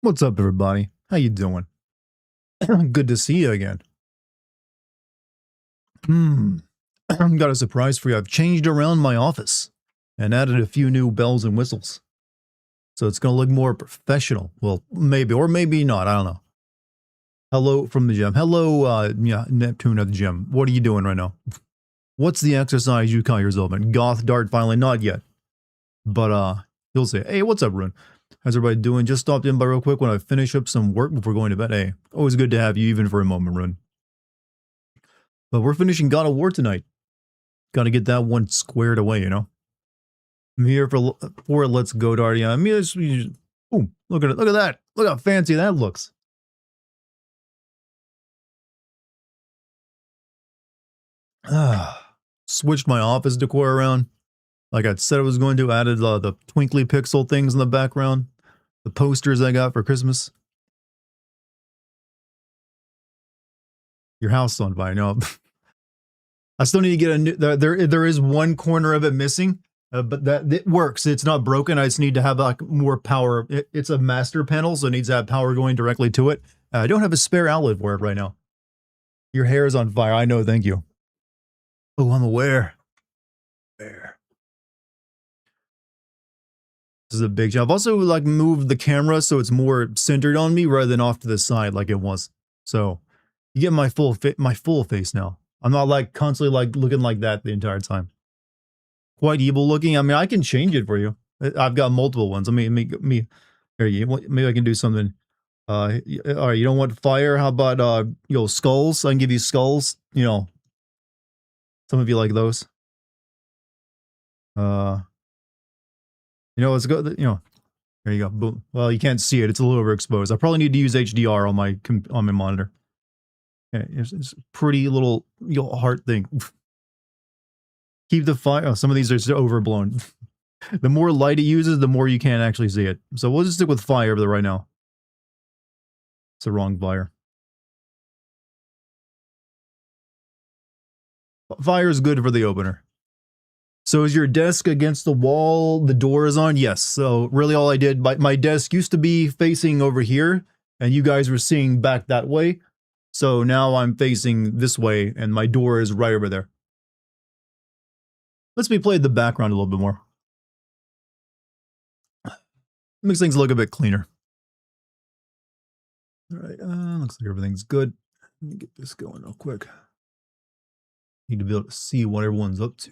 What's up, everybody? How you doing? Good to see you again. Got a surprise for you. I've changed around my office and added a few new bells and whistles. So it's going to look more professional. Well, maybe, or maybe not. I don't know. Hello from the gym. Hello, Neptune at the gym. What are you doing right now? What's the exercise you call yourself in? Goth Dart finally? Not yet. But, you'll say, hey, what's up, Rune? How's everybody doing? Just stopped in by real quick when I finish up some work before going to bed. Hey, always good to have you even for a moment, Rune. But we're finishing God of War tonight. Got to get that one squared away, you know? I'm here for Let's Go, Dartigan. I mean, boom, look at it. Look at that. Look how fancy that looks. Switched my office decor around. Like I said I was going to. Added the twinkly pixel things in the background. The posters I got for Christmas. Your house is on fire. No. I still need to get a new, there is one corner of it missing, but that it works. It's not broken. I just need to have like more power. It's a master panel, so it needs to have power going directly to it. I don't have a spare outlet for it right now. Your hair is on fire. I know. Thank you. Oh, I'm aware. There. This is a big job. I've also like moved the camera so it's more centered on me rather than off to the side like it was. So you get my full face now. I'm not like constantly like looking like that the entire time. Quite evil looking. I mean, I can change it for you. I've got multiple ones. I mean, here you. Maybe I can do something. All right, you don't want fire? How about skulls? I can give you skulls. You know, some of you like those. Let's go. There you go. Boom. Well, you can't see it. It's a little overexposed. I probably need to use HDR on my monitor. Okay, it's a pretty little heart thing. Keep the fire. Oh, some of these are overblown. The more light it uses, the more you can't actually see it. So we'll just stick with fire right now. It's the wrong fire. Fire is good for the opener. So is your desk against the wall? The door is on? Yes. So really all I did, my desk used to be facing over here, and you guys were seeing back that way. So now I'm facing this way, and my door is right over there. Let's play the background a little bit more. Makes things look a bit cleaner. All right, looks like everything's good. Let me get this going real quick. Need to be able to see what everyone's up to.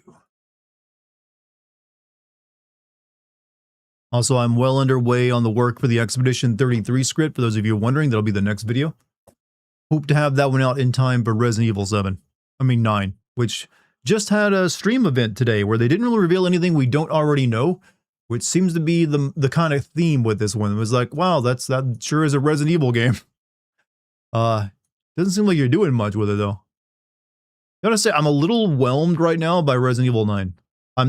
Also, I'm well underway on the work for the Expedition 33 script. For those of you wondering, that'll be the next video. Hope to have that one out in time for Resident Evil 9, which just had a stream event today where they didn't really reveal anything we don't already know, which seems to be the kind of theme with this one. It was like, wow, that sure is a Resident Evil game. Doesn't seem like you're doing much with it though. Gotta say, I'm a little whelmed right now by Resident Evil 9.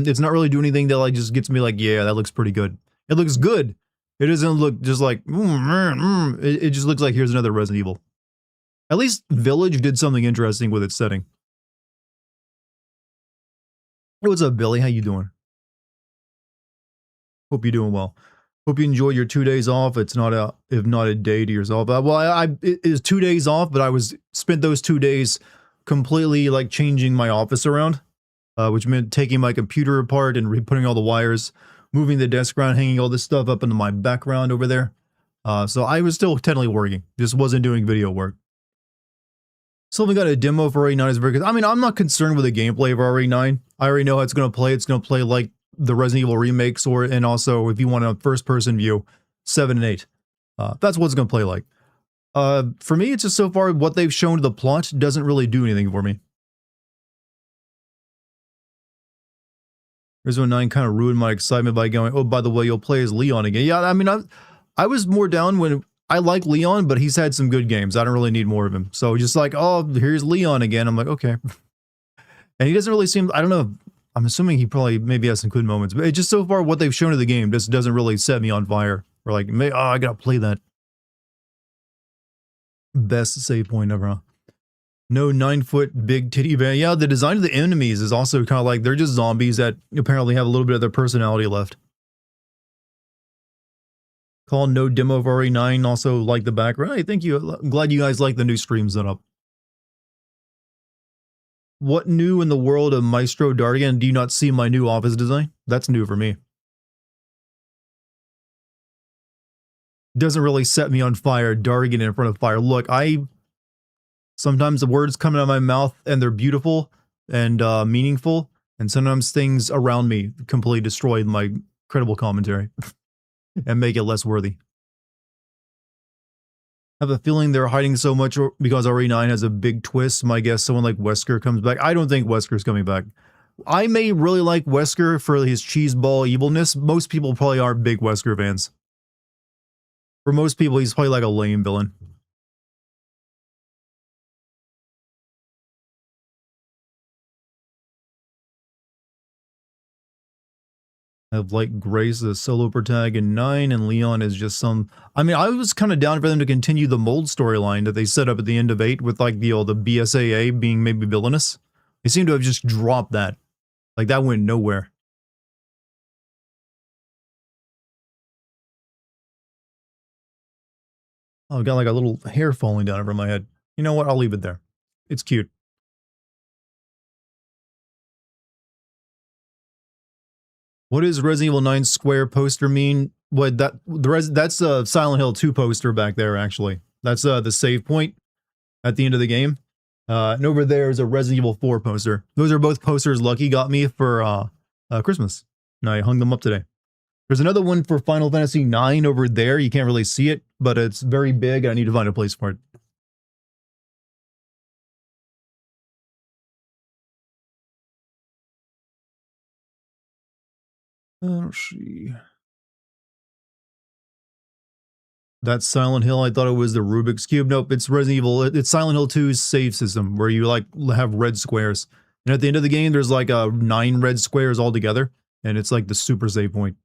It's not really doing anything that like just gets me like, yeah, that looks pretty good. It looks good. It doesn't look just like, it just looks like here's another Resident Evil. At least Village did something interesting with its setting. Hey, what's up, Billy? How you doing? Hope you're doing well. Hope you enjoy your 2 days off. It's not if not a day to yourself. It is 2 days off, but I spent those 2 days completely like changing my office around, which meant taking my computer apart and putting all the wires, moving the desk around, hanging all this stuff up into my background over there. So I was still technically working, just wasn't doing video work. Still haven't got a demo for RE9 is very good. I mean, I'm not concerned with the gameplay of RE9. I already know how it's going to play. It's going to play like the Resident Evil remakes, and also if you want a first-person view, 7 and 8. That's what it's going to play like. For me, it's just so far what they've shown to the plot doesn't really do anything for me. Resident Evil 9 kind of ruined my excitement by going, oh, by the way, you'll play as Leon again. Yeah, I mean, I was more down when I like Leon, but he's had some good games. I don't really need more of him. So just like, oh, here's Leon again. I'm like, okay. And he doesn't really seem, I don't know. I'm assuming he maybe has some good moments, but it's just so far what they've shown of the game just doesn't really set me on fire. Or like, oh, I gotta play that. Best save point ever, huh? No 9-foot big titty van. Yeah, the design of the enemies is also kind of like, they're just zombies that apparently have a little bit of their personality left. Call no demo of RE9. Also like the background. Hey, thank you. I'm glad you guys like the new stream setup. What new in the world of Maestro Dartigan? Do you not see my new office design? That's new for me. Doesn't really set me on fire, Dartigan in front of fire. Look, sometimes the words come out of my mouth and they're beautiful and meaningful, and sometimes things around me completely destroy my credible commentary and make it less worthy. I have a feeling they're hiding so much because RE9 has a big twist. My guess, someone like Wesker comes back. I don't think Wesker's coming back. I may really like Wesker for his cheeseball evilness. Most people probably aren't big Wesker fans. For most people, he's probably like a lame villain. I have like Grace, the solo protag in 9, and Leon is just some... I mean, I was kind of down for them to continue the mold storyline that they set up at the end of 8 with like the BSAA being maybe villainous. They seem to have just dropped that. Like, that went nowhere. Oh, I got like a little hair falling down over my head. You know what? I'll leave it there. It's cute. What does Resident Evil 9 square poster mean? What that's a Silent Hill 2 poster back there, actually. That's the save point at the end of the game. And over there is a Resident Evil 4 poster. Those are both posters Lucky got me for Christmas. And I hung them up today. There's another one for Final Fantasy 9 over there. You can't really see it, but it's very big. I need to find a place for it. Let's see. That's Silent Hill. I thought it was the Rubik's Cube. Nope, it's Resident Evil. It's Silent Hill 2's save system where you like have red squares. And at the end of the game, there's like 9 red squares all together. And it's like the super save point.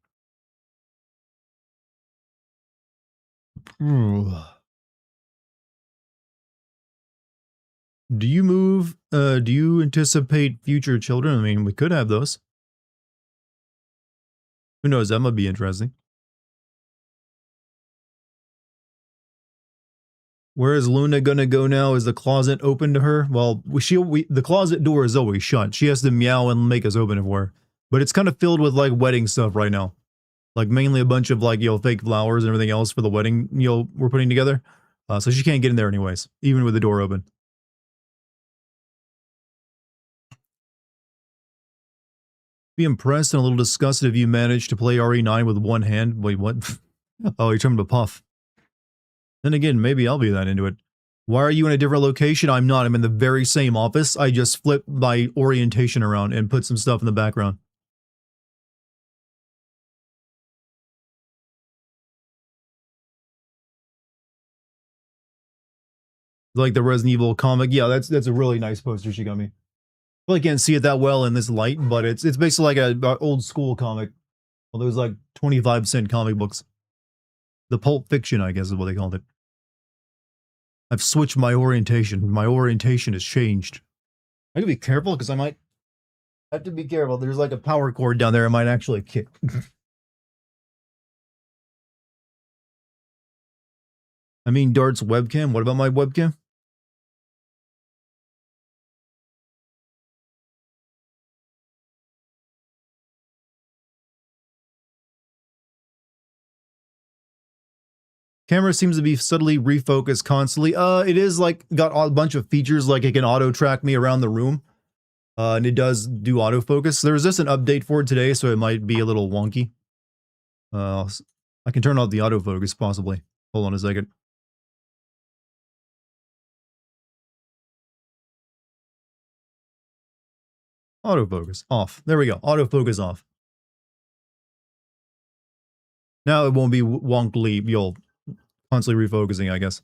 Do you anticipate future children? I mean, we could have those. Who knows? That might be interesting. Where is Luna gonna go now? Is the closet open to her? Well, the closet door is always shut. She has to meow and make us open it for her. But it's kind of filled with like wedding stuff right now. Like mainly a bunch of like, fake flowers and everything else for the wedding, we're putting together. So she can't get in there anyways, even with the door open. Be impressed and a little disgusted if you manage to play RE9 with one hand. Wait, what? Oh, you're talking about Puff. Then again, maybe I'll be that into it. Why are you in a different location? I'm not. I'm in the very same office. I just flip my orientation around and put some stuff in the background. Like the Resident Evil comic. Yeah, that's a really nice poster she got me. Well, I can't see it that well in this light, but it's basically like a old school comic. Well, those like 25-cent comic books. The Pulp Fiction, I guess is what they called it. I've switched my orientation. My orientation has changed. I gotta be careful because I might have to be careful. There's like a power cord down there. I might actually kick. I mean, Dart's webcam. What about my webcam? Camera seems to be subtly refocused constantly. It is like got a bunch of features like it can auto track me around the room. And it does do autofocus. There was just an update for it today, so it might be a little wonky. I can turn off the autofocus possibly. Hold on a second. Autofocus off. There we go. Autofocus off. Now it won't be wonkily. You'll constantly refocusing, I guess.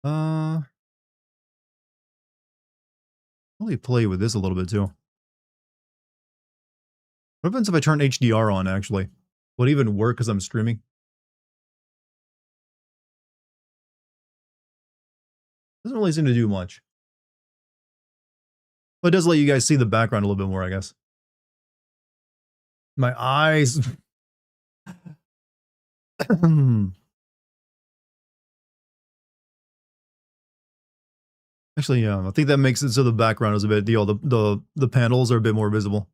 Probably play with this a little bit too. What happens if I turn HDR on, actually? Would it even work because I'm streaming? Doesn't really seem to do much. But it does let you guys see the background a little bit more, I guess. My eyes. Actually, yeah, I think that makes it so the background is a bit, the panels are a bit more visible.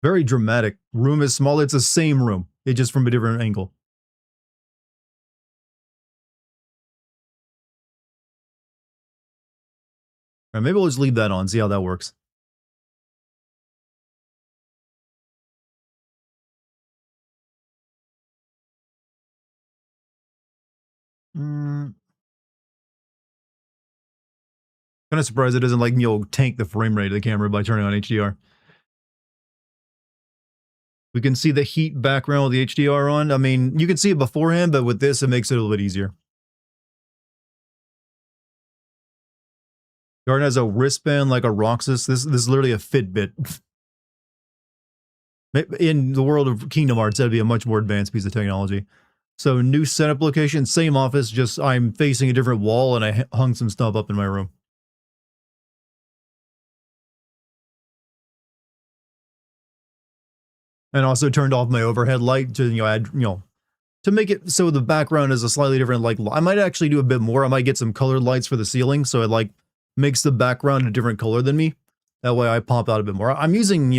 Very dramatic. Room is small. It's the same room. It's just from a different angle. All right, maybe we'll just leave that on, see how that works. Mm, kind of surprised it doesn't like tank the frame rate of the camera by turning on HDR. We can see the heat background with the HDR on. I mean, you can see it beforehand, but with this, it makes it a little bit easier. Garden has a wristband like a Roxas. This is literally a Fitbit. In the world of Kingdom Hearts, that'd be a much more advanced piece of technology. So new setup location, same office, just I'm facing a different wall and I hung some stuff up in my room. And also turned off my overhead light to add to make it so the background is a slightly different I might actually do a bit more. I might get some colored lights for the ceiling so it makes the background a different color than me. That way I pop out a bit more. I'm using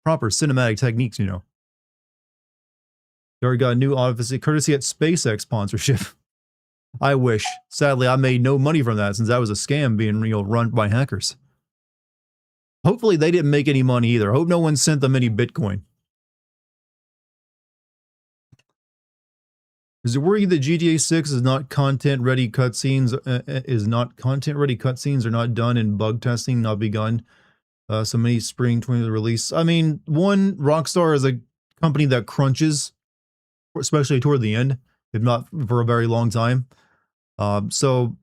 proper cinematic techniques. You already got a new office courtesy at SpaceX sponsorship. I wish. Sadly, I made no money from that since that was a scam being run by hackers. Hopefully they didn't make any money either. Hope no one sent them any Bitcoin. Is it worried that GTA 6 is not content-ready cutscenes? Cutscenes are not done and bug testing not begun. So many spring 20 release. I mean, Rockstar is a company that crunches, especially toward the end, if not for a very long time. So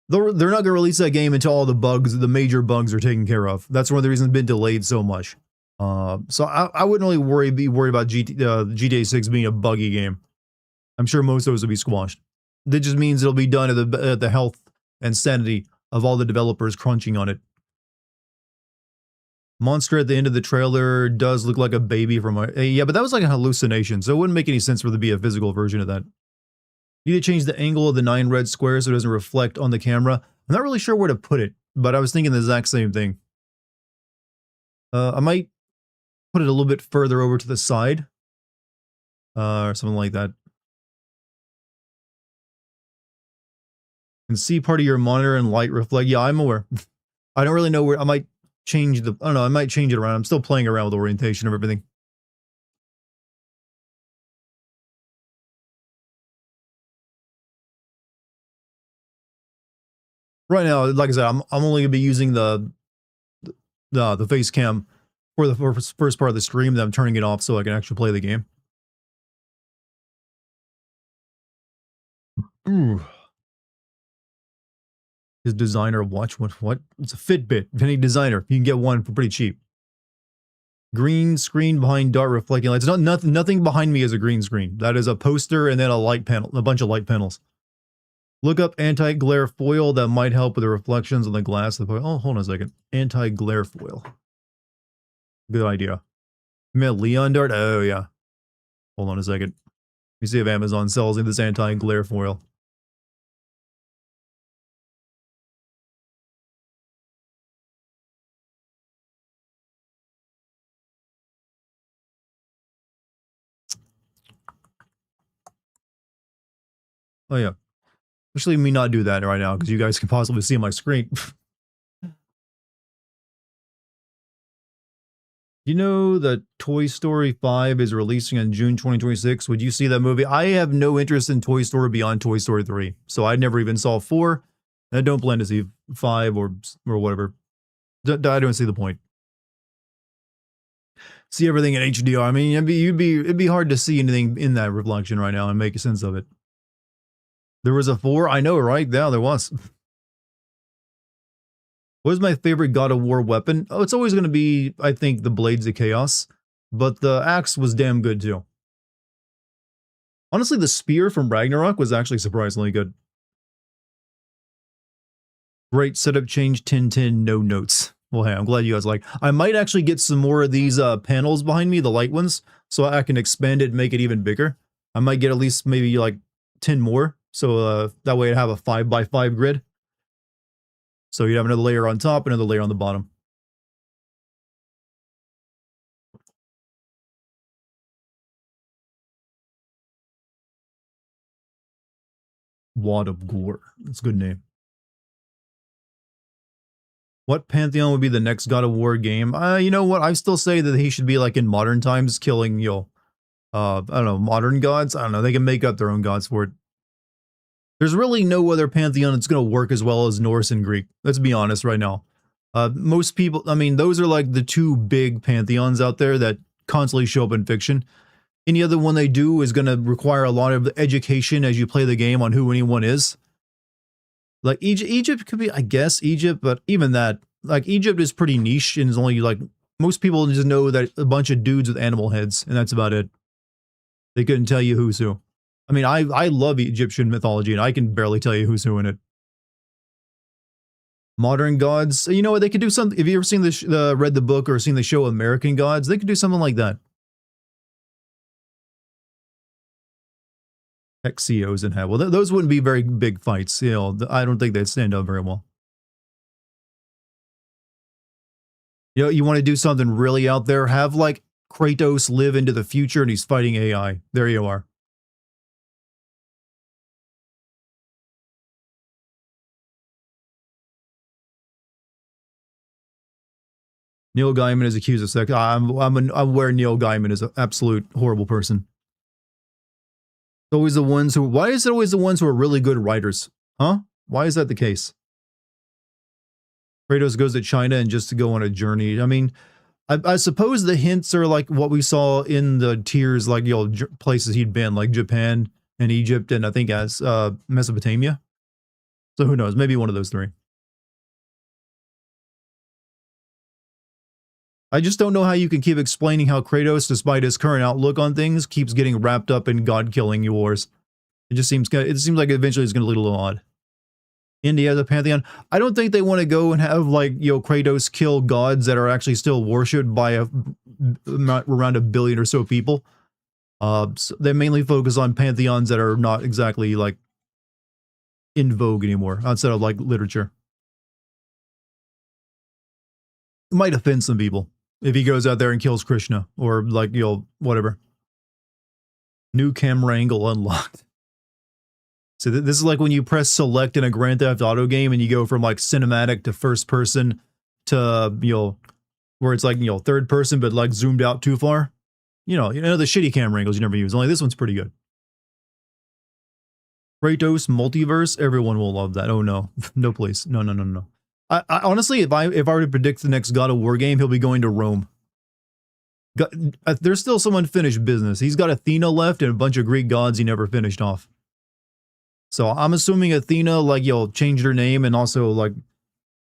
they're not going to release that game until all the major bugs are taken care of. That's one of the reasons it's been delayed so much. So I wouldn't really be worried about GTA 6 being a buggy game. I'm sure most of those will be squashed. That just means it'll be done at the health and sanity of all the developers crunching on it. Monster at the end of the trailer does look like a baby from yeah, but that was like a hallucination, so it wouldn't make any sense for there to be a physical version of that. You need to change the angle of the 9 red squares so it doesn't reflect on the camera. I'm not really sure where to put it, but I was thinking the exact same thing. I might put it a little bit further over to the side, or something like that. And see part of your monitor and light reflect. Yeah, I'm aware. I don't really know where. I might change the. I don't know. I might change it around. I'm still playing around with orientation of everything. Right now, like I said, I'm only gonna be using the face cam for the first part of the stream. Then I'm turning it off so I can actually play the game. Ooh. His designer watch what? It's a Fitbit. Any designer, you can get one for pretty cheap. Green screen behind dart reflecting lights. Nothing behind me is a green screen. That is a poster and then a light panel, a bunch of light panels. Look up anti-glare foil that might help with the reflections on the glass. Oh, hold on a second. Anti-glare foil. Good idea. You mean Leon dart? Oh yeah. Hold on a second. Let me see if Amazon sells me this anti-glare foil. Oh yeah. Actually, me not do that right now because you guys can possibly see my screen. You know that Toy Story 5 is releasing in June 2026. Would you see that movie? I have no interest in Toy Story beyond Toy Story 3. So I never even saw 4. And I don't plan to see 5 or whatever. I don't see the point. See everything in HDR. I mean, it'd be hard to see anything in that reflection right now and make sense of it. There was a 4? I know, right? Yeah, there was. What is my favorite God of War weapon? Oh, it's always going to be, I think, the Blades of Chaos. But the axe was damn good, too. Honestly, the spear from Ragnarok was actually surprisingly good. Great setup change, 10-10, no notes. Well, hey, I'm glad you guys like. I might actually get some more of these panels behind me, the light ones, so I can expand it and make it even bigger. I might get at least maybe like 10 more, so that way I'd have a 5x5 grid. So you'd have another layer on top, another layer on the bottom. Wad of Gore. That's a good name. What pantheon would be the next God of War game? You know what? I still say that he should be like in modern times, killing, I don't know, modern gods. I don't know. They can make up their own gods for it. There's really no other pantheon that's going to work as well as Norse and Greek. Let's be honest right now. Most people, I mean, those are like the two big pantheons out there that constantly show up in fiction. Any other one they do is going to require a lot of education as you play the game on who anyone is. Like Egypt could be, I guess, Egypt, but even that, like Egypt is pretty niche and is only like, most people just know that a bunch of dudes with animal heads, and that's about it. They couldn't tell you who's who. I mean, I love Egyptian mythology, and I can barely tell you who's who in it. Modern gods, you know what, they could do something. Have you ever seen read the book or seen the show American Gods? They could do something like that. Hexios in hell. Well, those wouldn't be very big fights. You know, I don't think they'd stand up very well. You know, you want to do something really out there? Have like Kratos live into the future and he's fighting AI. There you are. Neil Gaiman is accused of sex. I'm aware Neil Gaiman is an absolute horrible person. It's always the ones who. Why is it always the ones who are really good writers? Huh? Why is that the case? Kratos goes to China and just to go on a journey. I mean, I suppose the hints are like what we saw in the tiers, like, you know, places he'd been, like Japan and Egypt, and I think as Mesopotamia. So who knows? Maybe one of those three. I just don't know how you can keep explaining how Kratos, despite his current outlook on things, keeps getting wrapped up in god-killing wars. It seems like eventually it's going to look a little odd. India, the pantheon. I don't think they want to go and have, like, you know, Kratos kill gods that are actually still worshipped by around 1 billion or so people. So they mainly focus on pantheons that are not exactly, like, in vogue anymore, outside of, like, literature. It might offend some people if he goes out there and kills Krishna, or, like, you know, whatever. New camera angle unlocked. So this is like when you press select in a Grand Theft Auto game and you go from, like, cinematic to first person to, you know, where it's like, you know, third person but, like, zoomed out too far. You know the shitty camera angles you never use. Only this one's pretty good. Kratos multiverse, everyone will love that. Oh no, no please, no. I honestly, if I were to predict the next God of War game, he'll be going to Rome. There's still some unfinished business. He's got Athena left and a bunch of Greek gods he never finished off. So I'm assuming Athena, like, you know, changed her name and also, like,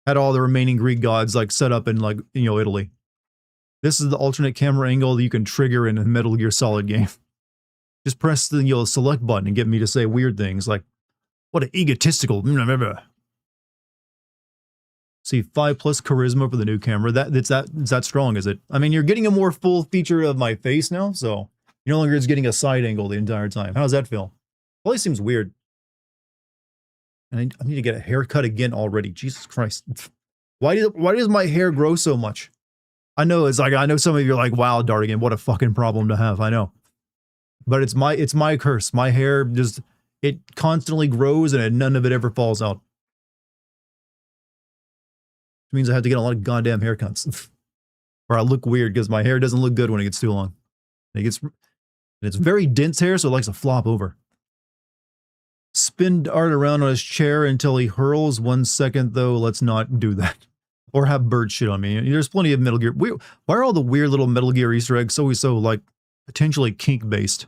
had all the remaining Greek gods, like, set up in, like, you know, Italy. This is the alternate camera angle that you can trigger in a Metal Gear Solid game. Just press the, you know, select button and get me to say weird things like, what an egotistical. See, 5+ charisma for the new camera. It's that strong, is it? I mean, you're getting a more full feature of my face now, so you're no longer just getting a side angle the entire time. How does that feel? Probably seems weird. And I need to get a haircut again already. Jesus Christ. Why does my hair grow so much? I know it's like, I know some of you are like, wow, Dartigan, what a fucking problem to have. I know. But it's my curse. My hair just, it constantly grows and none of it ever falls out. Which means I have to get a lot of goddamn haircuts. Or I look weird because my hair doesn't look good when it gets too long. It's very dense hair, so it likes to flop over. Spin Dart around on his chair until he hurls. 1 second, though. Let's not do that. Or have bird shit on me. There's plenty of Metal Gear. Why are all the weird little Metal Gear Easter eggs always so, like, potentially kink-based?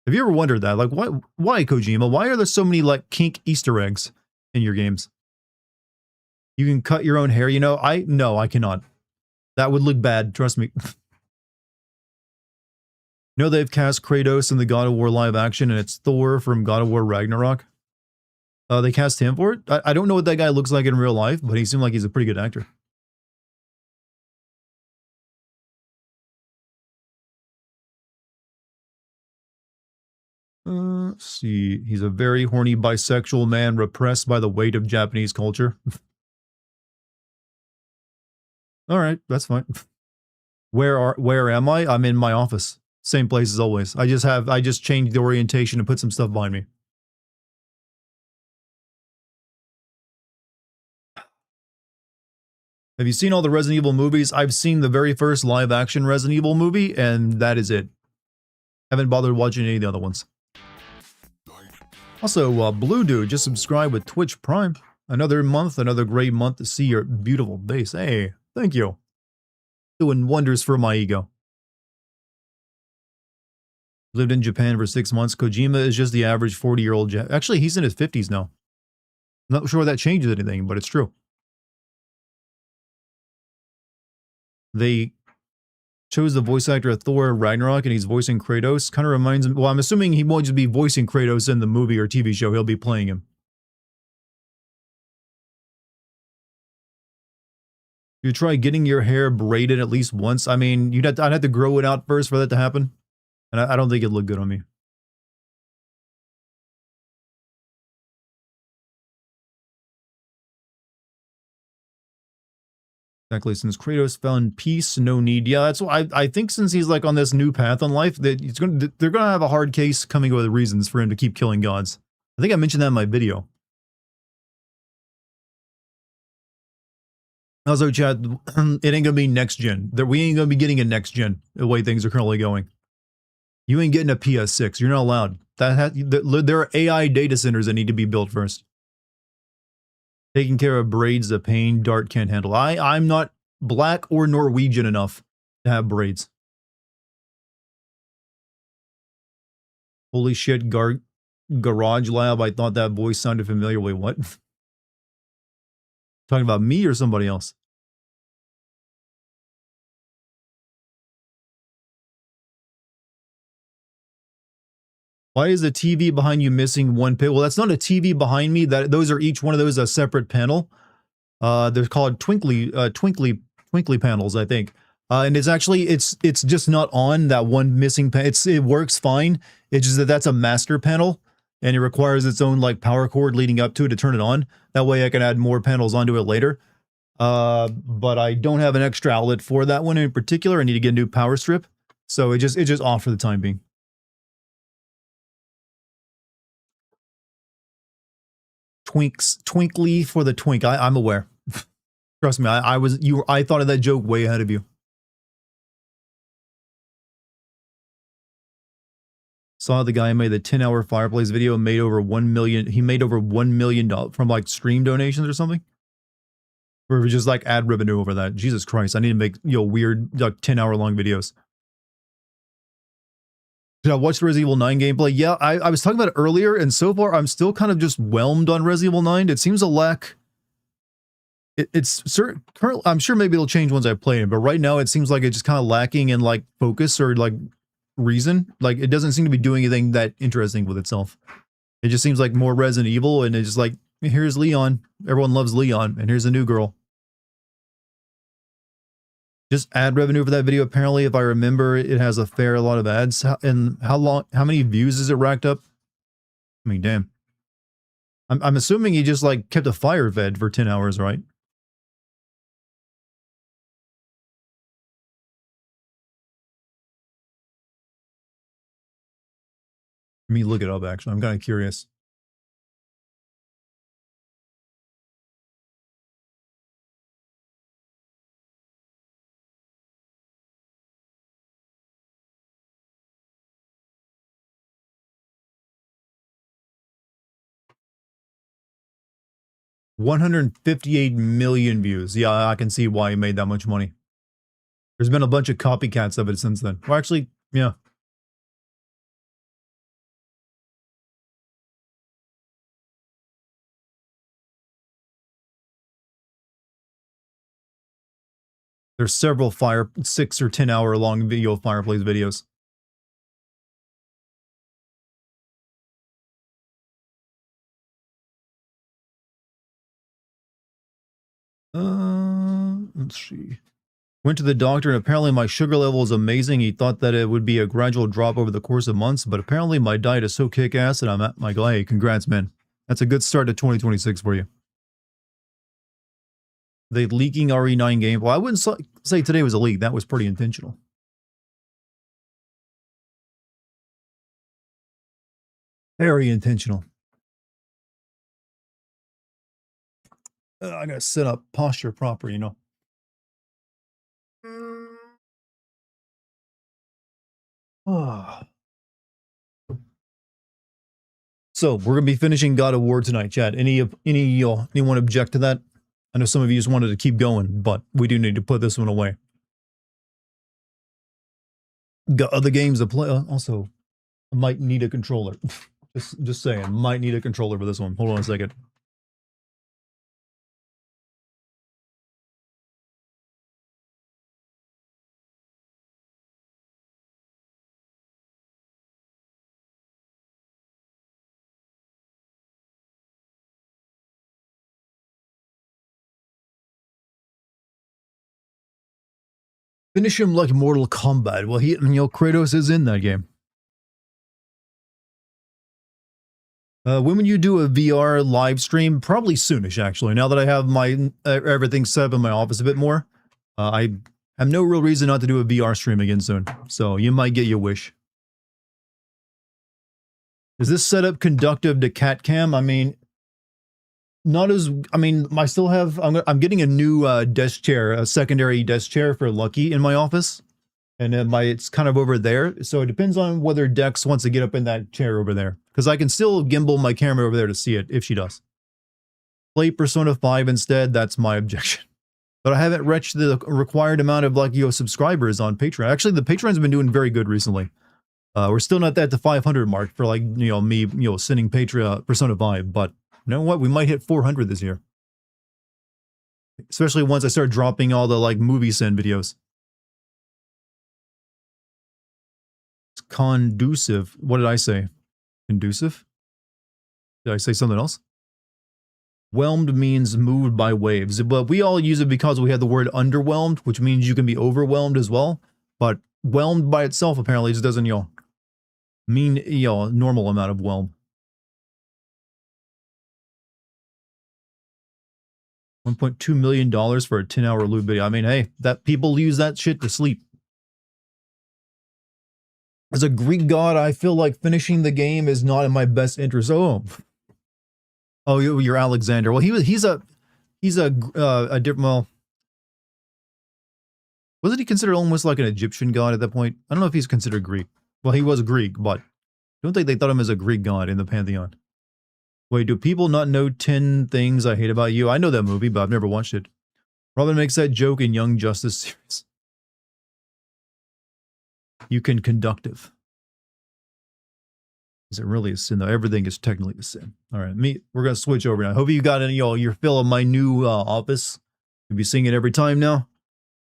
Have you ever wondered that? Like, why, Kojima? Why are there so many, like, kink Easter eggs in your games? You can cut your own hair, you know? No, I cannot. That would look bad, trust me. You know they've cast Kratos in the God of War live action, and it's Thor from God of War Ragnarok? They cast him for it? I don't know what that guy looks like in real life, but he seemed like he's a pretty good actor. Let's see. He's a very horny bisexual man repressed by the weight of Japanese culture. All right, that's fine. Where am I? I'm in my office. Same place as always. I just changed the orientation and put some stuff behind me. Have you seen all the Resident Evil movies? I've seen the very first live action Resident Evil movie, and that is it. Haven't bothered watching any of the other ones. Also, Blue Dude just subscribed with Twitch Prime. Another month, another great month to see your beautiful face. Hey, thank you. Doing wonders for my ego. Lived in Japan for 6 months. Kojima is just the average 40-year-old. Actually, he's in his 50s now. Not sure that changes anything, but it's true. They chose the voice actor of Thor Ragnarok, and he's voicing Kratos. Kind of reminds him. Well, I'm assuming he won't just be voicing Kratos in the movie or TV show. He'll be playing him. You try getting your hair braided at least once. I mean, I'd have to grow it out first for that to happen, and I don't think it'd look good on me. Exactly. Since Kratos found peace, no need. Yeah, that's why I think since he's like on this new path in life, that they're gonna have a hard case coming up with reasons for him to keep killing gods. I think I mentioned that in my video. Also, chat, it ain't gonna be next gen. We ain't gonna be getting a next gen the way things are currently going. You ain't getting a PS6. You're not allowed. There are AI data centers that need to be built first. Taking care of braids, the pain Dart can't handle. I'm not black or Norwegian enough to have braids. Holy shit, Garage Lab. I thought that voice sounded familiar. Wait, what? Talking about me or somebody else? Why is the TV behind you missing one pin? Well, that's not a TV behind me. Those are each one of those a separate panel. They're called twinkly panels, I think. And it's actually it's just not on that one missing panel. It works fine. It's just that's a master panel, and it requires its own like power cord leading up to it to turn it on. That way, I can add more panels onto it later. But I don't have an extra outlet for that one in particular. I need to get a new power strip, so it's just off for the time being. Twinkly for the twink. I'm aware. Trust me, I thought of that joke way ahead of you. Saw the guy who made the 10-hour fireplace video and made over 1 million. He made over $1 million from like stream donations or something. Or it was just like ad revenue over that. Jesus Christ, I need to make weird like 10-hour long videos. Did I watch the Resident Evil 9 gameplay? Yeah, I was talking about it earlier, and so far I'm still kind of just whelmed on Resident Evil 9. It seems to lack. It's certain. I'm sure maybe it'll change once I play it, but right now it seems like it's just kind of lacking in like focus or like reason. Like it doesn't seem to be doing anything that interesting with itself. It just seems like more Resident Evil, and it's just like here's Leon. Everyone loves Leon, and here's a new girl. Just ad revenue for that video. Apparently, if I remember, it has a fair lot of ads. And how many views is it racked up? I mean, damn. I'm assuming he just like kept a fire fed for 10 hours, right? Let me look it up, actually. I'm kind of curious. $158 million views. Yeah, I can see why he made that much money. There's been a bunch of copycats of it since then. Well, actually, yeah. There's several 6 or 10 hour long video fireplace videos. Let's see. Went to the doctor and apparently my sugar level is amazing. He thought that it would be a gradual drop over the course of months, but apparently my diet is so kick-ass that I'm at my goal. Hey, congrats, man. That's a good start to 2026 for you. The leaking RE9 game. Well, I wouldn't say today was a leak. That was pretty intentional. Very intentional. I gotta set up posture proper, you know. So we're gonna be finishing God of War tonight, chat. Anyone object to that? I know some of you just wanted to keep going, but we do need to put this one away. Got other games to play. Also, I might need a controller. just saying, might need a controller for this one. Hold on a second. Finish him like Mortal Kombat. Well, Kratos is in that game. When would you do a VR live stream? Probably soonish, actually. Now that I have my everything set up in my office a bit more, I have no real reason not to do a VR stream again soon. So you might get your wish. Is this setup conductive to cat cam? I mean, not as. I mean, I still have. I'm getting a new desk chair, a secondary desk chair for Lucky in my office, and it's kind of over there. So it depends on whether Dex wants to get up in that chair over there, because I can still gimbal my camera over there to see it if she does. Play Persona 5 instead. That's my objection. But I haven't reached the required amount of subscribers on Patreon. Actually, the Patreon's been doing very good recently. We're still not at the 500 mark for me sending Persona 5, but you know what? We might hit 400 this year. Especially once I start dropping all the movie send videos. It's conducive. What did I say? Conducive? Did I say something else? Whelmed means moved by waves, but we all use it because we have the word underwhelmed, which means you can be overwhelmed as well. But whelmed by itself apparently just doesn't mean a normal amount of whelm. $1.2 million for a 10-hour loop video. I mean, hey, that people use that shit to sleep. As a Greek god, I feel like finishing the game is not in my best interest. Oh, you're Alexander. Well, he's a different. Well, wasn't he considered almost like an Egyptian god at that point? I don't know if he's considered Greek. Well, he was Greek, but I don't think they thought him as a Greek god in the pantheon. Wait, do people not know 10 Things I Hate About You? I know that movie, but I've never watched it. Robin makes that joke in Young Justice series. You can conductive. Is it really a sin, though? Everything is technically a sin. All right, we're going to switch over now. Hope you got your fill of my new office. You'll be seeing it every time now.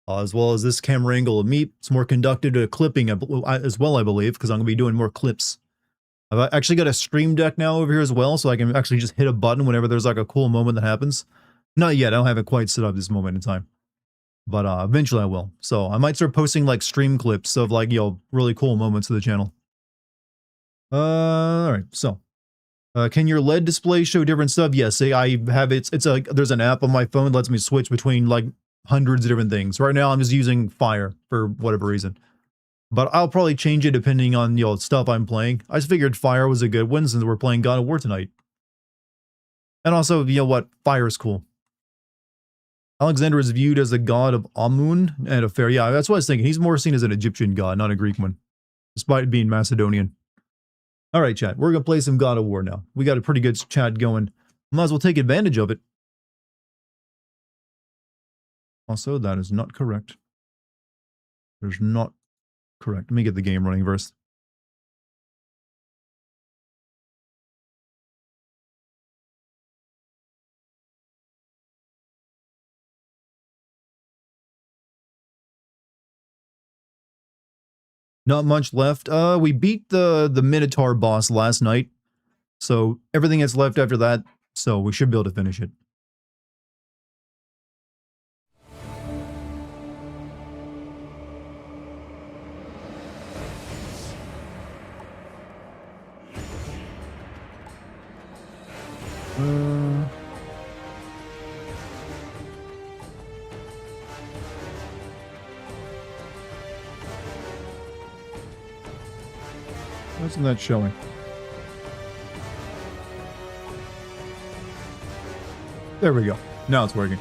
As well as this camera angle of me. It's more conductive to clipping as well, I believe, because I'm going to be doing more clips. I've actually got a stream deck now over here as well, so I can actually just hit a button whenever there's a cool moment that happens. Not yet, I don't have it quite set up this moment in time. But eventually I will. So I might start posting stream clips of really cool moments to the channel. Alright, so. Can your LED display show different stuff? Yes, I have there's an app on my phone that lets me switch between hundreds of different things. Right now I'm just using Fire for whatever reason. But I'll probably change it depending on stuff I'm playing. I just figured Fire was a good one since we're playing God of War tonight. And also, what? Fire is cool. Alexander is viewed as the god of Amun and of fair. Yeah, that's what I was thinking. He's more seen as an Egyptian god, not a Greek one. Despite being Macedonian. Alright, chat. We're going to play some God of War now. We got a pretty good chat going. Might as well take advantage of it. Also, that is not correct. There's not correct. Let me get the game running first. Not much left. We beat the Minotaur boss last night. So everything that's left after that, so we should be able to finish it. Why isn't that showing? There we go. Now it's working.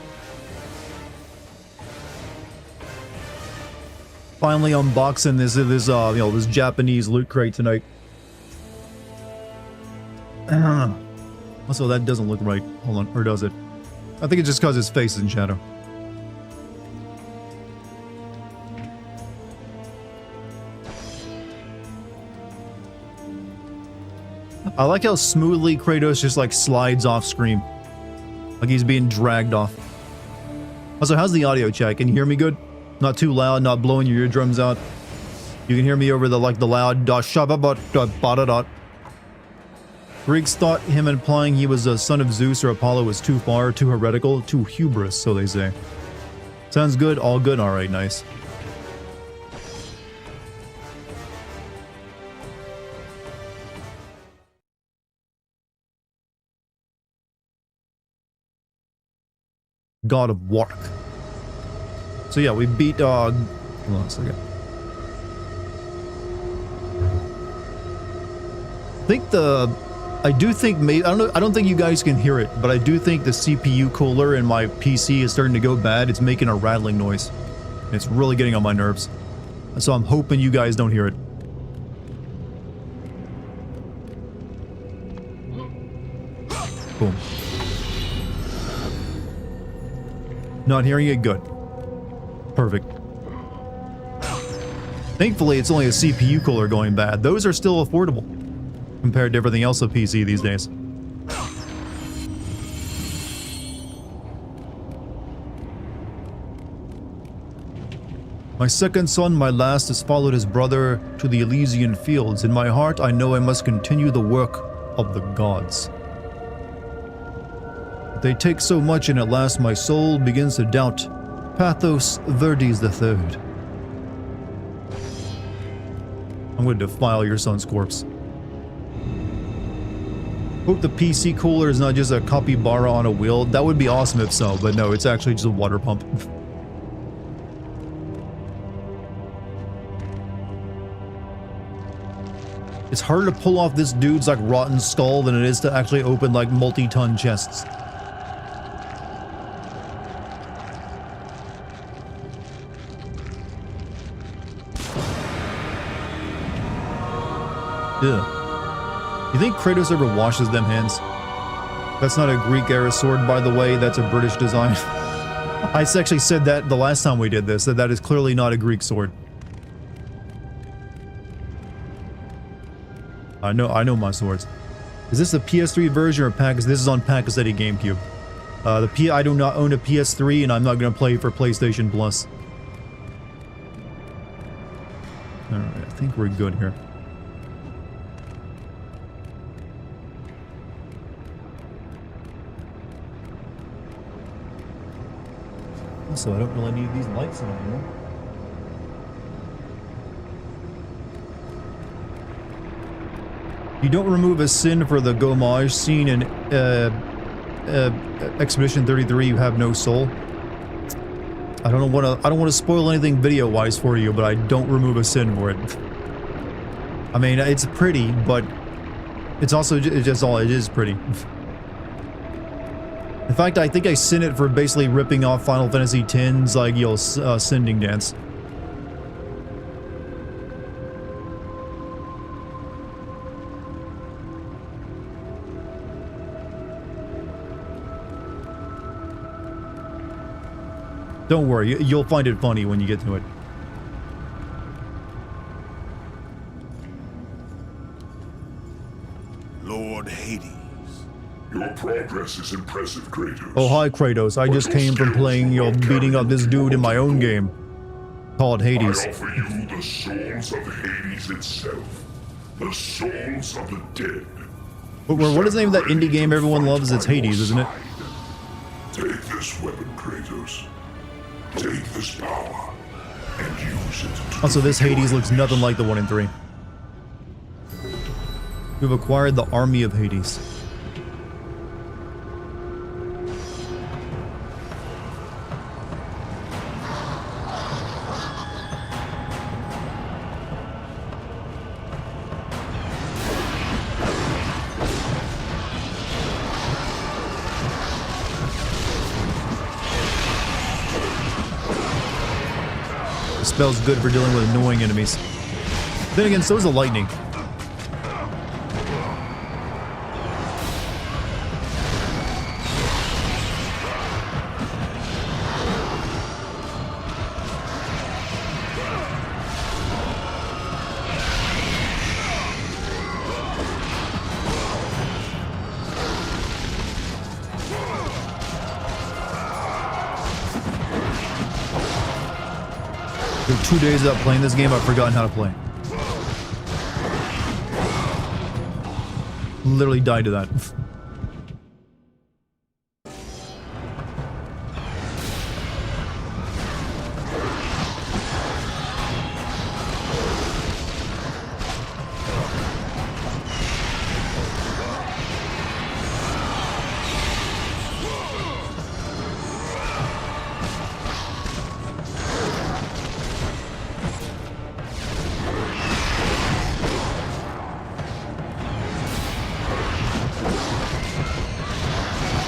Finally unboxing this Japanese loot crate tonight. Also, that doesn't look right. Hold on, or does it? I think it's just because his face is in shadow. I like how smoothly Kratos just like slides off screen. Like he's being dragged off. Also, how's the audio check? Can you hear me good? Not too loud, not blowing your eardrums out. You can hear me over the loud dot. Greeks thought him implying he was a son of Zeus or Apollo was too far, too heretical, too hubris, so they say. Sounds good, all good, alright, nice. God of Wark. So yeah, we beat, hold on a second. I don't think you guys can hear it, but I do think the CPU cooler in my PC is starting to go bad. It's making a rattling noise. It's really getting on my nerves. So I'm hoping you guys don't hear it. Boom. Not hearing it? Good. Perfect. Thankfully, it's only a CPU cooler going bad. Those are still affordable compared to everything else of PC these days. My second son, my last, has followed his brother to the Elysian fields. In my heart, I know I must continue the work of the gods. They take so much, and at last my soul begins to doubt. Pathos Verdes III. I'm going to defile your son's corpse. Hope the PC cooler is not just a capybara on a wheel. That would be awesome if so, but no, it's actually just a water pump. It's harder to pull off this dude's like rotten skull than it is to actually open like multi-ton chests. Yeah. You think Kratos ever washes them hands? That's not a Greek-era sword, by the way. That's a British design. I actually said that the last time we did this, that is clearly not a Greek sword. I know my swords. Is this the PS3 version or This is on Pakistani GameCube. I do not own a PS3, and I'm not going to play for PlayStation Plus. Alright, I think we're good here. So I don't really need these lights anymore. You don't remove a sin for the Gomage scene in Expedition 33. You have no soul. I don't want to spoil anything video-wise for you, but I don't remove a sin for it. I mean, it's pretty, but it's also it is pretty. In fact, I think I sin it for basically ripping off Final Fantasy X's, like, sending dance. Don't worry, you'll find it funny when you get to it. Lord Hades. Your progress is impressive, Kratos. Oh, hi, Kratos. I just came from playing, beating up this dude in my own game. Called Hades. I offer you the souls of Hades itself. The souls of the dead. But what is the name of that indie game everyone loves? It's Hades, isn't it? Take this weapon, Kratos. Take this power and use it. Also, this Hades looks nothing like the one in 3. You've acquired the army of Hades. spell's good for dealing with annoying enemies. Then again, so is the lightning. For 2 days without playing this game, I've forgotten how to play. Literally died to that.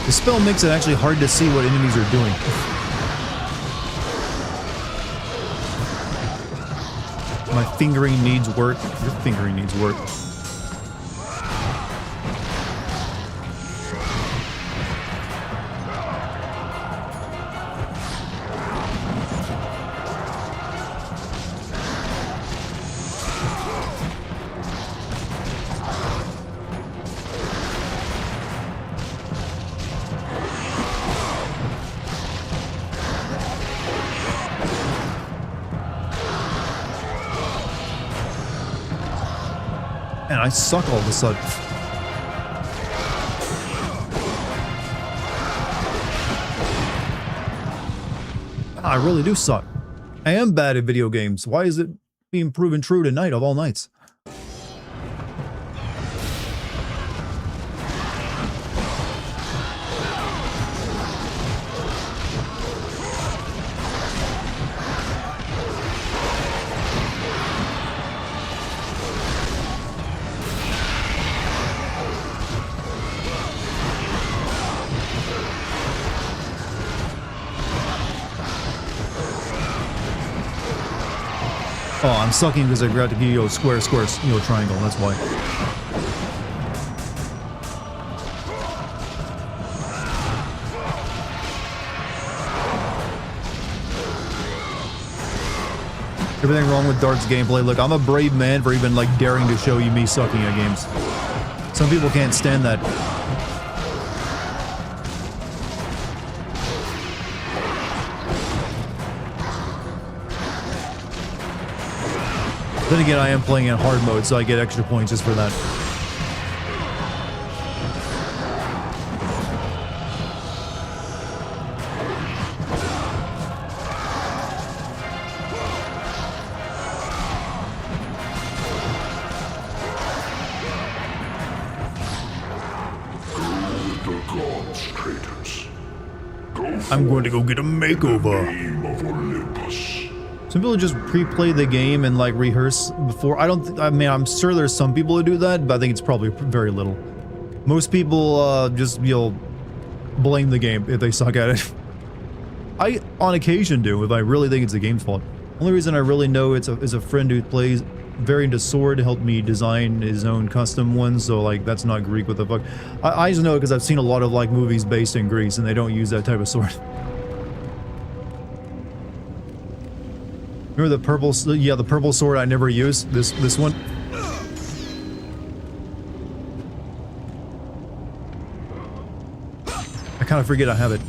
The spell makes it actually hard to see what enemies are doing. My fingering needs work. Your fingering needs work. Man, I suck all of a sudden. I really do suck. I am bad at video games. Why is it being proven true tonight of all nights? Oh, I'm sucking because I grabbed the square, triangle. That's why. Everything wrong with Dart's gameplay. Look, I'm a brave man for even like daring to show you me sucking at games. Some people can't stand that. Then again, I am playing in hard mode, so I get extra points just for that. I'm going to go get a makeover. Some people just pre-play the game and like rehearse before. I mean, I'm sure there's some people who do that, but I think it's probably very little. Most people just, blame the game if they suck at it. I, on occasion, do if I really think it's the game's fault. Only reason I really know it's is a friend who plays very into Sword, helped me design his own custom one, so like that's not Greek, what the fuck. I just know it because I've seen a lot of like movies based in Greece and they don't use that type of sword. Remember the purple, yeah, the purple sword I never use? This one? I kind of forget I have it.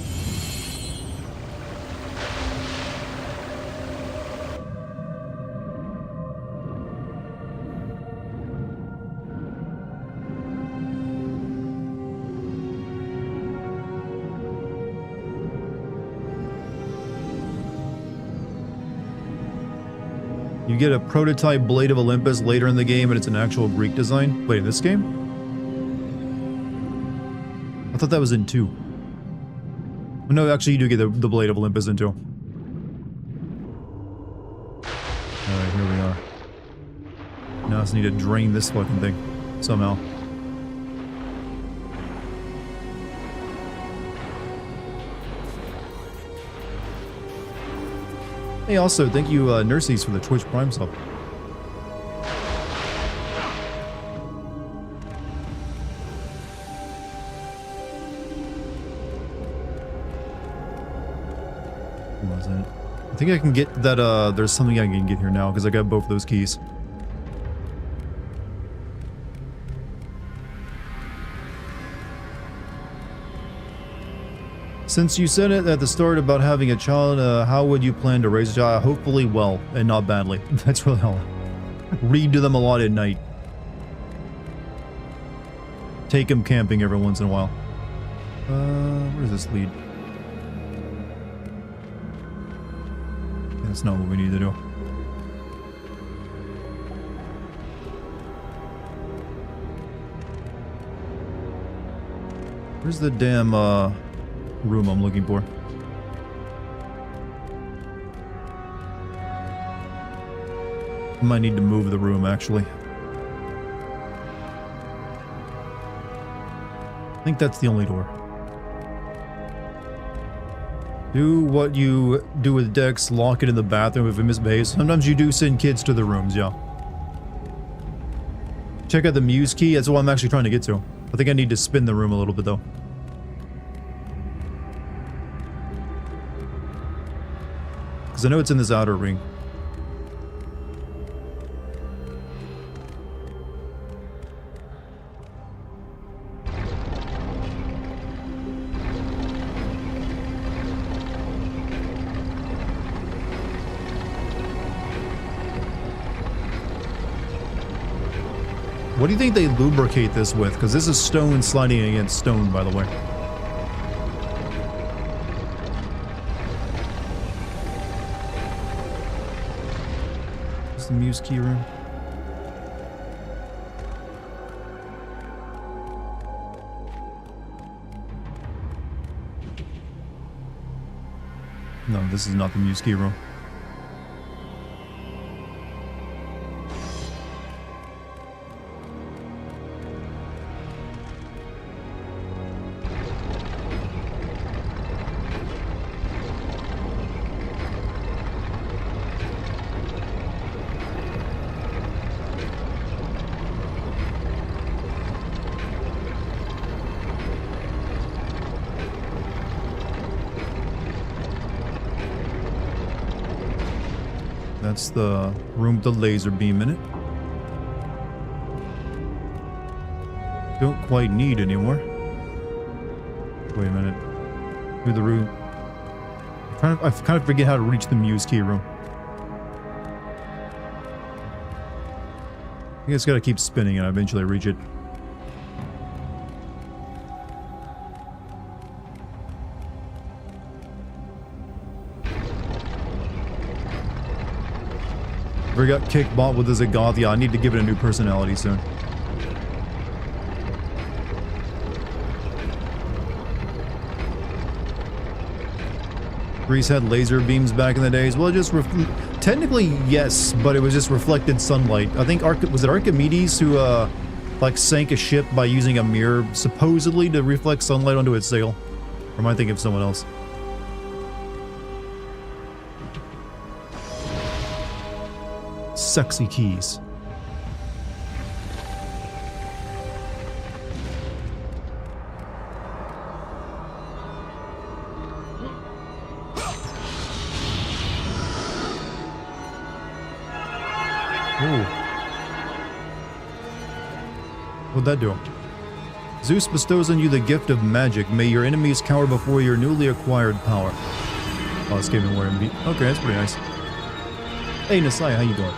You get a prototype Blade of Olympus later in the game, and it's an actual Greek design. Wait, in this game? I thought that was in 2. No, actually, you do get the Blade of Olympus in 2. Alright, here we are. Now I just need to drain this fucking thing. Somehow. Hey, also, thank you, Nurses, for the Twitch Prime sub. What was it? I think I can get that, there's something I can get here now, because I got both of those keys. Since you said it at the start about having a child, how would you plan to raise a child? Hopefully well, and not badly. That's really all. Read to them a lot at night. Take them camping every once in a while. Where does this lead? That's not what we need to do. Where's the damn, room I'm looking for? I might need to move the room, actually. I think that's the only door. Do what you do with Dex, lock it in the bathroom if it misbehaves. Sometimes you do send kids to the rooms, yeah. Check out the Muse key, that's what I'm actually trying to get to. I think I need to spin the room a little bit, though. Because I know it's in this outer ring. What do you think they lubricate this with? Because this is stone sliding against stone, by the way. Is the Muse key room? No, this is not the Muse key room. That's the room with the laser beam in it. Don't quite need anymore. Wait a minute. Through the room. I kind of forget how to reach the Muse key room. I guess gotta keep spinning and eventually reach it. Ever got kicked bot with a Zagoth? Yeah, I need to give it a new personality soon. Grease had laser beams back in the days. Well, it just technically yes, but it was just reflected sunlight. I think was it Archimedes who like sank a ship by using a mirror supposedly to reflect sunlight onto its sail? Or am I thinking of someone else? Sexy keys. Ooh. What'd that do? Zeus bestows on you the gift of magic. May your enemies cower before your newly acquired power. Oh, it's giving where beat. Okay, that's pretty nice. Hey, Nasai, how you doing?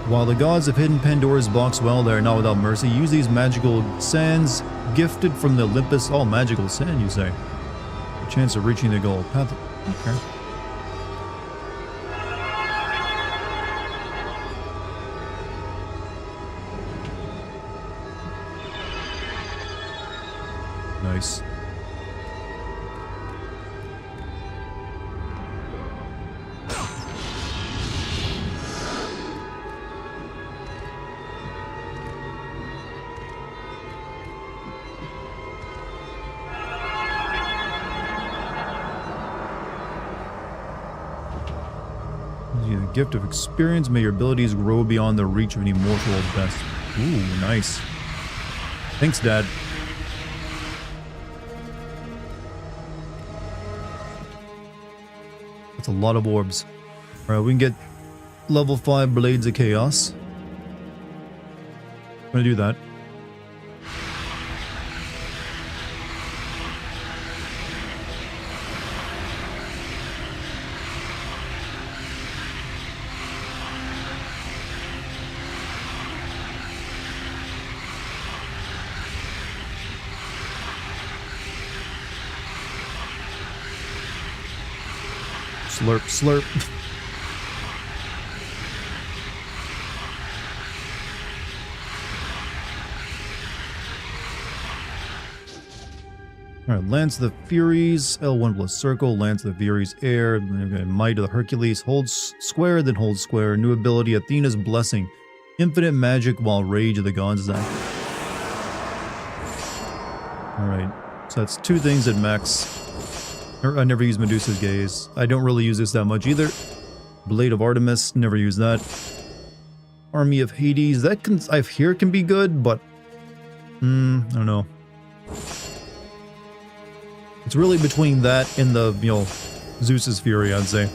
While the gods have hidden Pandora's box well, they are not without mercy. Use these magical sands gifted from the Olympus. Oh, magical sand, you say? A chance of reaching the goal. Path. Okay. Nice. The gift of experience. May your abilities grow beyond the reach of any mortal at best. Ooh, nice. Thanks, Dad. That's a lot of orbs. Alright, we can get level 5 Blades of Chaos. I'm gonna do that. Slurp, slurp. Alright, Lance of the Furies, L1 plus circle, Lance of the Furies, air, Might of the Hercules, hold square, then hold square, new ability, Athena's Blessing, infinite magic while Rage of the Gods is active. Alright, so that's two things at max. I never use Medusa's Gaze. I don't really use this that much either. Blade of Artemis, never use that. Army of Hades, that I hear can be good, but I don't know. It's really between that and the, you know, Zeus's Fury, I'd say.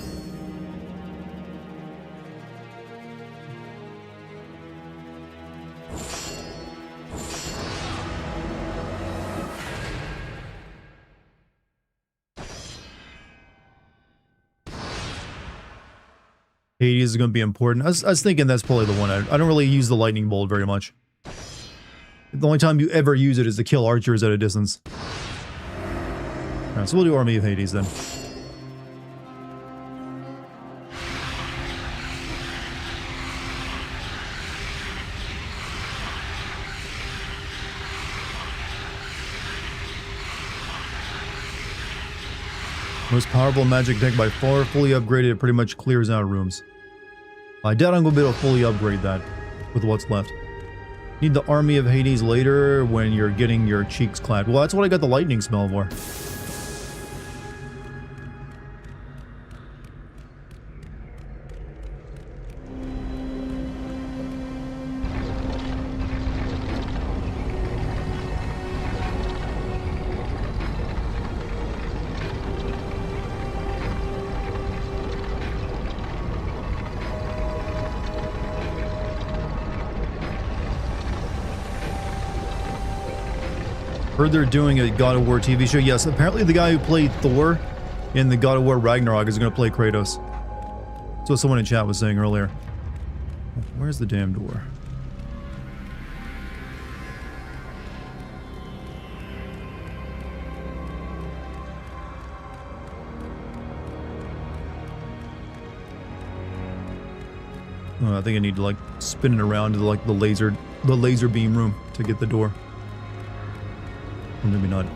Hades is going to be important. I was thinking that's probably the one. I don't really use the lightning bolt very much. The only time you ever use it is to kill archers at a distance. Alright, so we'll do Army of Hades then. Most powerful magic deck by far, fully upgraded, it pretty much clears out rooms. I doubt I'm going to be able to fully upgrade that with what's left. Need the Army of Hades later when you're getting your cheeks clad. Well, that's what I got the lightning spell for. Heard they're doing a God of War TV show. Yes, apparently the guy who played Thor in the God of War Ragnarok is going to play Kratos. That's what someone in chat was saying earlier. Where's the damn door? Oh, I think I need to like spin it around to like the laser beam room to get the door. Or maybe not.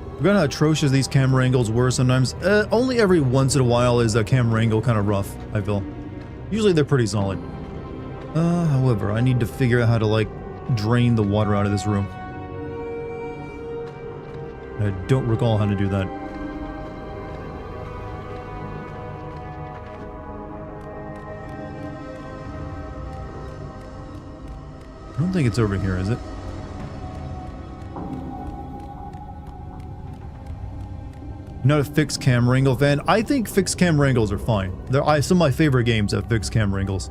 I forgot how atrocious these camera angles were sometimes. Only every once in a while is a camera angle kind of rough, I feel. Usually they're pretty solid. However, I need to figure out how to like drain the water out of this room. I don't recall how to do that. I don't think it's over here, is it? Not a fixed camera angle fan. I think fixed camera angles are fine. Some of my favorite games have fixed camera angles.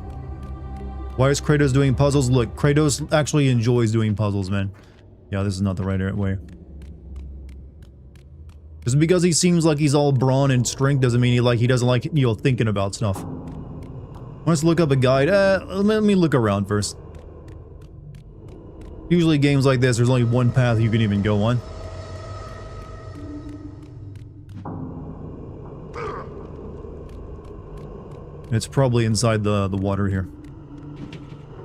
Why is Kratos doing puzzles? Look, Kratos actually enjoys doing puzzles, man. Yeah, this is not the right way. Just because he seems like he's all brawn and strength doesn't mean he doesn't like, you know, thinking about stuff. Wants to look up a guide. Let me look around first. Usually games like this, there's only one path you can even go on. It's probably inside the water here.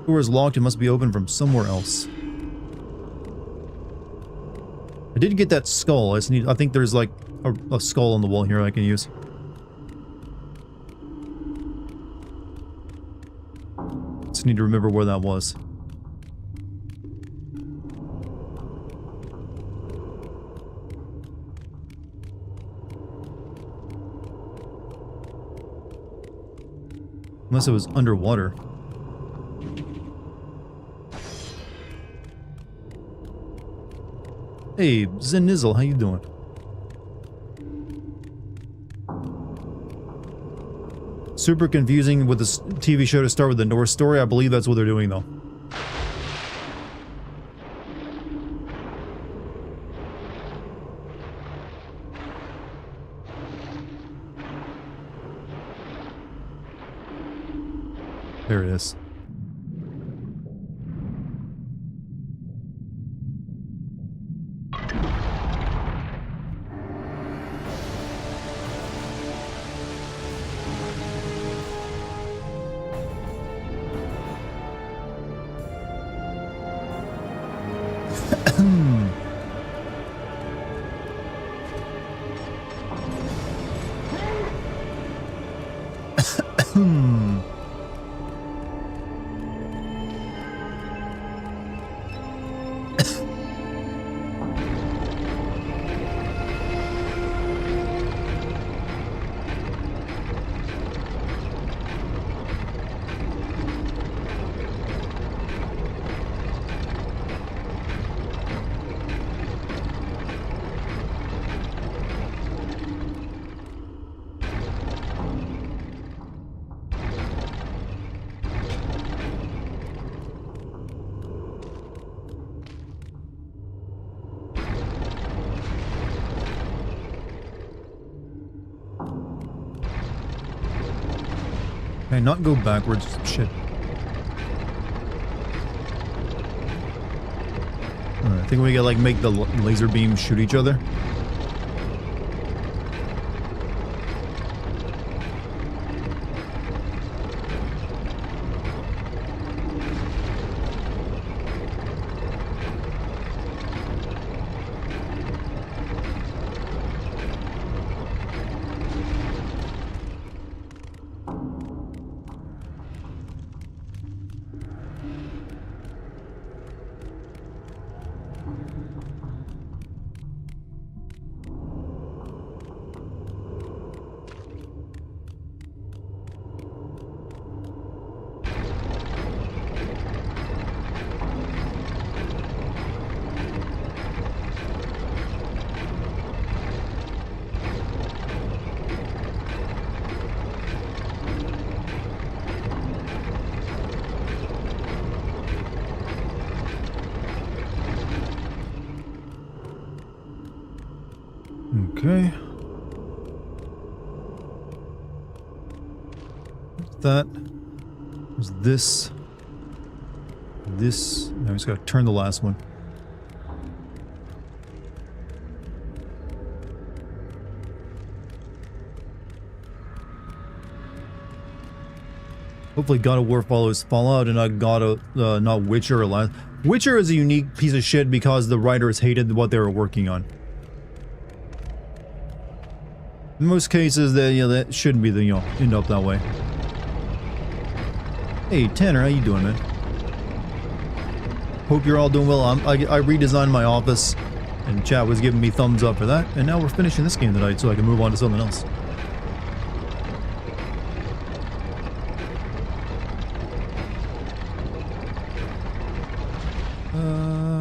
Door is locked, it must be open from somewhere else. I did get that skull. I think there's like a skull on the wall here I can use. Just need to remember where that was. Unless it was underwater. Hey, Zenizzle, how you doing? Super confusing with this TV show to start with the North story. I believe that's what they're doing, though. There it is. Can I not go backwards? Shit. I think we gotta like make the laser beams shoot each other. Okay. That was this. This. Now we just gotta turn the last one. Hopefully God of War follows Fallout and not not Witcher or last. Witcher is a unique piece of shit because the writers hated what they were working on. In most cases, that shouldn't be the, end up that way. Hey, Tanner, how you doing, man? Hope you're all doing well. I redesigned my office, and chat was giving me thumbs up for that, and now we're finishing this game tonight so I can move on to something else.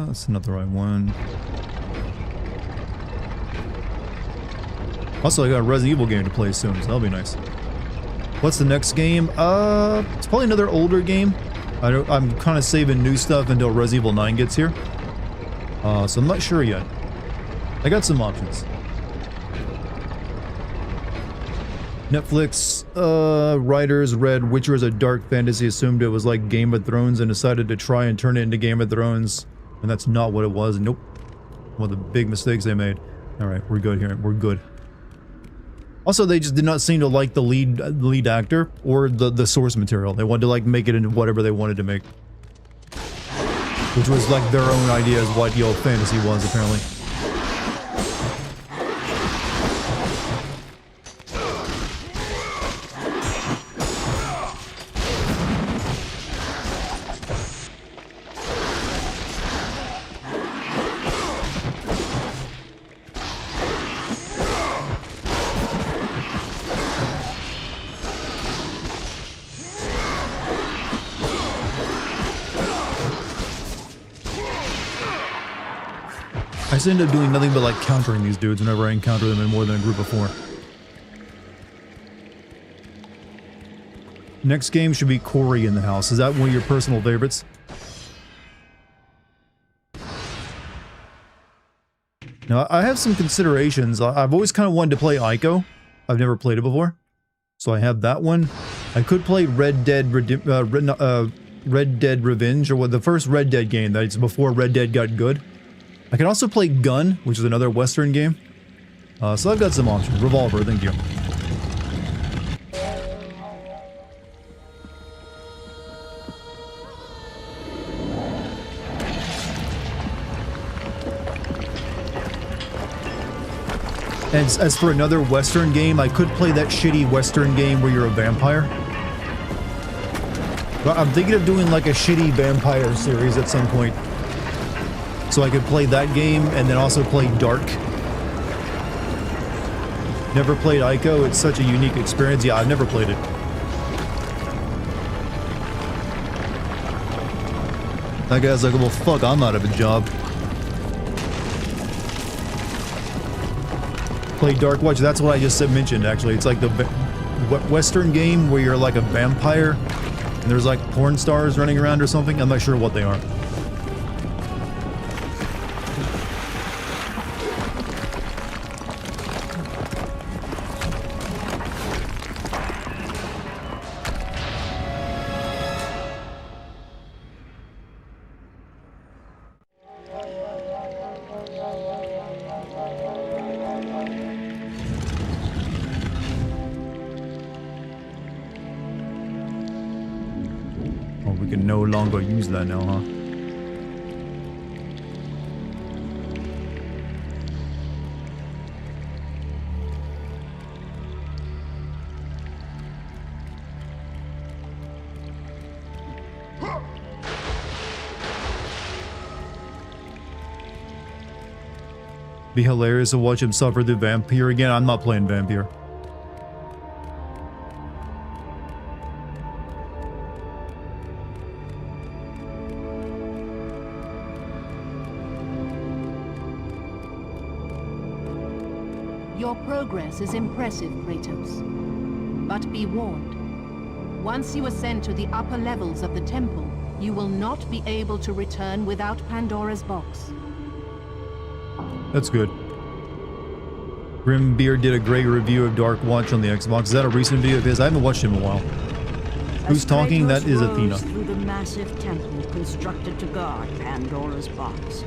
That's not the right one. Also, I got a Resident Evil game to play soon, so that'll be nice. What's the next game? It's probably another older game. I'm kind of saving new stuff until Resident Evil 9 gets here. So I'm not sure yet. I got some options. Netflix writers read Witcher as a dark fantasy, assumed it was like Game of Thrones, and decided to try and turn it into Game of Thrones, and that's not what it was. Nope. One of the big mistakes they made. Alright, we're good here. We're good. Also, they just did not seem to like the lead actor or the source material. They wanted to like make it into whatever they wanted to make, which was like their own idea as what fantasy was apparently. just end up doing nothing but like countering these dudes whenever I encounter them in more than a group of 4. Next game should be Corey in the house. Is that one of your personal favorites? Now, I have some considerations. I've always kind of wanted to play Ico. I've never played it before. So I have that one. I could play Red Dead Revenge, or what, the first Red Dead game that's before Red Dead got good. I can also play Gun, which is another Western game. So I've got some options. Revolver, thank you. And as for another Western game, I could play that shitty Western game where you're a vampire. But I'm thinking of doing like a shitty vampire series at some point. So I could play that game and then also play Dark. Never played Ico. It's such a unique experience. Yeah, I've never played it. That guy's like, well, fuck, I'm out of a job. Play Dark Watch. That's what I just mentioned, actually. It's like the Western game where you're like a vampire and there's like porn stars running around or something. I'm not sure what they are. Oh, we can no longer use that now, huh? Be hilarious to watch him suffer the vampire again. I'm not playing vampire. Your progress is impressive, Kratos. But be warned. Once you ascend to the upper levels of the temple, you will not be able to return without Pandora's box. That's good. Grimbeard did a great review of Dark Watch on the Xbox. Is that a recent video of his? I haven't watched him in a while. Who's talking? That is Athena. Through the massive temple constructed to guard Pandora's box,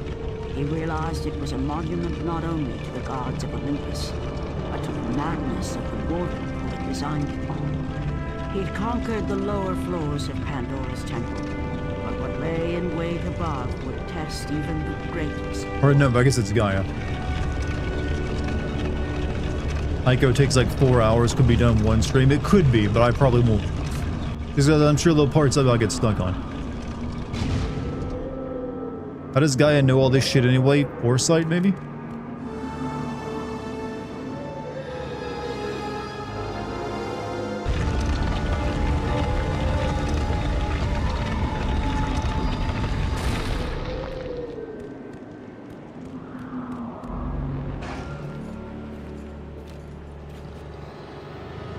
he realized it was a monument not only to the gods of Olympus, but to the madness of the mortal who had designed it. He'd conquered the lower floors of Pandora's temple, but what lay in wait above would test even the greatest. Or no, I guess it's Gaia. Ico takes like 4 hours, could be done one stream. It could be, but I probably won't. Because I'm sure the parts of it I'll get stuck on. How does Gaia know all this shit anyway? Foresight, maybe?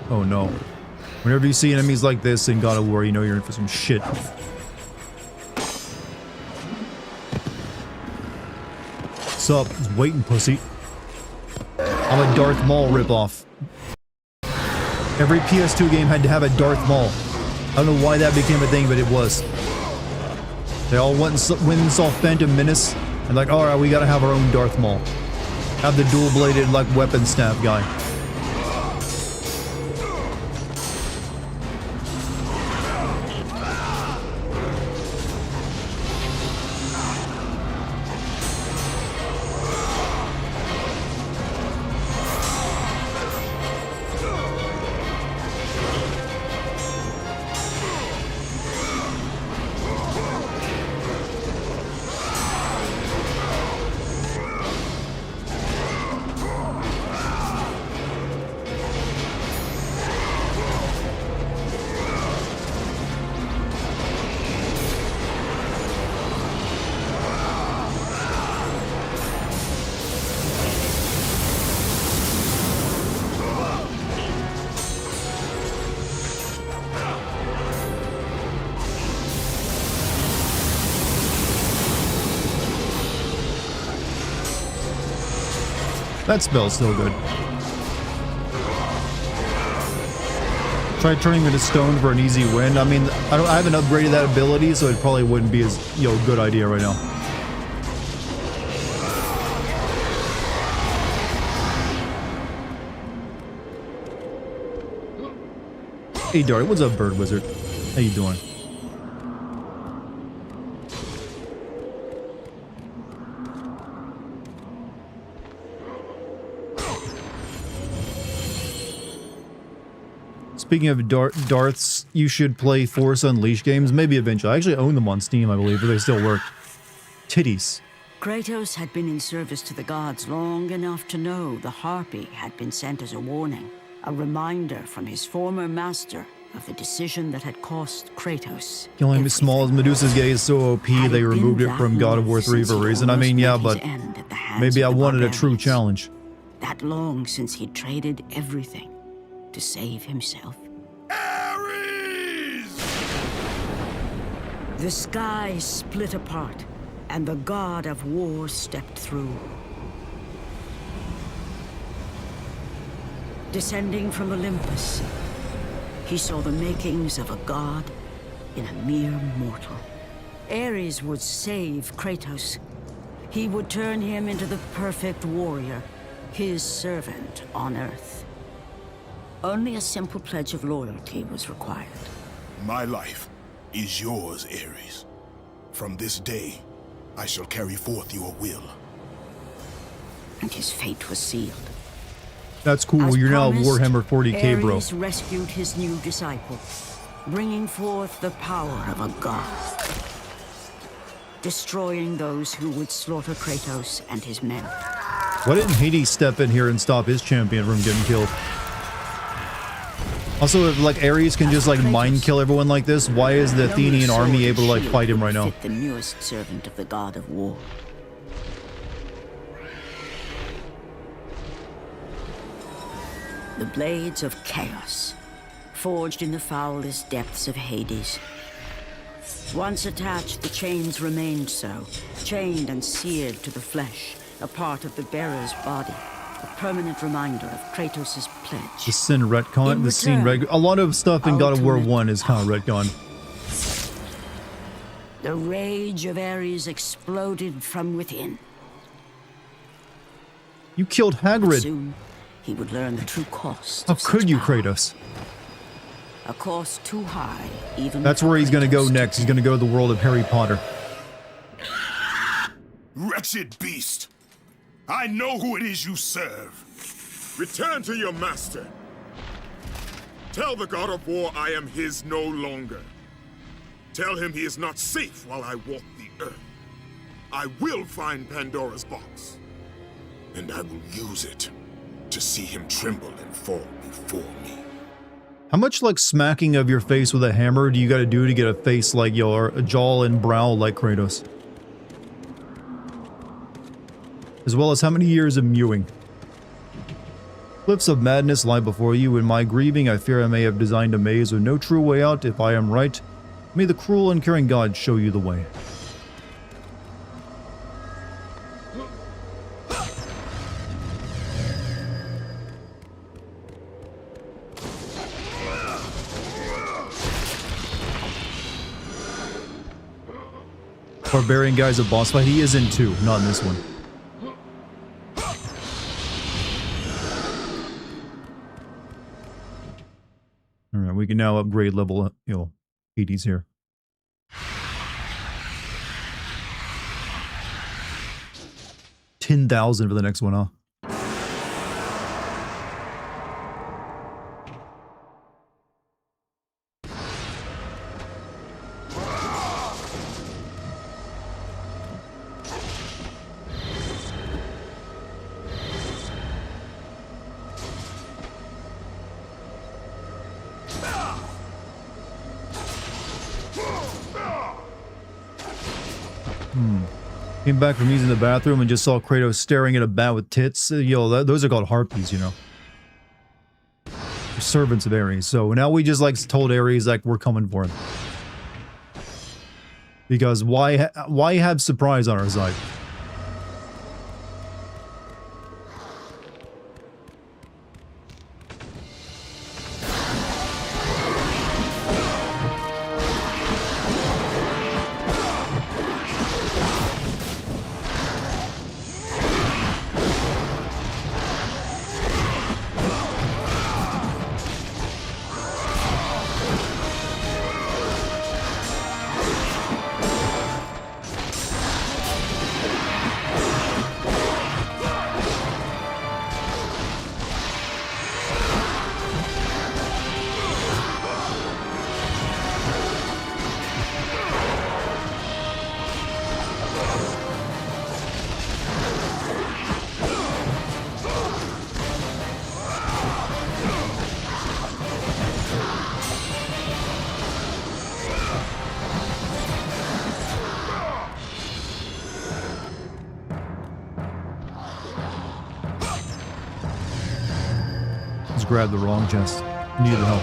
Oh no. Whenever you see enemies like this in God of War, you know you're in for some shit. Sup? Just waiting, pussy. I'm a Darth Maul ripoff. Every PS2 game had to have a Darth Maul. I don't know why that became a thing, but it was. They all went and saw Phantom Menace, and like, alright, we gotta have our own Darth Maul. Have the dual-bladed, like, weapon staff guy. That spell's still good. Try turning it to stone for an easy win. I mean, I haven't upgraded that ability, so it probably wouldn't be as, you know, good idea right now. Hey Dart, what's up, Bird Wizard? How you doing? Speaking of Darths, you should play Force Unleashed games, maybe eventually. I actually own them on Steam, I believe, but they still work. Titties. Kratos had been in service to the gods long enough to know the Harpy had been sent as a warning, a reminder from his former master of the decision that had cost Kratos. Killing as small as Medusa's gay is so OP, they removed it from God of War 3 for a reason. I mean, yeah, but maybe I wanted a true challenge. That long since he'd traded everything to save himself. Ares! The sky split apart, and the god of war stepped through. Descending from Olympus, he saw the makings of a god in a mere mortal. Ares would save Kratos. He would turn him into the perfect warrior, his servant on Earth. Only a simple pledge of loyalty was required. My life is yours, Ares. From this day, I shall carry forth your will. And his fate was sealed. That's cool. As You're now promised, Warhammer 40k, bro. Ares rescued his new disciple, bringing forth the power of a god, destroying those who would slaughter Kratos and his men. Why didn't Hades step in here and stop his champion from getting killed? Also, if like Ares can just like mind kill everyone like this, why is the Athenian army able to like fight him right now? The newest servant of the god of war. The blades of chaos, forged in the foulest depths of Hades. Once attached, the chains remained so, chained and seared to the flesh, a part of the bearer's body. A permanent reminder of Kratos' pledge. The sin retcon, the scene a lot of stuff in God of War 1 is kind of retcon. The rage of Ares exploded from within. You killed Hagrid. Soon, he would learn the true cost. How of could such you, power. Kratos? A cost too high, even. That's for where he's gonna go Kratos next. He's gonna go to the world of Harry Potter. Wretched beast! I know who it is you serve. Return to your master. Tell the god of war I am his no longer. Tell him he is not safe while I walk the earth. I will find Pandora's box. And I will use it to see him tremble and fall before me. How much like smacking of your face with a hammer do you gotta do to get a face like your a jaw and brow like Kratos? As well as how many years of mewing. Cliffs of madness lie before you. In my grieving, I fear I may have designed a maze with no true way out. If I am right, may the cruel and caring God show you the way. Barbarian guy's a boss fight. He is in 2, not in this one. Alright, we can now upgrade level, you know, Hades here. $10,000 for the next one, huh? Came back from using the bathroom and just saw Kratos staring at a bat with tits. Yo, those are called harpies, you know. They're servants of Ares. So now we just like told Ares like we're coming for him. Because why have surprise on our side? just grabbed the wrong chest. Needed help.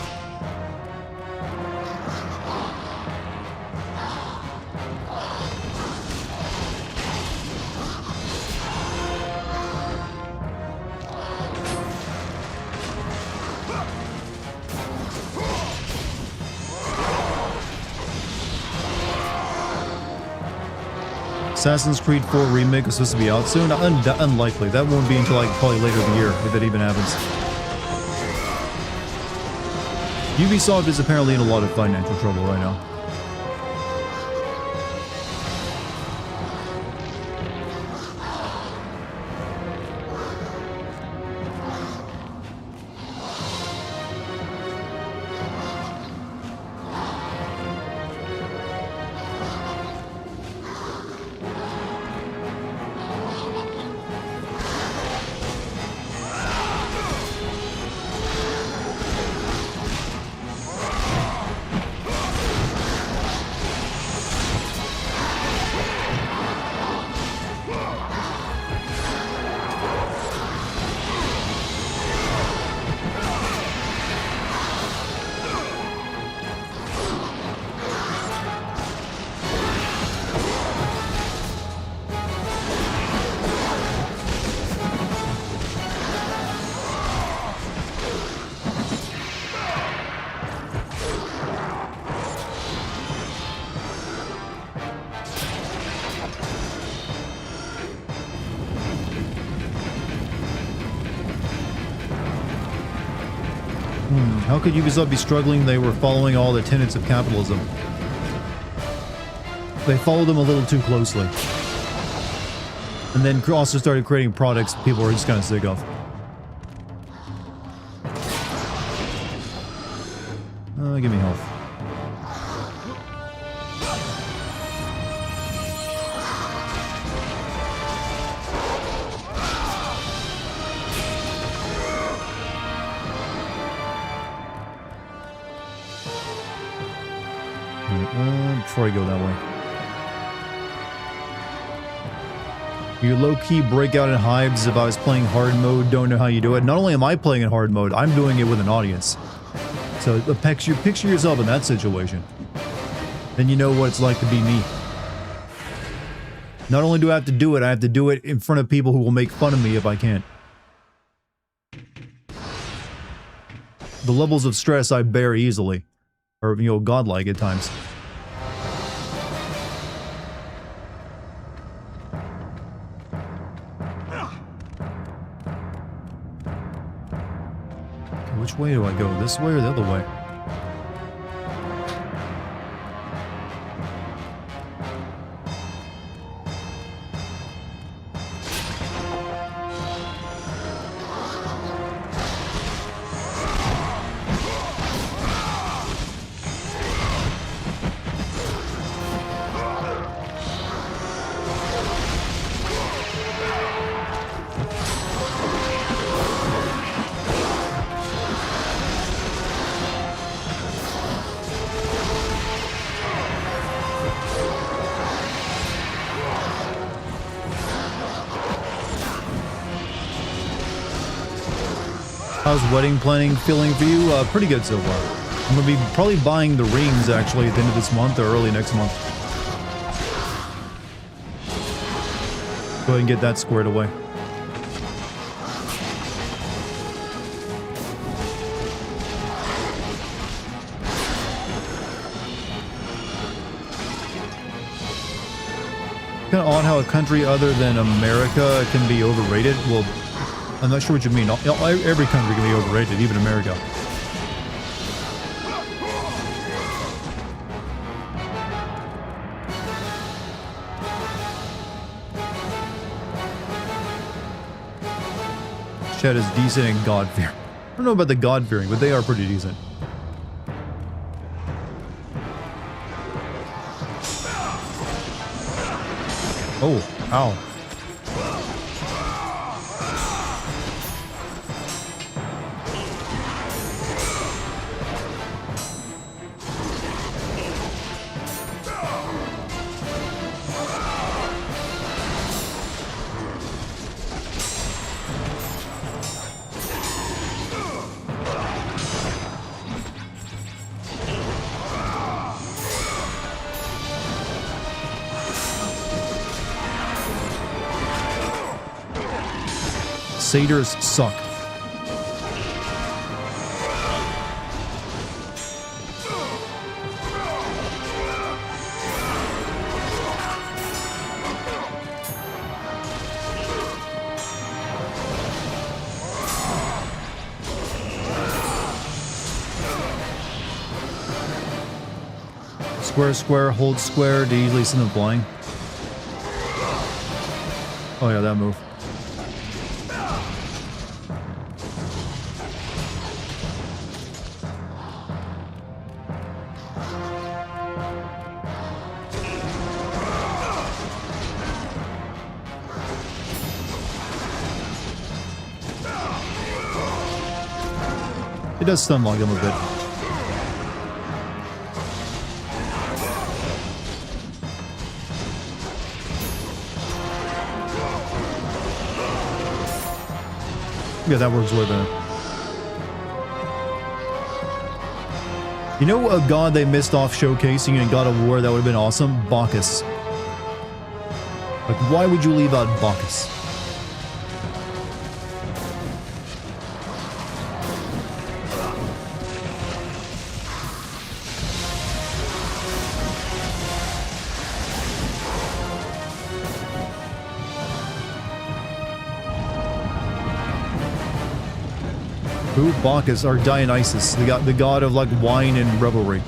Assassin's Creed 4 Remake is supposed to be out soon? Unlikely. That won't be until like probably later in the year, if it even happens. Ubisoft is apparently in a lot of financial trouble right now. How could Ubisoft be struggling? They were following all the tenets of capitalism. They followed them a little too closely. And then also started creating products people were just kind of sick of. Give me health. Before I go that way. You low-key break out in hives if I was playing hard mode, don't know how you do it. Not only am I playing in hard mode, I'm doing it with an audience. So picture yourself in that situation. Then you know what it's like to be me. Not only do I have to do it in front of people who will make fun of me if I can't. The levels of stress I bear easily. Or, you know, godlike at times. Which way do I go? This way or the other way? How's wedding planning feeling for you? Pretty good so far. I'm gonna be probably buying the rings actually at the end of this month or early next month. Go ahead and get that squared away. Kind of odd how a country other than America can be overrated. Well, I'm not sure what you mean. Every country can be overrated, even America. Chat is decent and God-fearing. I don't know about the God-fearing, but they are pretty decent. Oh, ow. Satyrs suck. Square, square, hold square to easily send them flying. Oh yeah, that move. It does stun log him a bit. Yeah, that works way better. You know a god they missed off showcasing in God of War that would have been awesome? Bacchus. Like, why would you leave out Bacchus? Who? Bacchus, or Dionysus, the god of like wine and revelry.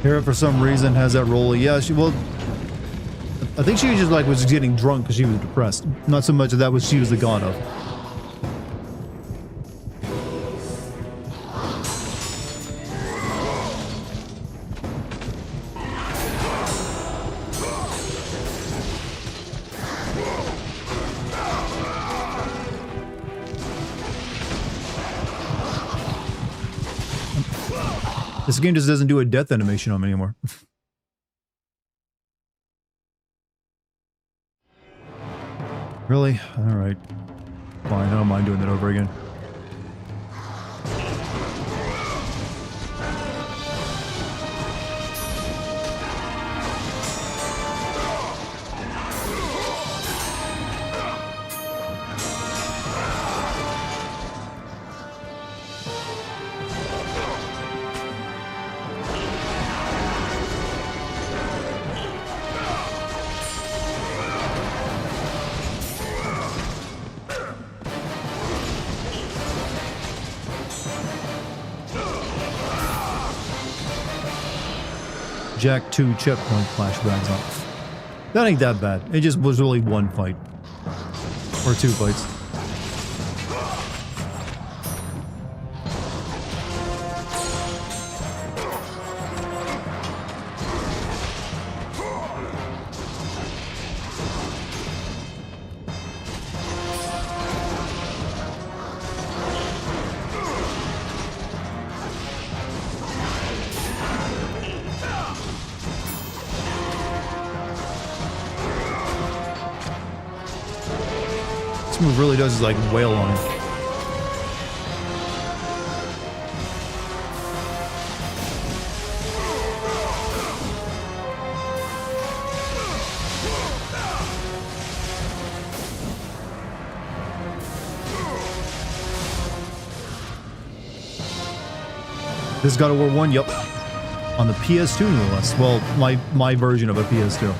Hera, for some reason, has that role. Yeah, she, well, I think she just like was getting drunk because she was depressed. Not so much that was she was the god of. This game just doesn't do a death animation on me anymore. Really? Alright. Fine, I don't mind doing that over again. Jack 2 checkpoint flashbacks on. That ain't that bad. It just was really one fight. Or two fights. This move really does is like wail on him. This is God of War 1, yep. On the PS2 no less. Well, my version of a PS2.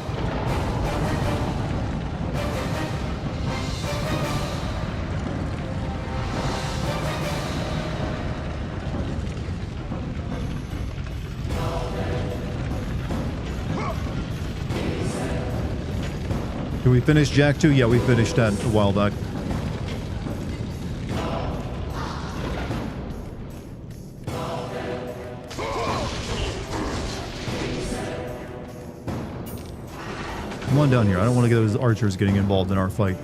Did we finish Jak 2? Yeah, we finished that a while back. Come on down here. I don't want to get those archers getting involved in our fight.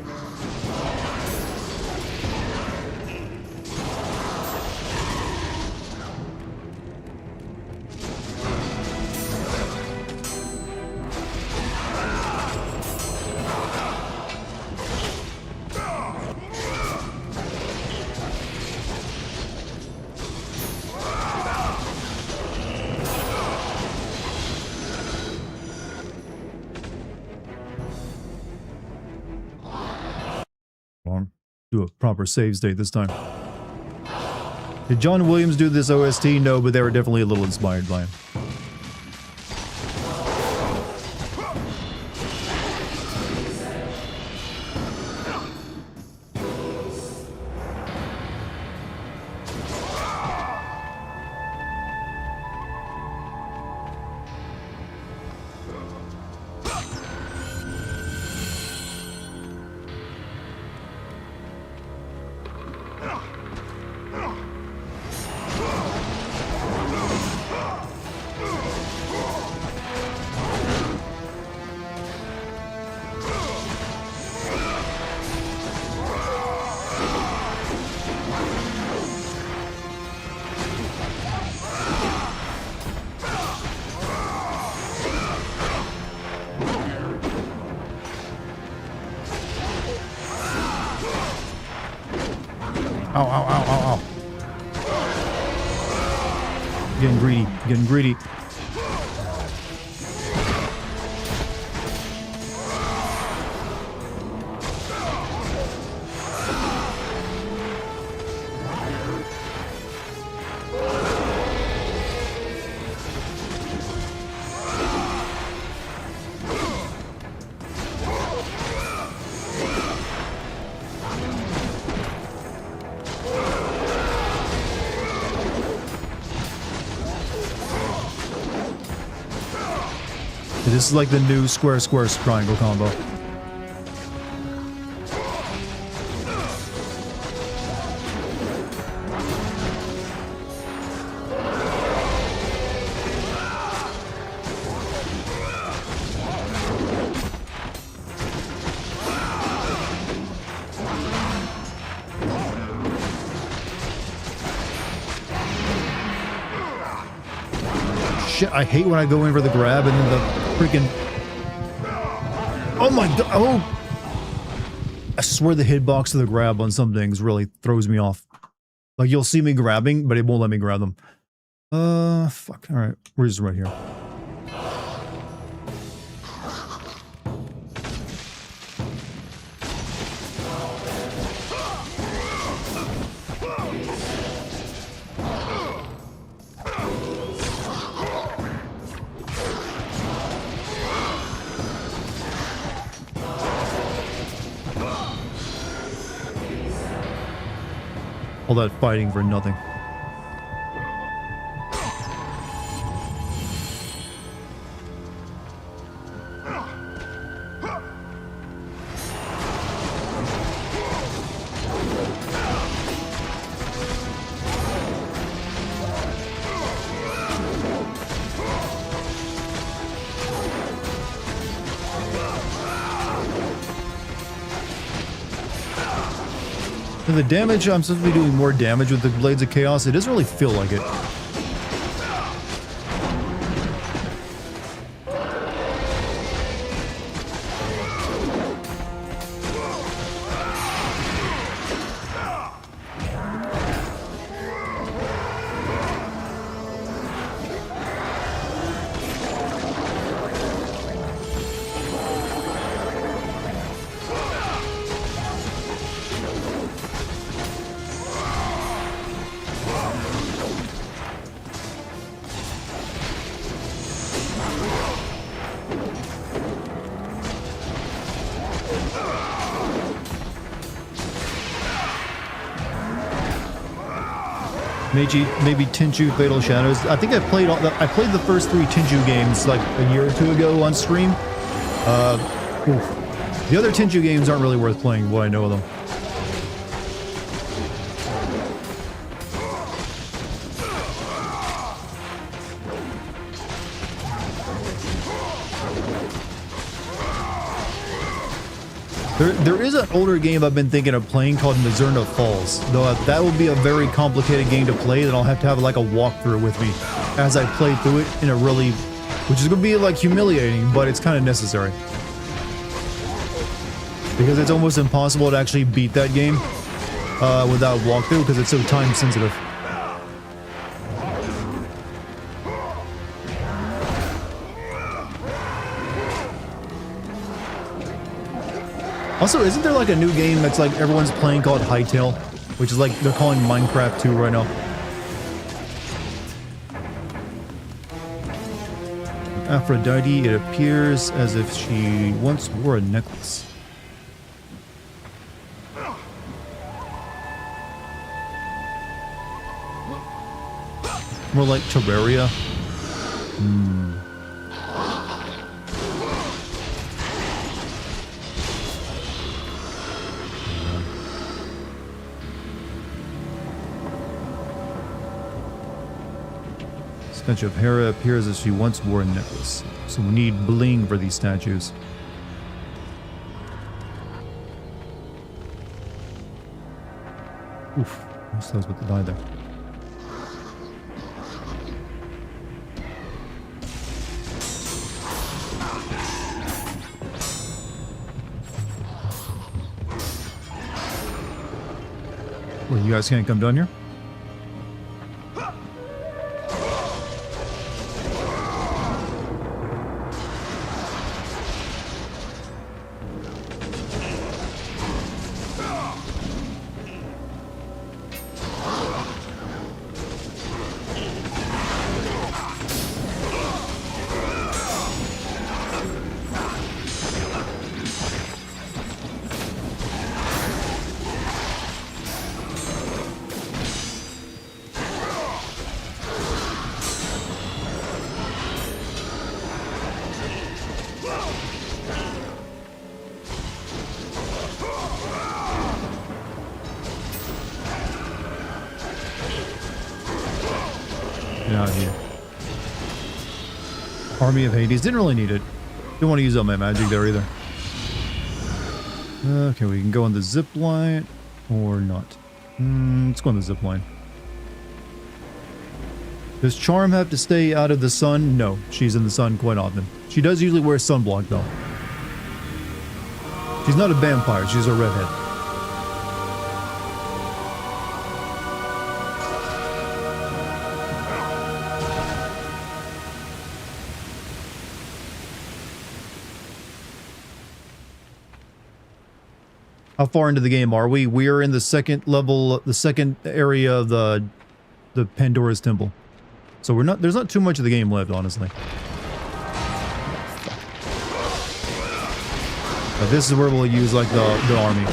Wrong. Do a proper save state this time. Did John Williams do this OST? No, but they were definitely a little inspired by him. Ow, ow, ow, ow, ow. Getting greedy, getting greedy. This is like the new square square triangle combo. Shit, I hate when I go in for the grab and then the freaking... Oh my god! Oh! I swear the hitbox of the grab on some things really throws me off. Like, you'll see me grabbing, but it won't let me grab them. Fuck. Alright, we're just right here. All that fighting for nothing. And the damage, I'm supposed to be doing more damage with the Blades of Chaos. It doesn't really feel like it. Maybe Tenchu Fatal Shadows. I think I played the first 3 Tenchu games like a year or 2 ago on stream. The other Tenchu games aren't really worth playing, what I know of them. There is an older game I've been thinking of playing called Mizurna Falls, though that will be a very complicated game to play that I'll have to have like a walkthrough with me as I play through it in a really, which is going to be like humiliating, but it's kind of necessary. Because it's almost impossible to actually beat that game without walkthrough because it's so time sensitive. Also, isn't there like a new game that's like everyone's playing called Hytale? Which is like, they're calling Minecraft 2 right now. Aphrodite, it appears as if she once wore a necklace. More like Terraria. Statue of Hera appears as she once wore a necklace. So we need bling for these statues. Oof. I was about to die there. Well, you guys can't come down here? Get out of here. Army of Hades. Didn't really need it. Didn't want to use all my magic there either. Okay, we can go on the zip line or not. Let's go on the zip line. Does Charm have to stay out of the sun? No, she's in the sun quite often. She does usually wear sunblock though. She's not a vampire, she's a redhead. How far into the game are we? We are in the second level, the second area of the Pandora's Temple. So we're not, there's not too much of the game left, honestly. But this is where we'll use like the army.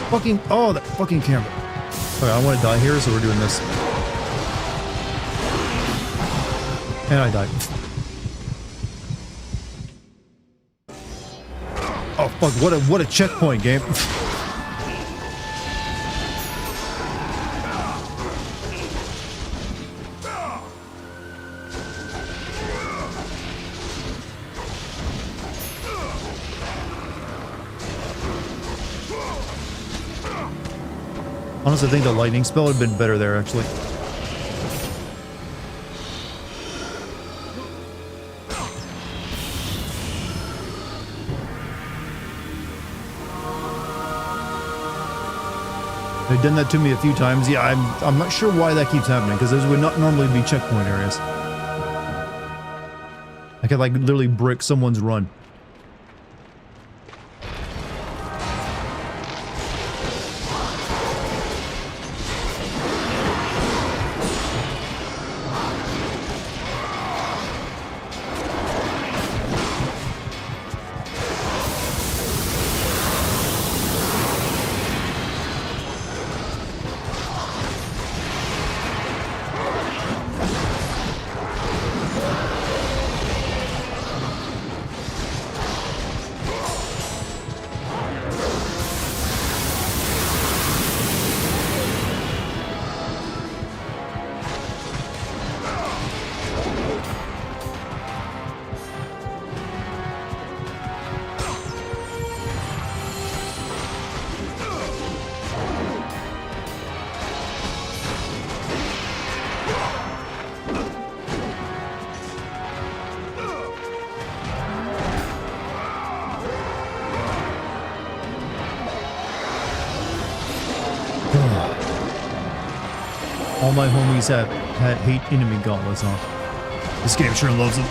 Fucking, oh, that fucking camera. Okay, I want to die here, so we're doing this. And I died. Oh fuck, what a checkpoint, game. Honestly, I think the lightning spell would have been better there, actually. They've done that to me a few times. Yeah, I'm not sure why that keeps happening, because those would not normally be checkpoint areas. I could, like, literally brick someone's run. All my homies hate enemy gauntlets, huh? This game sure loves them.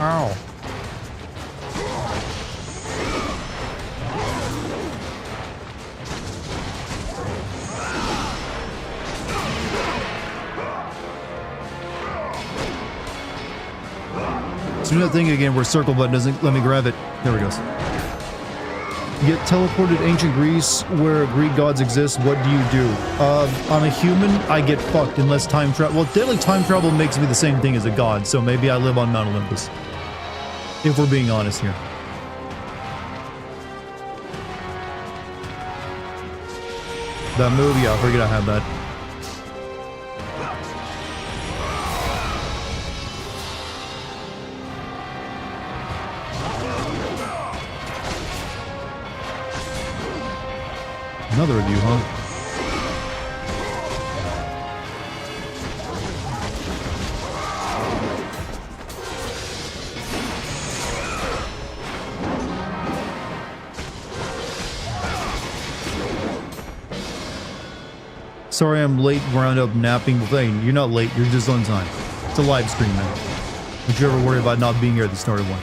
Ow. So that thing again where circle button doesn't let me grab it. There it goes. You get teleported to ancient Greece where Greek gods exist. What do you do? I'm a human. I get fucked unless time travel. Well, deadly time travel makes me the same thing as a god. So maybe I live on Mount Olympus. If we're being honest here. That move, yeah, I forget I had that. Another of you, huh? Sorry I'm late, wound up napping. You're not late, you're just on time. It's a live stream, man. Don't you ever worry about not being here at the start of one.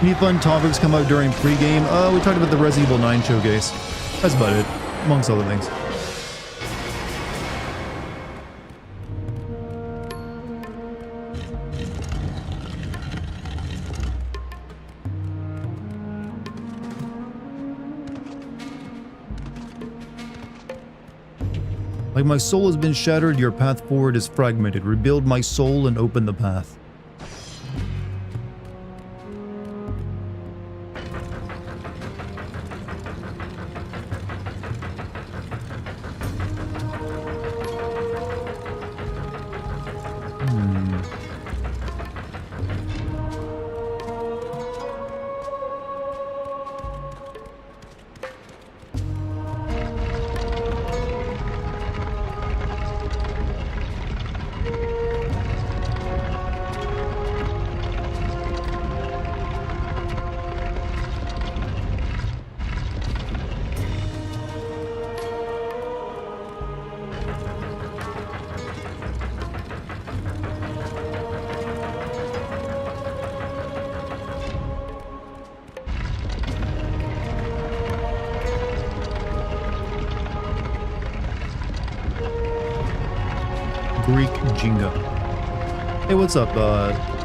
Any fun topics come up during pregame? We talked about the Resident Evil 9 showcase. That's about it, amongst other things. Like my soul has been shattered, your path forward is fragmented. Rebuild my soul and open the path. Greek Jinga. Hey, what's up,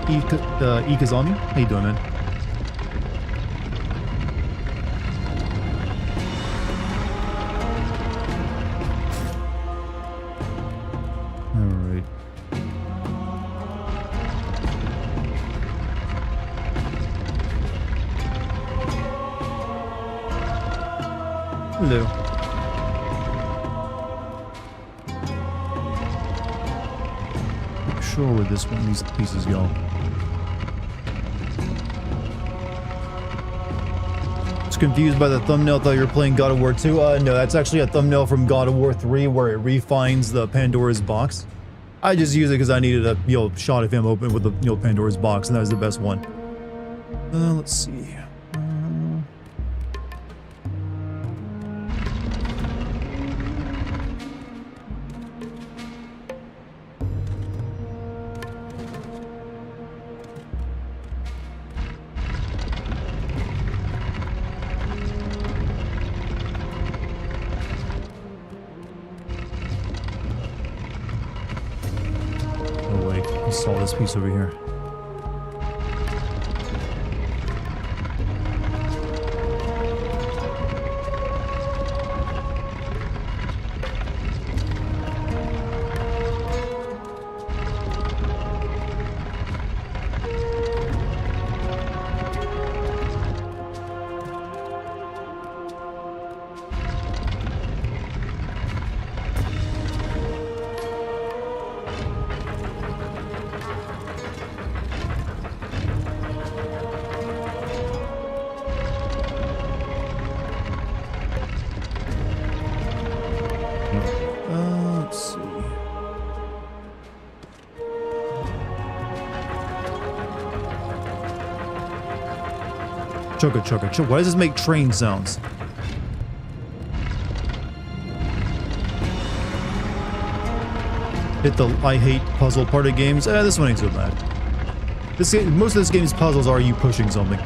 Ikazami? How you doing, man? Alright. Hello. Sure where these pieces go. Just confused by the thumbnail. Thought you were playing God of War 2. No, that's actually a thumbnail from God of War 3 where it refines the Pandora's box. I just use it because I needed a shot of him open with the Pandora's box, and that was the best one. Let's see. Install this piece over here. Let's see. Chugga chugga chugga. Why does this make train sounds? Hit the I hate puzzle part of games. This one ain't so bad. Most of this game's puzzles are you pushing something.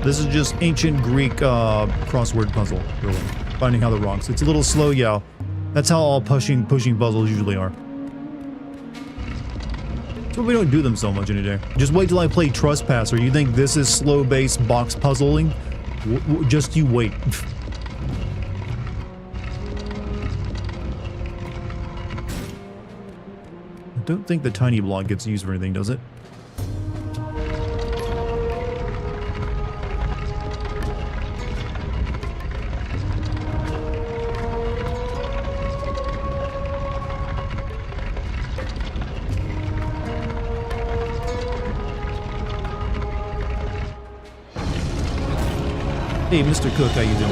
This is just ancient Greek crossword puzzle, really. Finding how the rocks. It's a little slow, yeah. That's how all pushing puzzles usually are. So we don't do them so much in a day. Just wait till I play Trespasser. You think this is slow-based box puzzling? Just you wait. I don't think the tiny block gets used for anything, does it? Hey, Mr. Cook, how you doing?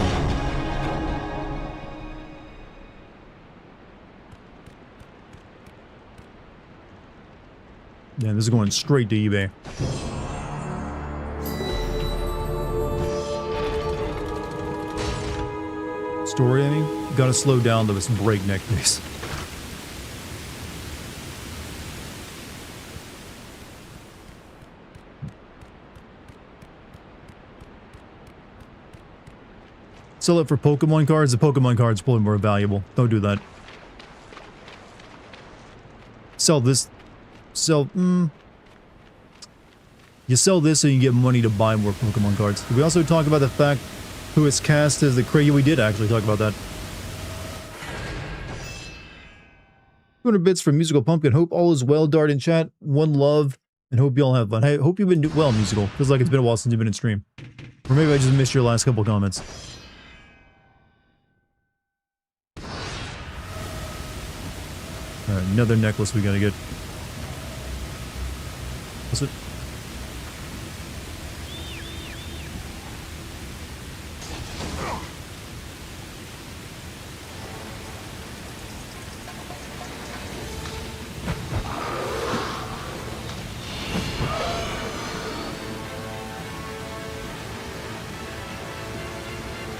Yeah, this is going straight to eBay. Story, I mean? Gotta slow down to this breakneck pace. Sell it for Pokemon cards. The Pokemon cards are probably more valuable. Don't do that. Sell this. You sell this and you get money to buy more Pokemon cards. Did we also talk about the fact who is cast as the Craig? We did actually talk about that. 200 bits for Musical Pumpkin. Hope all is well, Dart in chat. One love, and hope you all have fun. Hey, hope you've been doing well, Musical. Feels like it's been a while since you've been in stream. Or maybe I just missed your last couple comments. Alright, another necklace we gotta get. What's it?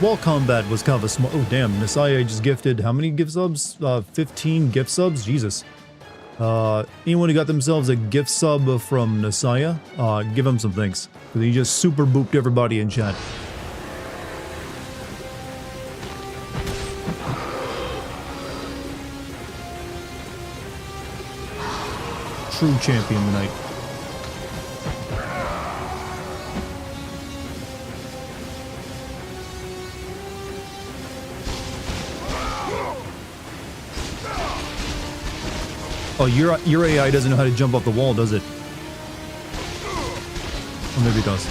Wall combat was kind of a small. Oh damn! Messiah just gifted how many gift subs? 15 gift subs. Jesus. Anyone who got themselves a gift sub from Messiah, give him some thanks. Because he just super booped everybody in chat. True champion tonight. Oh, your AI doesn't know how to jump off the wall, does it? Or maybe it does.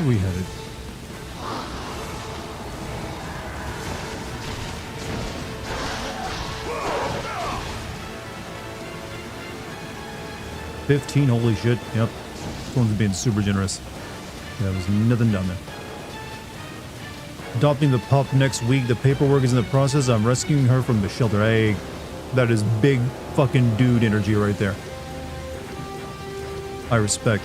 Where are we headed? $15, holy shit. Yep. This one's being super generous. Yeah, there's nothing down there. Adopting the pup next week. The paperwork is in the process. I'm rescuing her from the shelter. Hey, that is big fucking dude energy right there. I respect.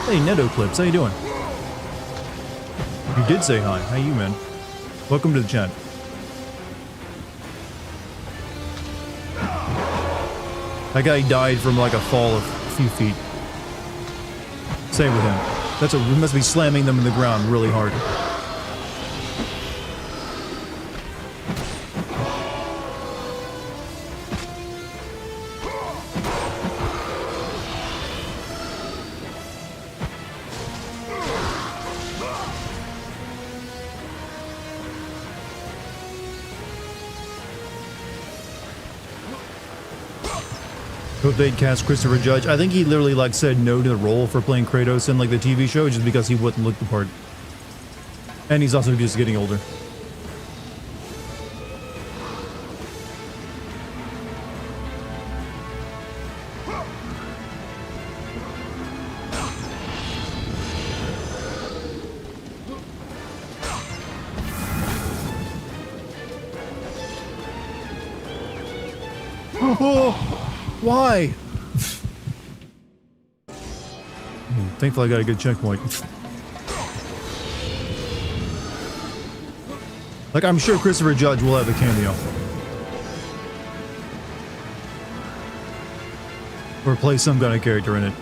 Hey, Neto Clips, how you doing? You did say hi. How you, man? Welcome to the chat. That guy died from like a fall of a few feet. Same with him. That's we must be slamming them in the ground really hard. Hope they'd cast Christopher Judge. I think he literally like said no to the role for playing Kratos in like the TV show just because he wouldn't look the part. And he's also just getting older. Why? Thankfully I got a good checkpoint. Like, I'm sure Christopher Judge will have a cameo. Or play some kind of character in it.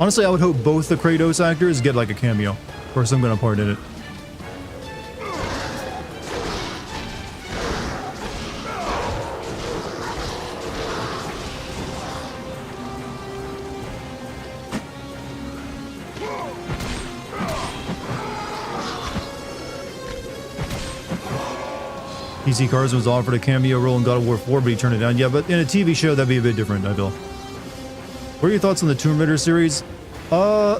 Honestly, I would hope both the Kratos actors get like a cameo. Or some kind of part in it. PC Cars was offered a cameo role in God of War 4, but he turned it down. Yeah, but in a TV show, that'd be a bit different, I feel. What are your thoughts on the Tomb Raider series? I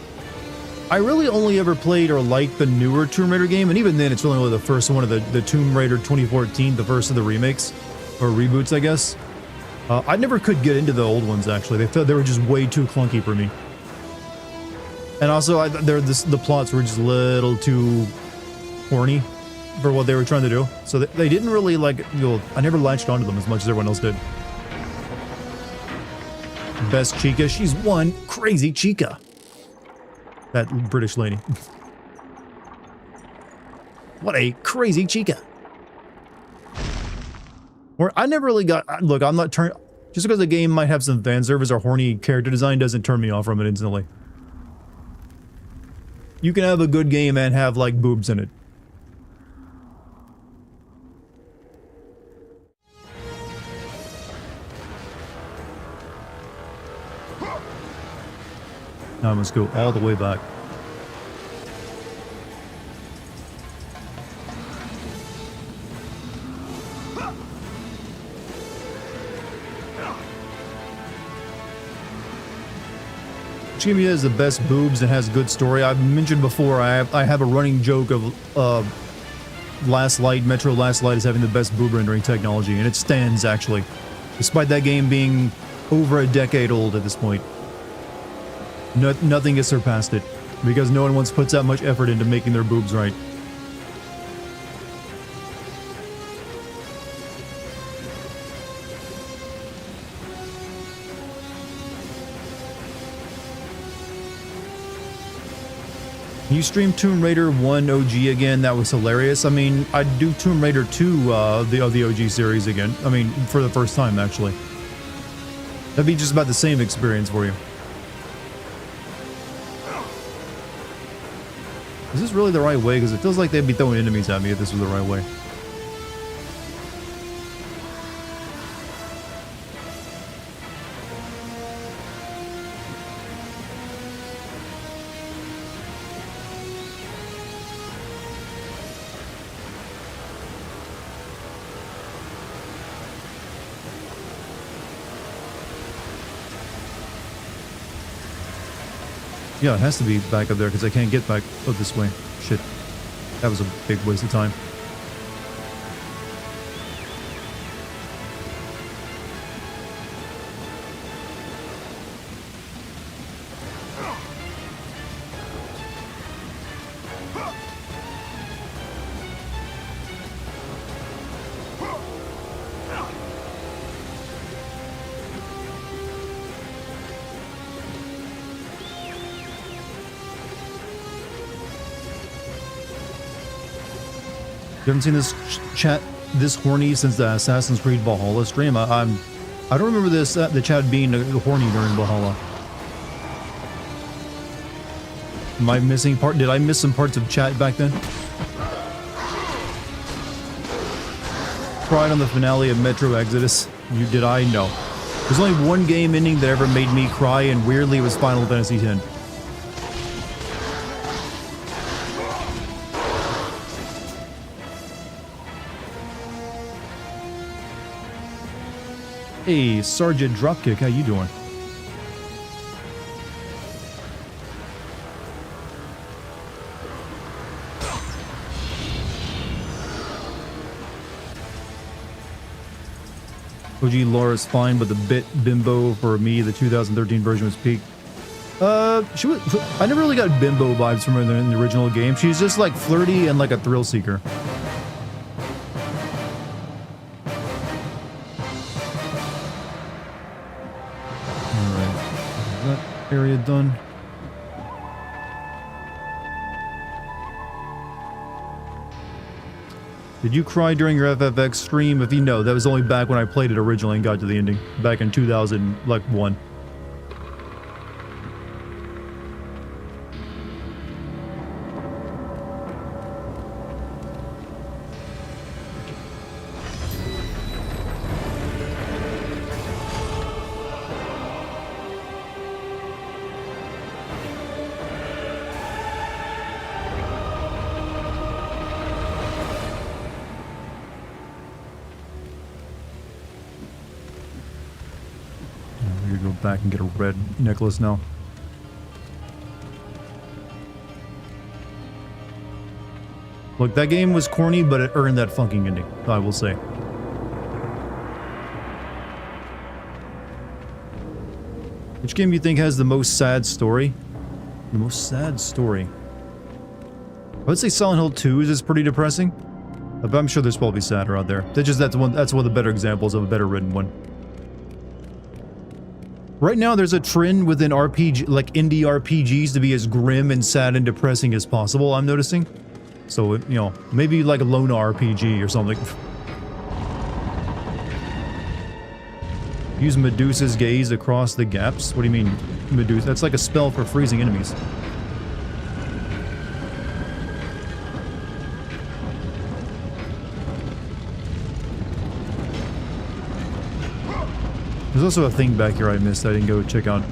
really only ever played or liked the newer Tomb Raider game, and even then, it's really only the first one of the Tomb Raider 2014, the first of the remakes, or reboots, I guess. I never could get into the old ones, actually. They were just way too clunky for me. And also, the plots were just a little too horny for what they were trying to do. So they didn't really like, I never latched onto them as much as everyone else did. Best Chica, she's one crazy Chica. That British lady. What a crazy Chica. Or I never really got, look, I'm not turned, just because a game might have some fan service or horny character design doesn't turn me off from it instantly. You can have a good game and have like boobs in it. Now I must go all the way back. Chimia is the best boobs and has good story. I've mentioned before, I have a running joke of Last Light, Metro Last Light is having the best boob rendering technology, and it stands actually. Despite that game being over a decade old at this point. Nothing has surpassed it, because no one once puts that much effort into making their boobs right. You streamed Tomb Raider 1 OG again, that was hilarious. I mean, I'd do Tomb Raider 2 the OG series again. I mean, for the first time, actually. That'd be just about the same experience for you. Is this really the right way? Because it feels like they'd be throwing enemies at me if this was the right way. Yeah, it has to be back up there because I can't get back up this way. Shit. That was a big waste of time. You haven't seen this chat this horny since the Assassin's Creed Valhalla stream? I don't remember this the chat being horny during Valhalla. Am I missing part? Did I miss some parts of chat back then? Cried on the finale of Metro Exodus. You did I? No. There's only one game ending that ever made me cry, and weirdly it was Final Fantasy X. Hey, Sergeant Dropkick, how you doing? OG Laura's fine, but the bit bimbo for me, the 2013 version was peak. She was. I never really got bimbo vibes from her in the original game. She's just like flirty and like a thrill seeker. Area done. Did you cry during your FFX stream? If you know, that was only back when I played it originally and got to the ending. Back in 2001. Back and get a red necklace now. Look, that game was corny, but it earned that fucking ending, I will say. Which game do you think has the most sad story? The most sad story? I would say Silent Hill 2 is pretty depressing. But I'm sure there's probably sadder out there. That's one of the better examples of a better written one. Right now, there's a trend within RPG, like indie RPGs, to be as grim and sad and depressing as possible, I'm noticing. So, you know, maybe like a Lona RPG or something. Use Medusa's gaze across the gaps? What do you mean, Medusa? That's like a spell for freezing enemies. There's also a thing back here I missed I didn't go check out.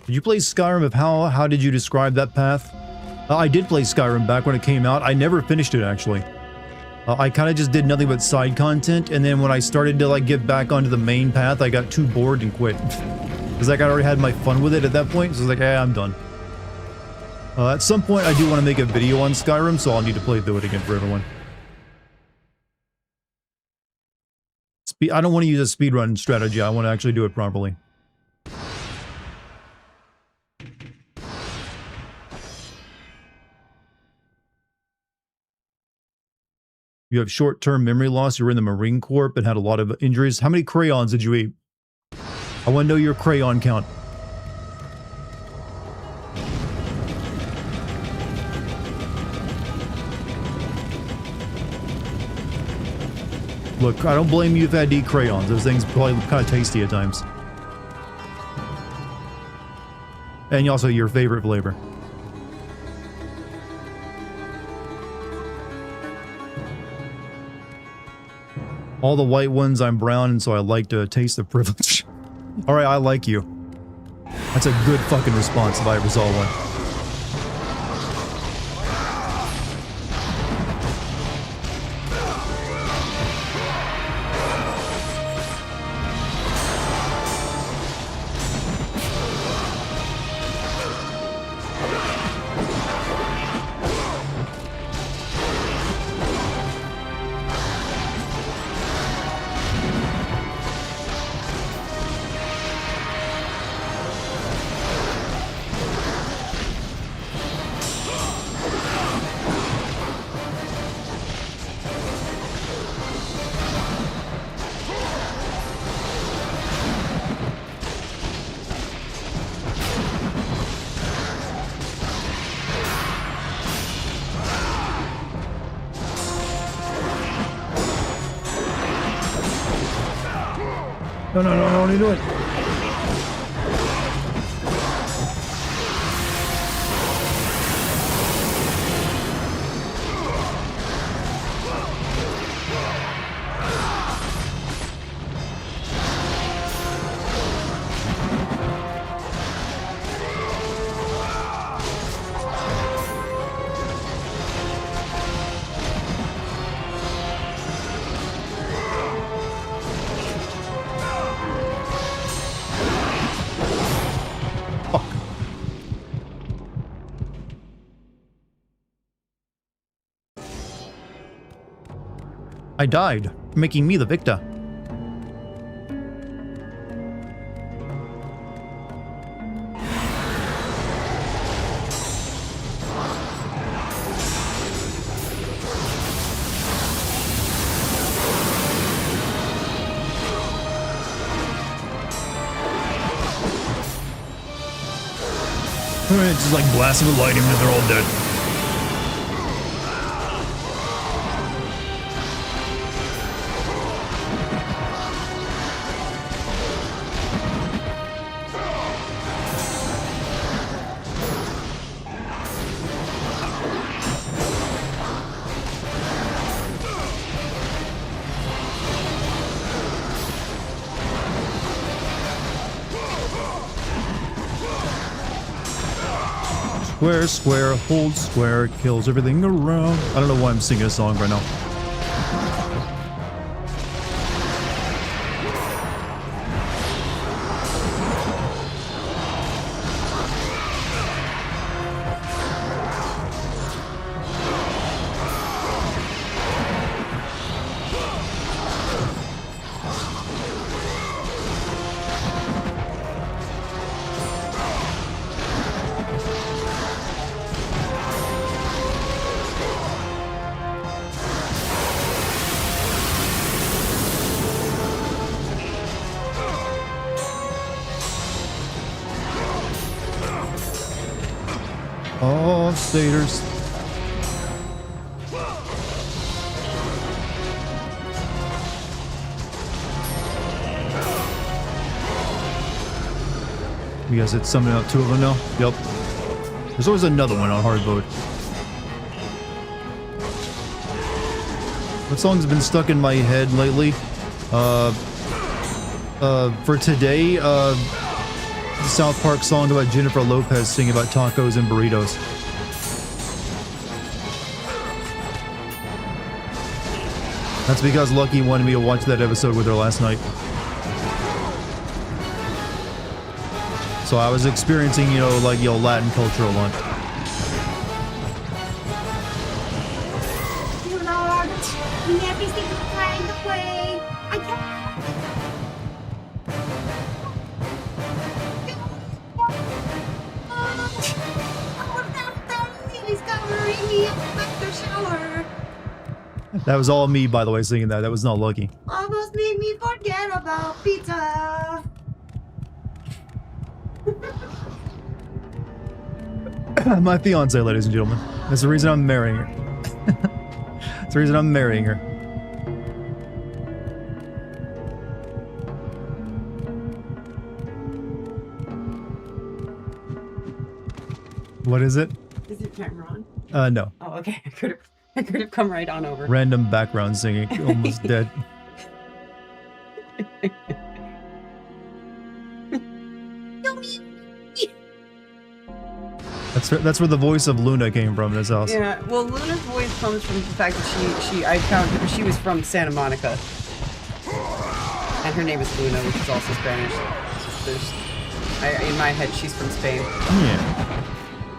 Did you play Skyrim? If how did you describe that path? I did play Skyrim back when it came out. I never finished it, actually. I kind of just did nothing but side content, and then when I started to like get back onto the main path, I got too bored and quit. Because like I already had my fun with it at that point, so I was like, I'm done. At some point, I do want to make a video on Skyrim, so I'll need to play through it again for everyone. I don't want to use a speedrun strategy. I want to actually do it properly. You have short-term memory loss. You were in the Marine Corps and had a lot of injuries. How many crayons did you eat? I want to know your crayon count. Look, I don't blame you if I eat crayons. Those things probably kind of tasty at times. And also your favorite flavor. All the white ones, I'm brown, and so I like to taste the privilege. Alright, I like you. That's a good fucking response if I ever saw one. No, no, no, no, what are you doing? I died, making me the victor. It's just like blasting with lightning and they're all dead. Square, square, hold square, kills everything around. I don't know why I'm singing a song right now. Oh, staters. You guys hit summon out two of them now? Yep. There's always another one on hard mode. What song's been stuck in my head lately? For today, the South Park song about Jennifer Lopez singing about tacos and burritos. That's because Lucky wanted me to watch that episode with her last night. So I was experiencing, Latin culture a lot. You Lord, in every single kind of way, I That was all me, by the way, singing that. That was not Lucky. almost made me forget about pizza. My fiance, ladies and gentlemen. That's the reason I'm marrying her. That's the reason I'm marrying her. What is it? Is your camera on? No. Oh, okay. I could have come right on over. Random background singing. Almost dead. That's where the voice of Luna came from in this house. Yeah, well, Luna's voice comes from the fact that I found she was from Santa Monica. And her name is Luna, which is also Spanish. In my head, she's from Spain. Yeah.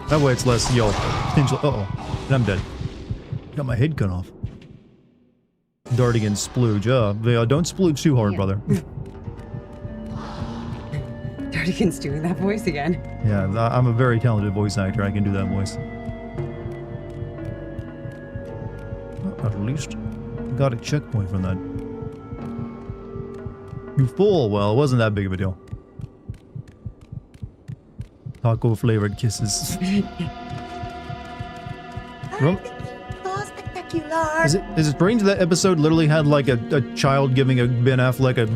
That way it's less, potential. Uh-oh. And I'm dead. Got my head cut off. Dartigan splooge. Don't splooge too hard, brother. Dartigan's doing that voice again. Yeah, I'm a very talented voice actor. I can do that voice. At least got a checkpoint from that. You fool! Well, it wasn't that big of a deal. Taco flavored kisses. Is it strange that episode literally had like a child giving a Ben Affleck a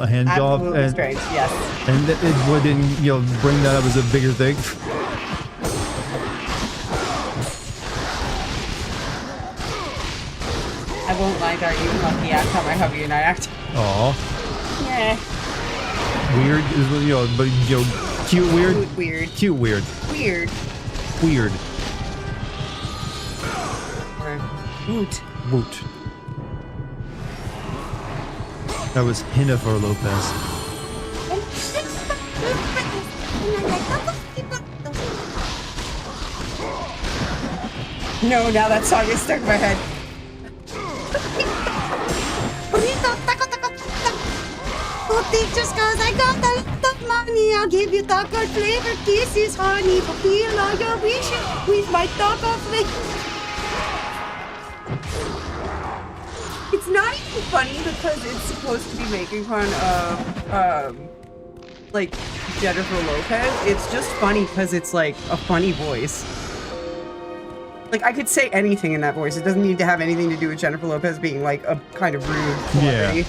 hand job? Absolutely strange, yes. And it didn't, bring that up as a bigger thing. I won't lie, Dart, you lucky act how my hubby and I act. Aw. Yeah. Weird, but cute weird? Weird. Cute weird. Weird. Weird. Or woot. Woot. That was Jennifer Lopez. No, now that song is stuck in my head. Just cause I got a lot of money, I'll give you taco flavored kisses, honey. Fulfill all your wishes with my taco flavor. It's not even funny because it's supposed to be making fun of, like, Jennifer Lopez. It's just funny because it's, like, a funny voice. Like, I could say anything in that voice. It doesn't need to have anything to do with Jennifer Lopez being, like, a kind of rude celebrity. Yeah.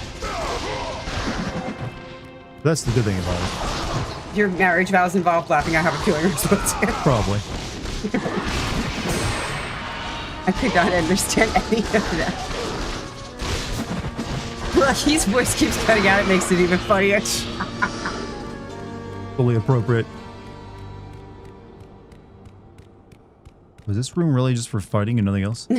That's the good thing about it. Your marriage vows involved laughing. I have a feeling you're supposed to. Probably. I could not understand any of that. Lucky's voice keeps cutting out. It makes it even funnier. Fully appropriate. Was this room really just for fighting and nothing else?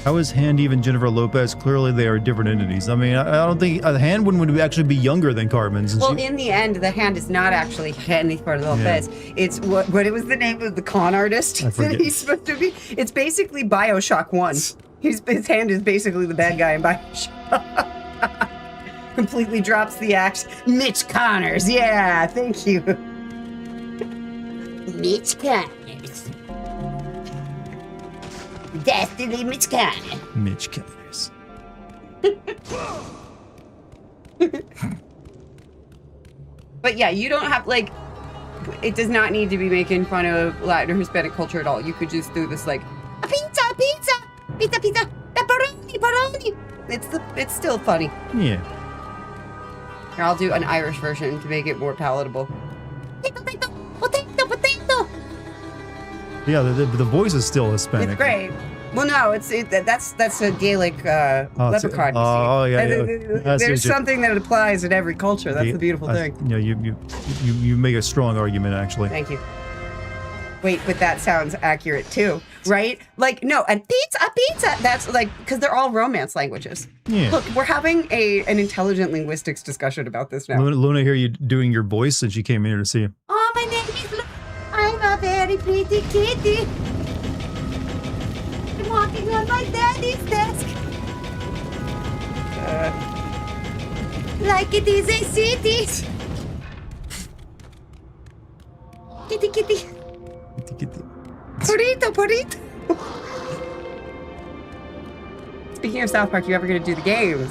How is Hand even Jennifer Lopez? Clearly they are different entities. I mean, I don't think a Hand would actually be younger than Carmen's. Well, in the end, the Hand is not actually Jennifer Lopez. Yeah. It's what it was the name of the con artist that he's supposed to be. It's basically BioShock 1. His Hand is basically the bad guy in BioShock. Completely drops the axe. Mitch Connors. Yeah, thank you. Mitch Connors. Destiny Mitch Connors. Mitch Connors. But yeah, you don't have, like, it does not need to be making fun of Latin or Hispanic culture at all. You could just do this, like, a pizza, pepperoni. It's still funny. Yeah. Here, I'll do an Irish version to make it more palatable. Potato. Yeah, the voice is still Hispanic. It's great. Well, no, that's a Gaelic leprechaun. Yeah. There's something that applies in every culture. That's the beautiful thing. Yeah, you make a strong argument, actually. Thank you. Wait, but that sounds accurate too, right? Like, no, a pizza. That's like, because they're all Romance languages. Yeah. Look, we're having an intelligent linguistics discussion about this now. Luna, here you doing your voice since she came in here to see him. Oh, my name is Luna. I'm a very pretty kitty. I'm walking on my daddy's desk. Like it is a city. Kitty. Burrito. Speaking of South Park, you ever gonna do the games?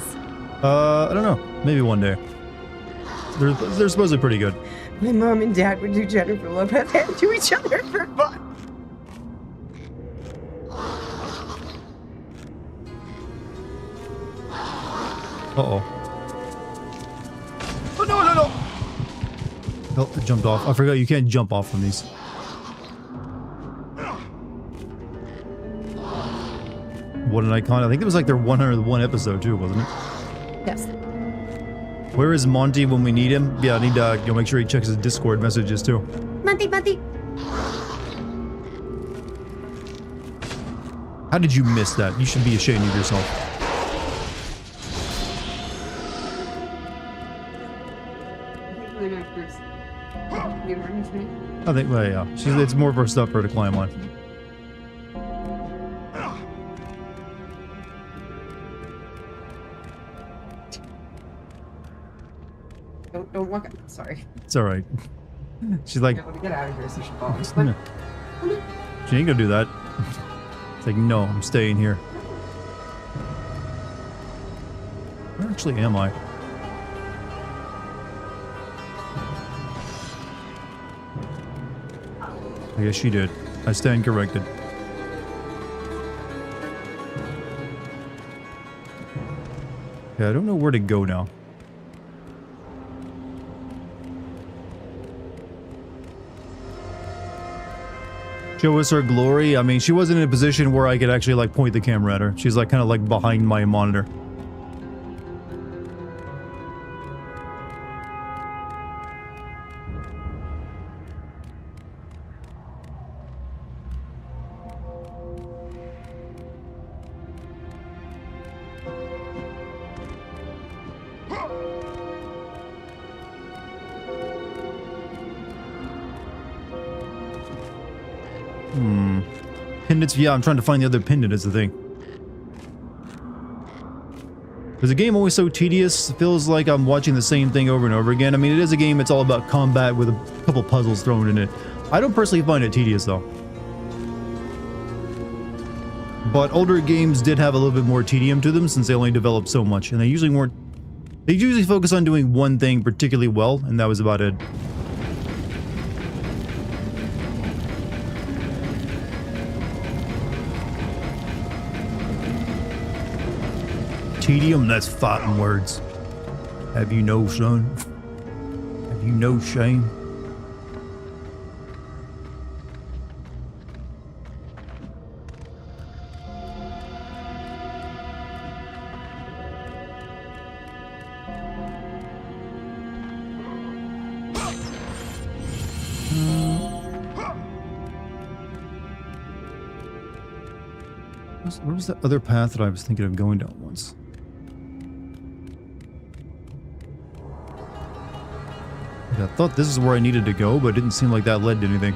I don't know. Maybe one day. They're supposedly pretty good. My mom and dad would do Jennifer Lopez and to each other for fun. Uh-oh. Oh, no. Oh, it jumped off. I forgot you can't jump off from these. What an icon. I think it was like their 101 episode too, wasn't it? Yes. Where is Monty when we need him? Yeah, I need to make sure he checks his Discord messages too. Monty, Monty. How did you miss that? You should be ashamed of yourself. I think, well, yeah. It's more of her stuff for her to climb on. Don't walk. Sorry. It's alright. She's like, Let me get out of here so she falls. no. She ain't gonna do that. It's like, no, I'm staying here. Where actually am I? I guess she did. I stand corrected. Yeah, I don't know where to go now. Show us her glory. I mean, she wasn't in a position where I could actually like point the camera at her. She's like kind of like behind my monitor. Pendants, yeah, I'm trying to find the other pendant is the thing. Is the game always so tedious? It feels like I'm watching the same thing over and over again. I mean, it is a game, it's all about combat with a couple puzzles thrown in it. I don't personally find it tedious though. But older games did have a little bit more tedium to them since they only developed so much, and they usually focus on doing one thing particularly well, and that was about it. Tedium, that's fighting words. Have you no son? Have you no shame? Where was the other path that I was thinking of going down once? I thought this is where I needed to go, but it didn't seem like that led to anything.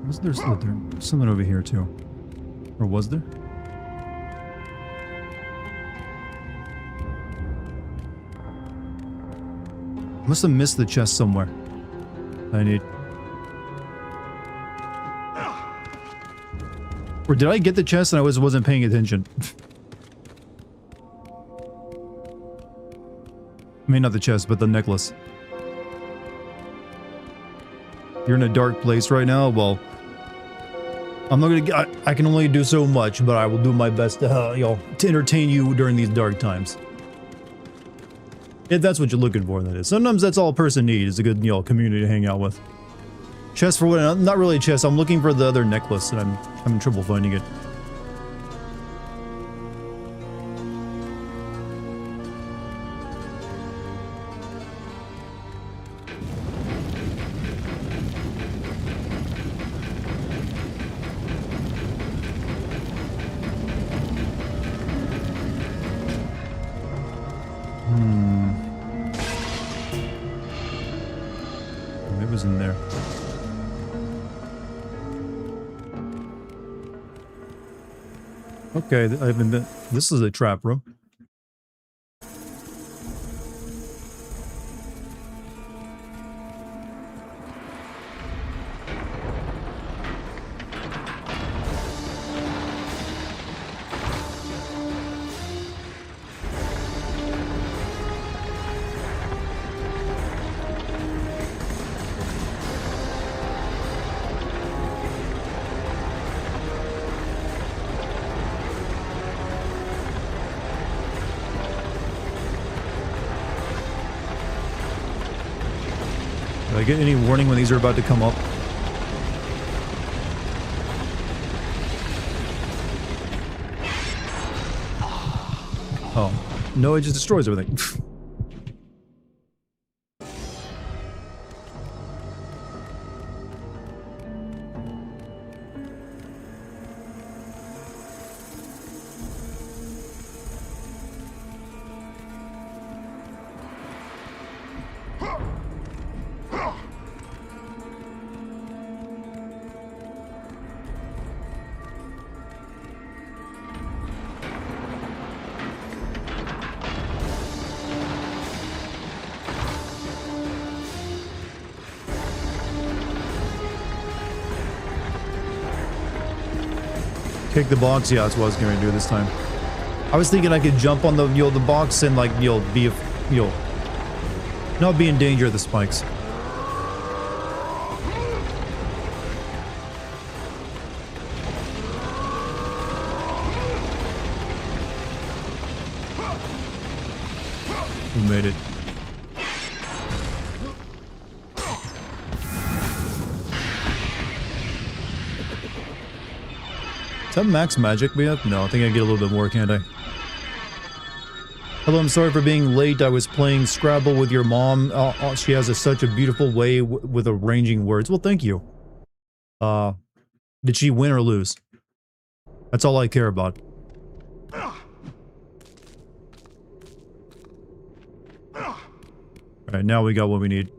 Was there something over here too? Or was there? Must have missed the chest somewhere. I need... Or did I get the chest and I wasn't paying attention? I mean, not the chest, but the necklace. You're in a dark place right now? Well, I'm not gonna... I can only do so much, but I will do my best to, to entertain you during these dark times. If that's what you're looking for, that is. Sometimes that's all a person needs, is a good, community to hang out with. Chest for what? Not really a chest. I'm looking for the other necklace, and I'm having trouble finding it. It was in there. Okay, this is a trap room. Do I get any warning when these are about to come up? Oh. No, it just destroys everything. Kick the box? Yeah, that's what I was going to do this time. I was thinking I could jump on the, the box and like, be, not be in danger of the spikes. We made it. Is that max magic we have? No, I think I get a little bit more, can't I? Hello, I'm sorry for being late. I was playing Scrabble with your mom. She has such a beautiful way with arranging words. Well, thank you. Did she win or lose? That's all I care about. Alright, now we got what we need.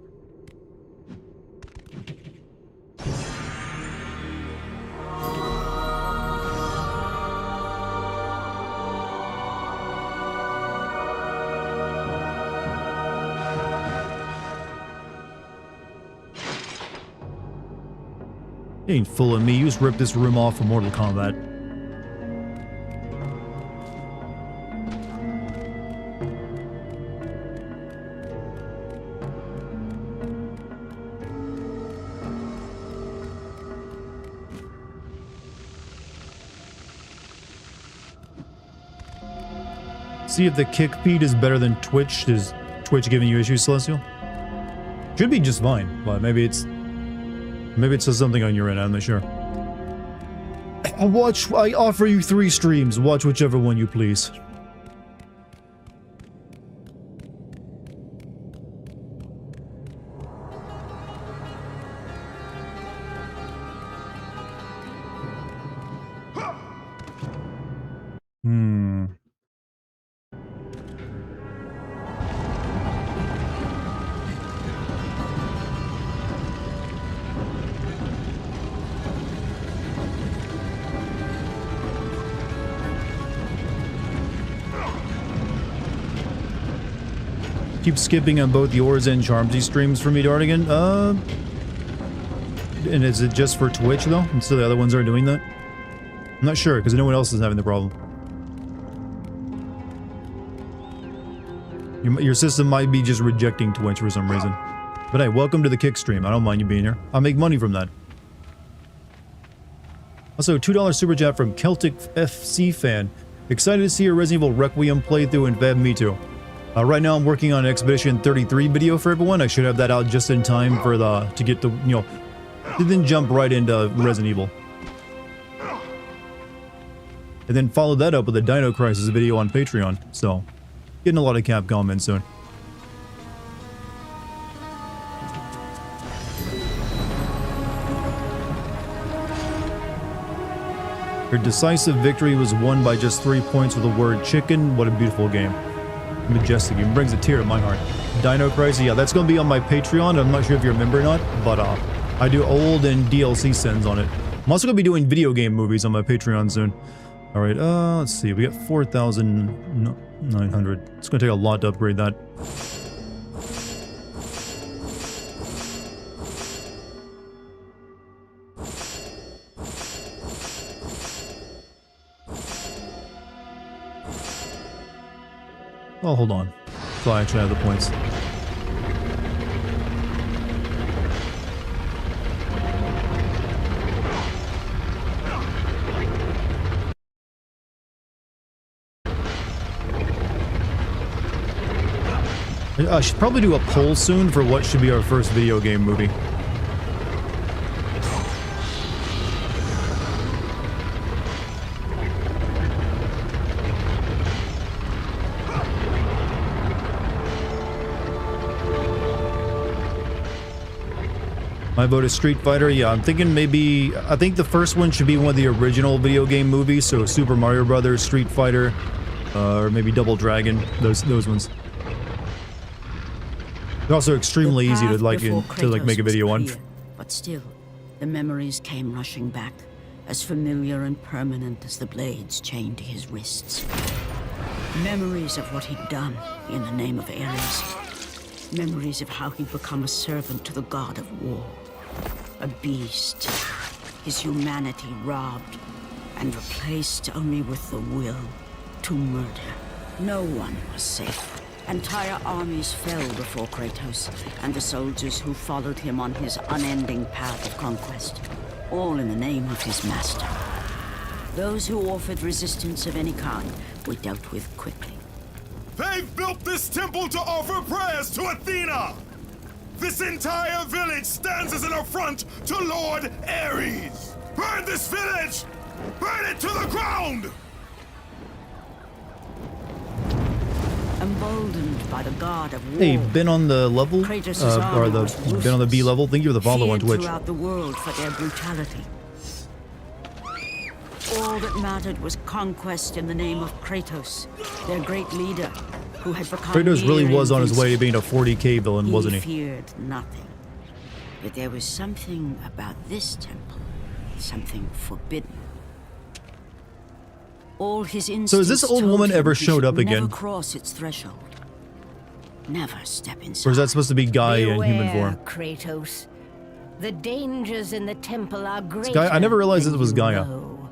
You ain't fooling me. You just ripped this room off for Mortal Kombat. See if the kick feed is better than Twitch. Is Twitch giving you issues, Celestial? Should be just fine, but maybe it says something on your end. I'm not sure. I offer you 3 streams. Watch whichever one you please. Keep skipping on both yours and Charmsy streams for me, Dartigan. And is it just for Twitch though? And so the other ones aren't doing that? I'm not sure because no one else is having the problem. Your system might be just rejecting Twitch for some reason. But hey, welcome to the kick stream. I don't mind you being here. I'll make money from that. Also, $2 super chat from Celtic FC fan. Excited to see your Resident Evil Requiem playthrough, and Fab, me too. Right now I'm working on Expedition 33 video for everyone. I should have that out just in time for to get the, to then jump right into Resident Evil. And then follow that up with a Dino Crisis video on Patreon. So, getting a lot of Capcom in soon. Your decisive victory was won by just 3 points with the word chicken. What a beautiful game. Majestic. It brings a tear to my heart. Dino Crisis, yeah, that's going to be on my Patreon. I'm not sure if you remember or not, but I do old and DLC sends on it. I'm also going to be doing video game movies on my Patreon soon. Alright, let's see. We got 4,900. It's going to take a lot to upgrade that. Oh, hold on. So I actually have the points. I should probably do a poll soon for what should be our first video game movie. My vote is Street Fighter. Yeah, I'm thinking maybe... I think the first one should be one of the original video game movies, so Super Mario Brothers, Street Fighter, or maybe Double Dragon. Those ones. They're also extremely easy to like make a video on. But still, the memories came rushing back, as familiar and permanent as the blades chained to his wrists. Memories of what he'd done in the name of Ares. Memories of how he'd become a servant to the god of war. A beast, his humanity robbed and replaced only with the will to murder. No one was safe. Entire armies fell before Kratos and the soldiers who followed him on his unending path of conquest, all in the name of his master. Those who offered resistance of any kind were dealt with quickly. They've built this temple to offer prayers to Athena! This entire village stands as an affront to Lord Ares! Burn this village! Burn it to the ground! Emboldened by the god of war, Hey, been on the level? Kratos' Or army the was been on the B level? Thank you for the follow on feared Twitch. throughout the world for their brutality. All that mattered was conquest in the name of Kratos, their great leader, who had become Kratos really near was on his way to invincible. being a 40k villain, wasn't he? Feared nothing. But there was something about this temple, something forbidden. All his instincts So has this old told woman him ever he showed should up again? Never cross its threshold. Never step inside. Or is that supposed to be Guy in human Beware, form? Kratos. The dangers in the temple are greater. Guy, I never realized than this was you Gaia. know.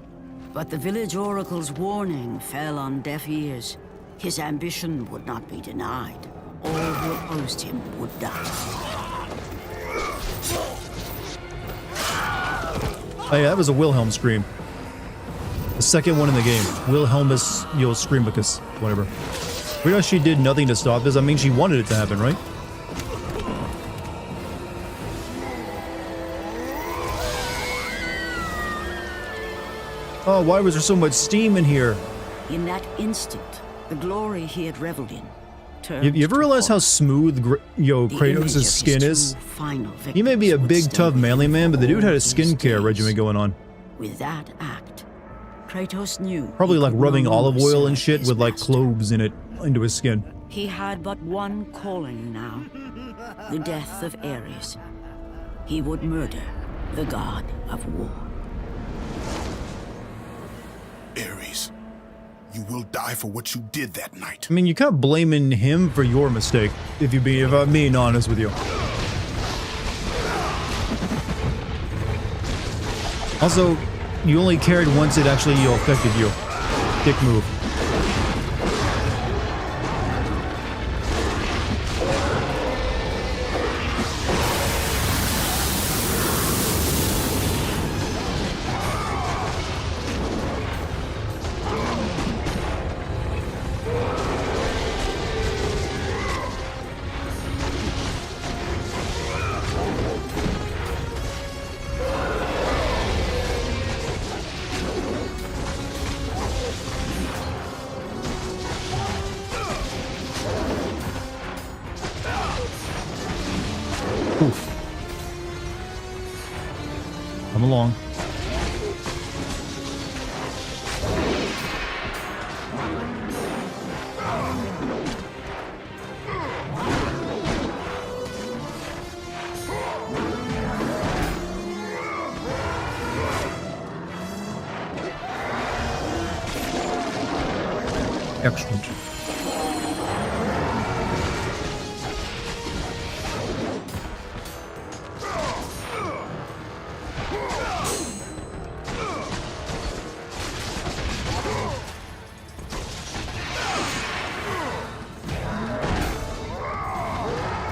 But the village oracle's warning fell on deaf ears. His ambition would not be denied. All who opposed him would die. Hey, that was a Wilhelm scream. The second one in the game. Wilhelmus, Screamicus, whatever. Weird how she did nothing to stop this. I mean, she wanted it to happen, right? Oh, why was there so much steam in here? In that instant, the glory he had reveled in turned You ever to realize how horror. smooth, The image of Kratos' his skin two is? final He may be a victims would big, stay tough, with manly him man, but the dude had a all his skincare days. regimen going on. With that act, Kratos knew Probably he like could no rubbing olive longer oil and serve shit his with like master. cloves in it into his skin. He had but one calling now, the death of Ares. He would murder the god of war. Ares, you will die for what you did that night. I mean, you're kind of blaming him for your mistake, if I'm being honest with you. Also, you only cared once it actually affected you. Dick move. Oof. Come along. Excellent.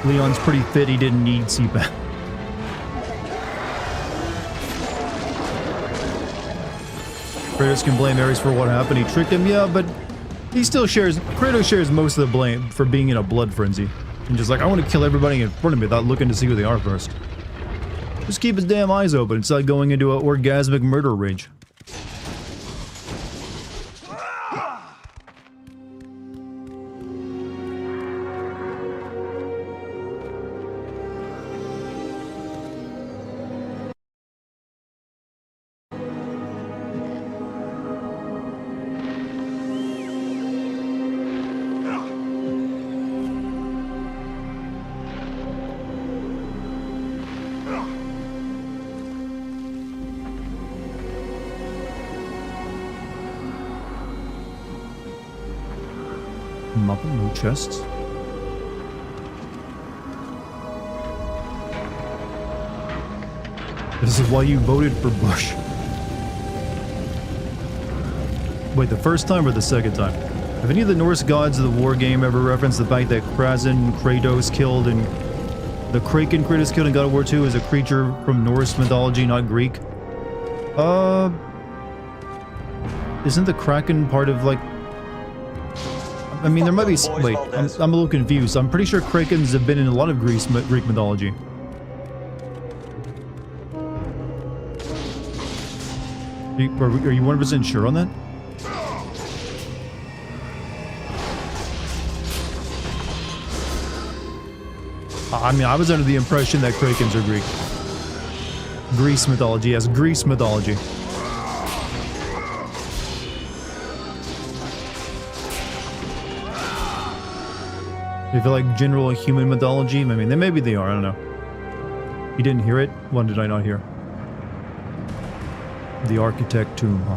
Leon's pretty fit, he didn't need CPAP. Kratos can blame Ares for what happened, he tricked him, yeah, but he still shares, Kratos shares most of the blame for being in a blood frenzy. And just like, I want to kill everybody in front of me without looking to see who they are first. Just keep his damn eyes open. It's like going into an orgasmic murder rage. Nothing, no chests. This is why you voted for Bush. Wait, the first time or the second time? Have any of the Norse gods of the war game ever referenced the fact that Kratos killed and the Kraken Kratos killed in God of War 2 is a creature from Norse mythology, not Greek? Isn't the Kraken part of like... I mean, there might be... Wait, I'm a little confused. I'm pretty sure Krakens have been in a lot of Greek mythology. Are you 100% sure on that? I mean, I was under the impression that Krakens are Greek. Greece mythology, yes, Greece mythology. They feel like general human mythology? I mean, maybe they are, I don't know. You didn't hear it? What did I not hear? The Architect Tomb, huh?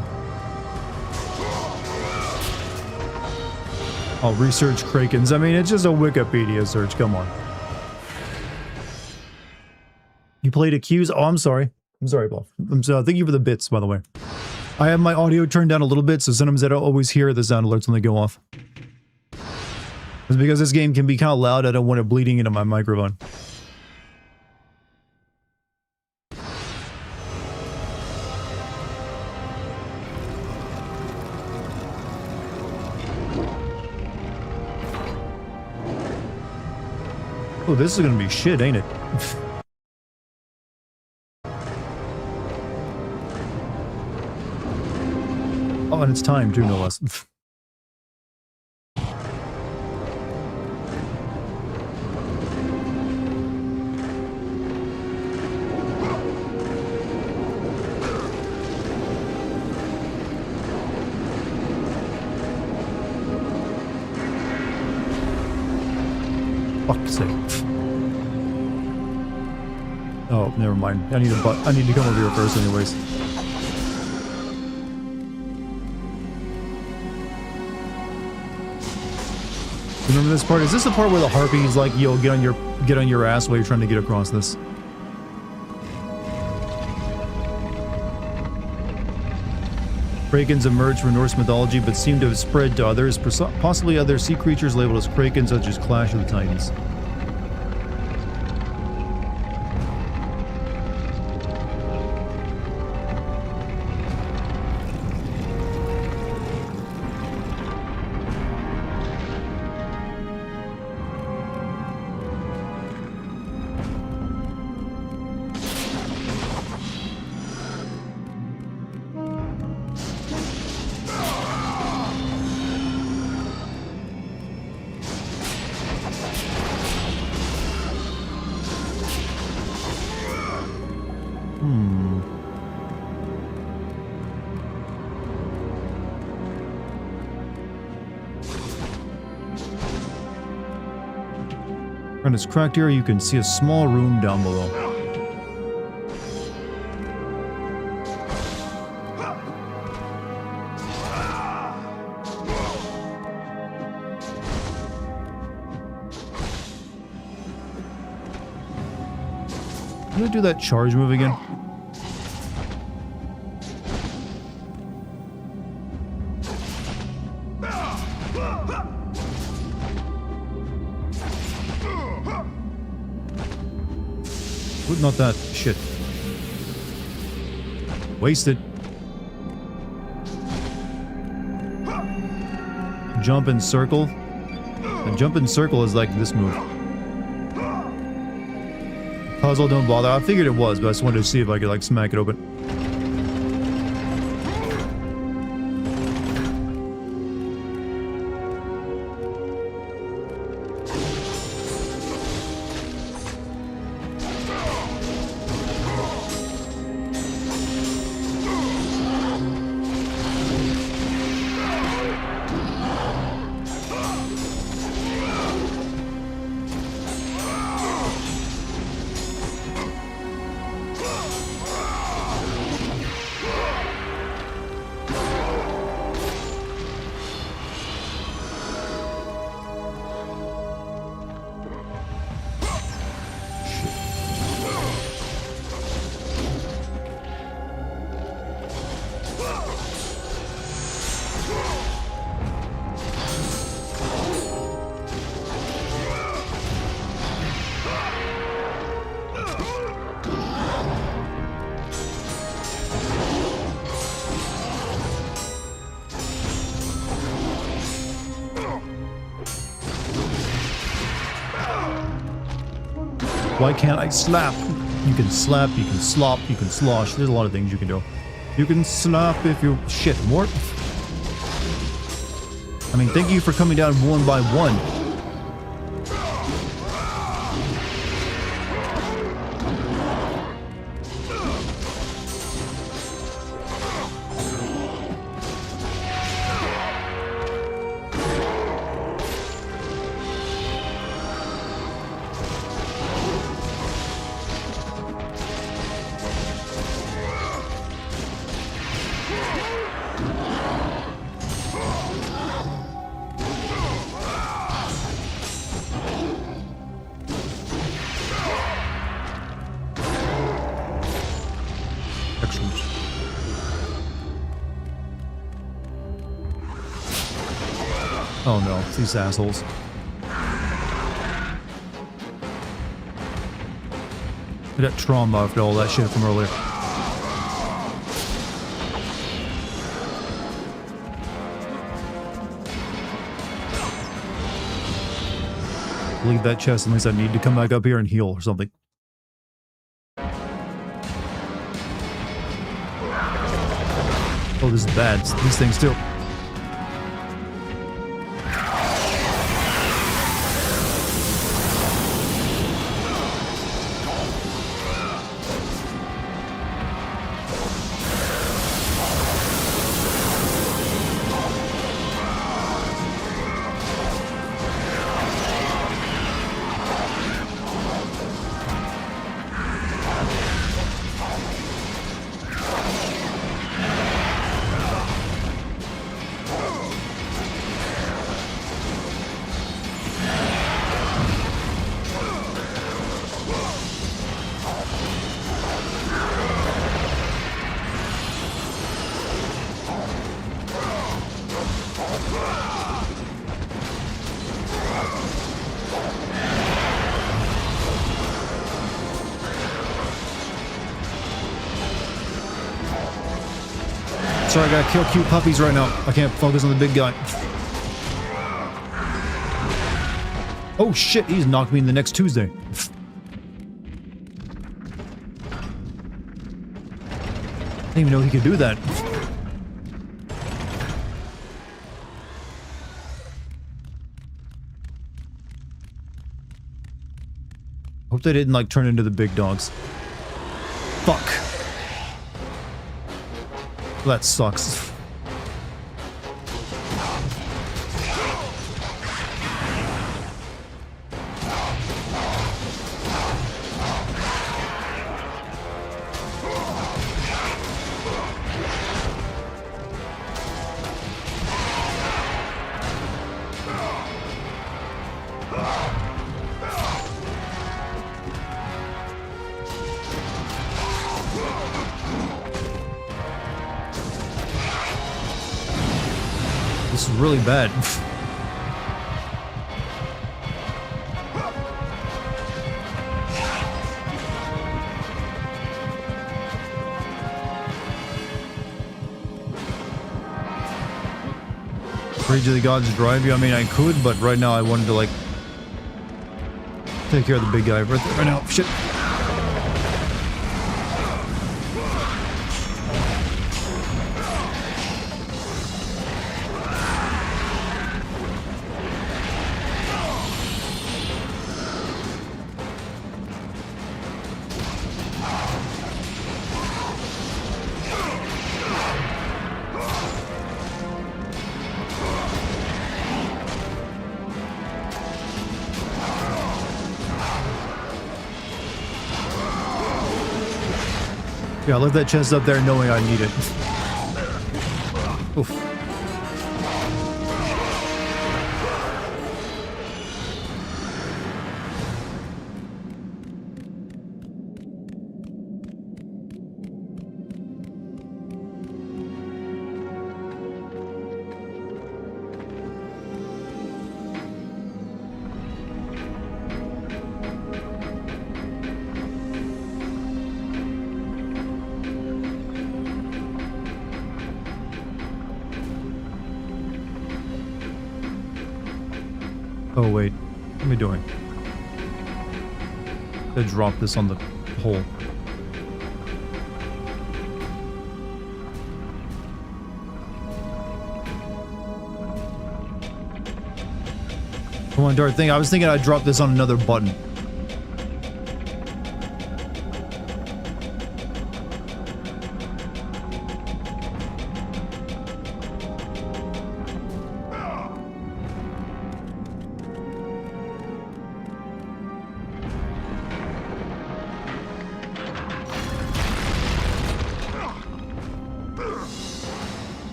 I'll research Krakens. I mean, it's just a Wikipedia search, come on. You played Accused? Oh, I'm sorry. I'm sorry, Paul. I'm sorry. Thank you for the bits, by the way. I have my audio turned down a little bit, so sometimes I don't always hear the sound alerts when they go off. It's because this game can be kind of loud, I don't want it bleeding into my microphone. Oh, this is gonna be shit, ain't it? Oh, and it's time too, no less. Fuck's sake. Oh, never mind. I need to come over here first anyways. Remember this part? Is this the part where the harpy's like, yo, get on your ass while you're trying to get across this? Krakens emerged from Norse mythology but seem to have spread to others, possibly other sea creatures labeled as Krakens such as Clash of the Titans. On this cracked area, you can see a small room down below. Can I do that charge move again? Not that. Shit. Wasted. Jump in circle. The jump in circle is like this move. Puzzle, don't bother. I figured it was, but I just wanted to see if I could, like, smack it open. Why can't I slap? You can slap, you can slop, you can slosh. There's a lot of things you can do. You can slap if you... Shit, more? I mean, thank you for coming down one by one. Oh no, it's these assholes. I got trauma after all that shit from earlier. Leave that chest unless I need to come back up here and heal or something. Oh, this is bad. These things too. Sorry, I gotta kill cute puppies right now. I can't focus on the big guy. Oh shit, he's knocked me in the next Tuesday. I didn't even know he could do that. Hope they didn't like turn into the big dogs. Fuck. That sucks. This is really bad. Pray to the gods drive you. I mean, I could, but right now I wanted to, like, take care of the big guy right now. Shit. Yeah, I left that chest up there knowing I need it. Oof. Oh wait, what am I doing? I drop this on the hole. Come on, Dart thing. I was thinking I'd drop this on another button.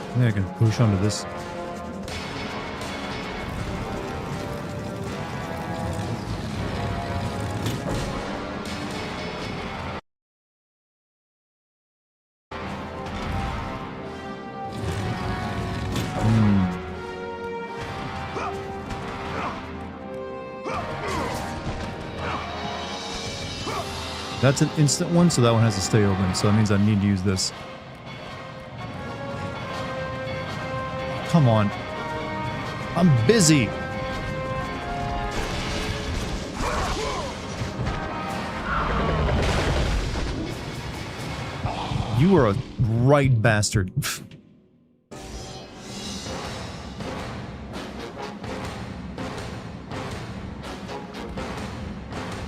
I think I can push onto this. That's an instant one, so that one has to stay open. So that means I need to use this. Come on. I'm busy. You are a right bastard.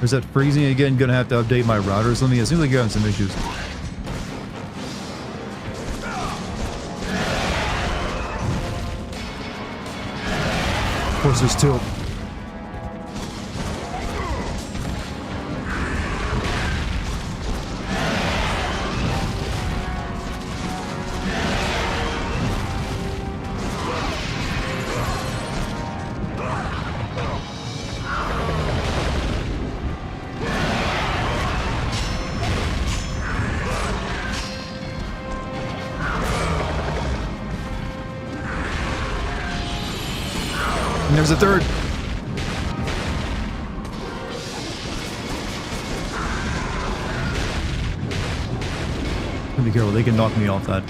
Is that freezing again? Gonna have to update my router or something? It seems like you're having some issues. Of course, there's two. And there's a third. Be careful, they can knock me off that.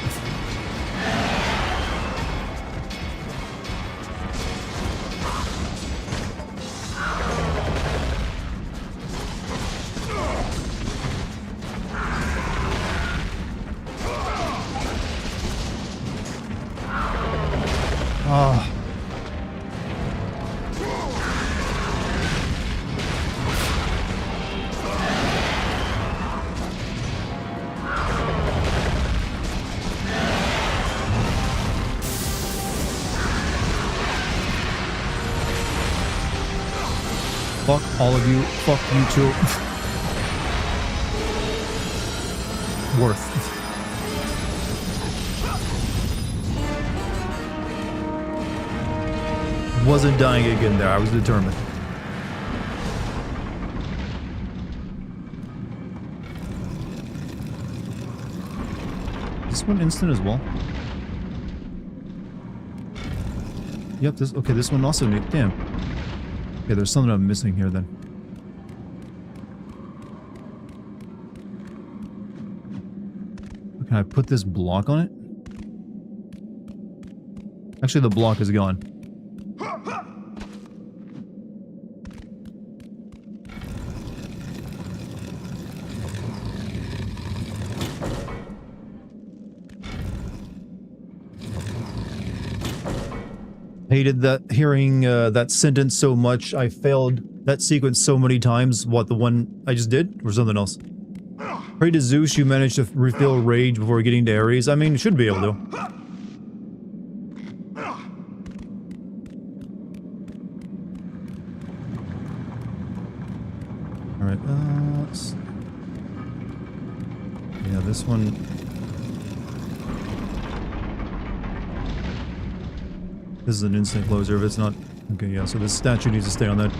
Ah. Fuck all of you. Fuck you too. Worth. Wasn't dying again there. I was determined. This one instant as well? Yep, this okay, this one also need damn. Okay, there's something I'm missing here then. Can I put this block on it? Actually, the block is gone. Hated that hearing that sentence so much. I failed that sequence so many times. What, the one I just did? Or something else? Pray to Zeus you managed to refill rage before getting to Ares. I mean, you should be able to. Alright, let's... Yeah, this one... This is an instant closer if it's not... Okay, yeah, so this statue needs to stay on that.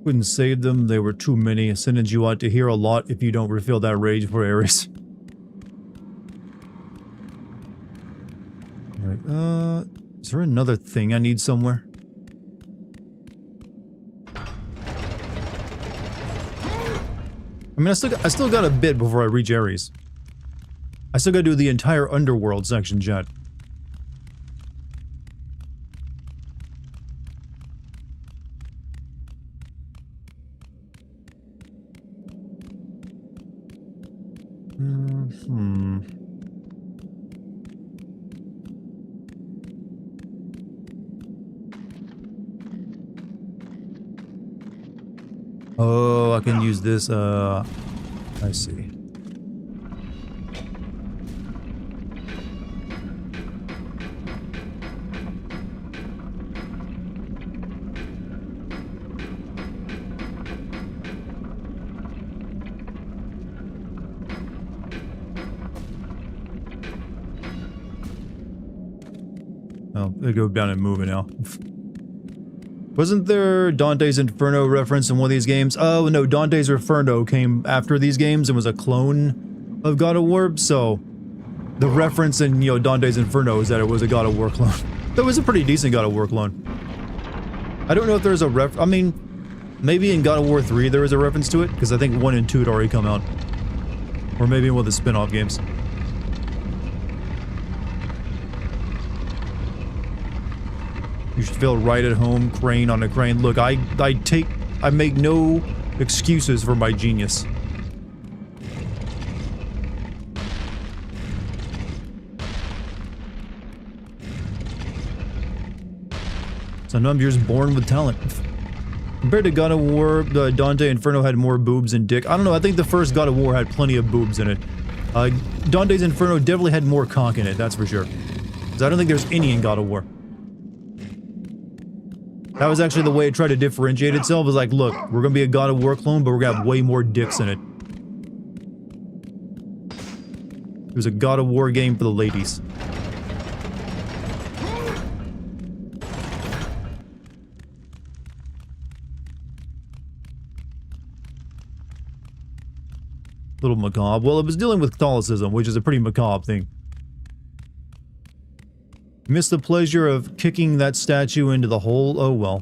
Couldn't save them, they were too many. A sentence you ought to hear a lot if you don't refill that rage for Ares. Alright, is there another thing I need somewhere? I mean, I still got a bit before I reach Ares. I still gotta do the entire underworld section, chat. Oh, I can use this, I see. Oh, they go down and move it now. Wasn't there Dante's Inferno reference in one of these games? Oh, no, Dante's Inferno came after these games and was a clone of God of War, so the reference in, you know, Dante's Inferno is that it was a God of War clone. That was a pretty decent God of War clone. I don't know if there's a I mean, maybe in God of War 3 there is a reference to it, because I think 1 and 2 had already come out. Or maybe in one of the spin-off games. You should feel right at home, crane on a crane. Look, I make no excuses for my genius. Sometimes you're just born with talent. Compared to God of War, Dante Inferno had more boobs and dick. I don't know, I think the first God of War had plenty of boobs in it. Dante's Inferno definitely had more cock in it, that's for sure. Because I don't think there's any in God of War. That was actually the way it tried to differentiate itself, was like, look, we're gonna be a God of War clone, but we're gonna have way more dicks in it. It was a God of War game for the ladies. Little macabre. Well, it was dealing with Catholicism, which is a pretty macabre thing. Missed the pleasure of kicking that statue into the hole. Oh well.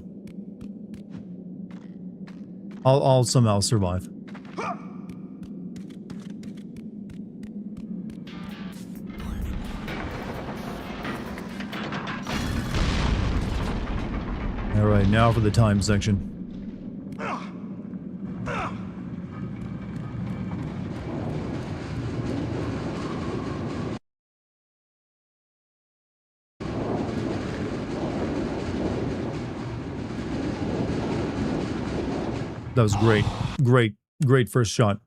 I'll somehow survive. Alright, now for the time section. That was great. Great first shot.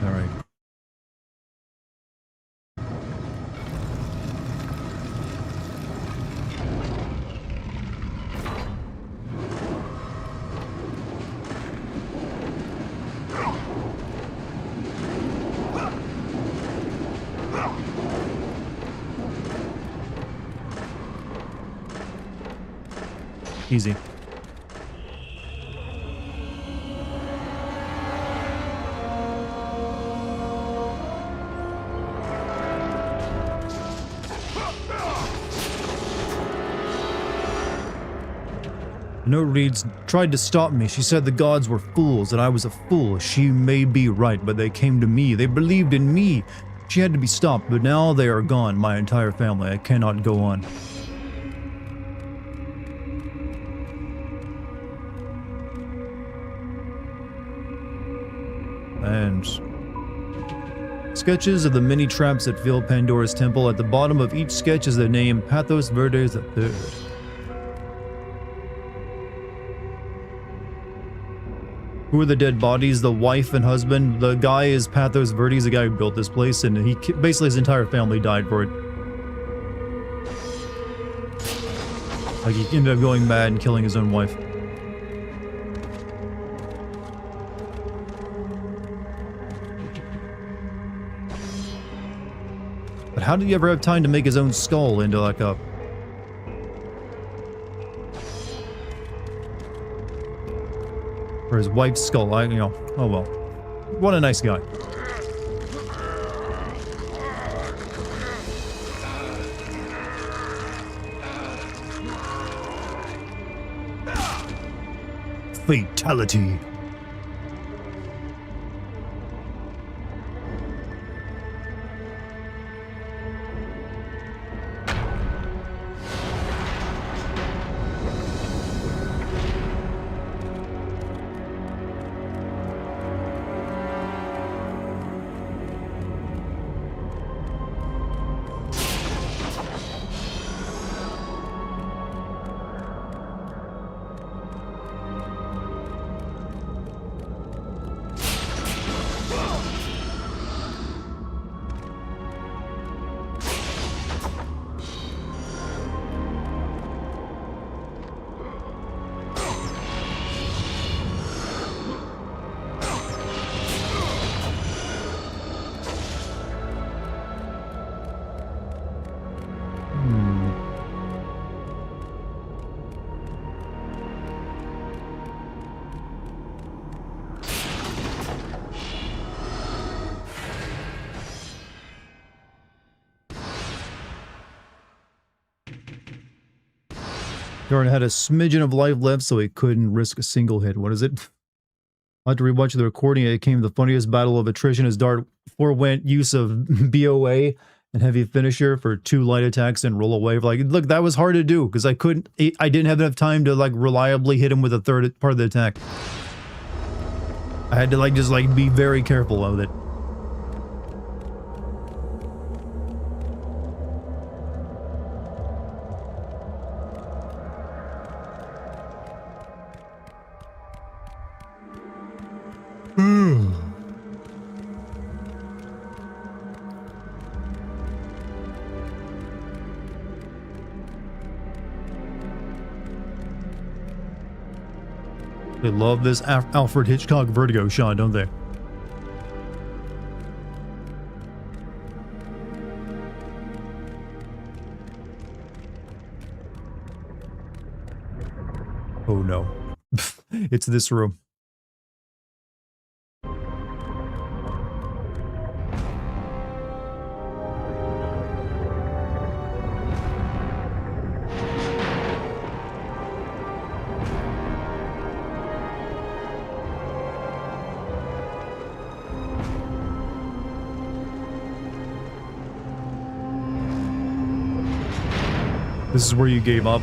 All right. Easy. The note reads, tried to stop me. She said the gods were fools, that I was a fool. She may be right, but they came to me. They believed in me. She had to be stopped, but now they are gone, my entire family. I cannot go on. And sketches of the many traps that fill Pandora's temple. At the bottom of each sketch is the name Pathos Verdes III. Who are the dead bodies? The wife and husband. The guy is Pathos Verdes, the guy who built this place, and basically his entire family died for it. Like, he ended up going mad and killing his own wife. But how did he ever have time to make his own skull into like a... or his wife's skull? Oh well. What a nice guy. Fatality. Darn had a smidgen of life left, so he couldn't risk a single hit. What is it? I'll have to rewatch the recording. It came the funniest battle of attrition as Dart forewent use of BOA and heavy finisher for 2 light attacks and roll away. Like, look, that was hard to do because I didn't have enough time to like reliably hit him with a third part of the attack. I had to just be very careful of it. They love this Alfred Hitchcock Vertigo shot, don't they? Oh no. It's this room. This is where you gave up.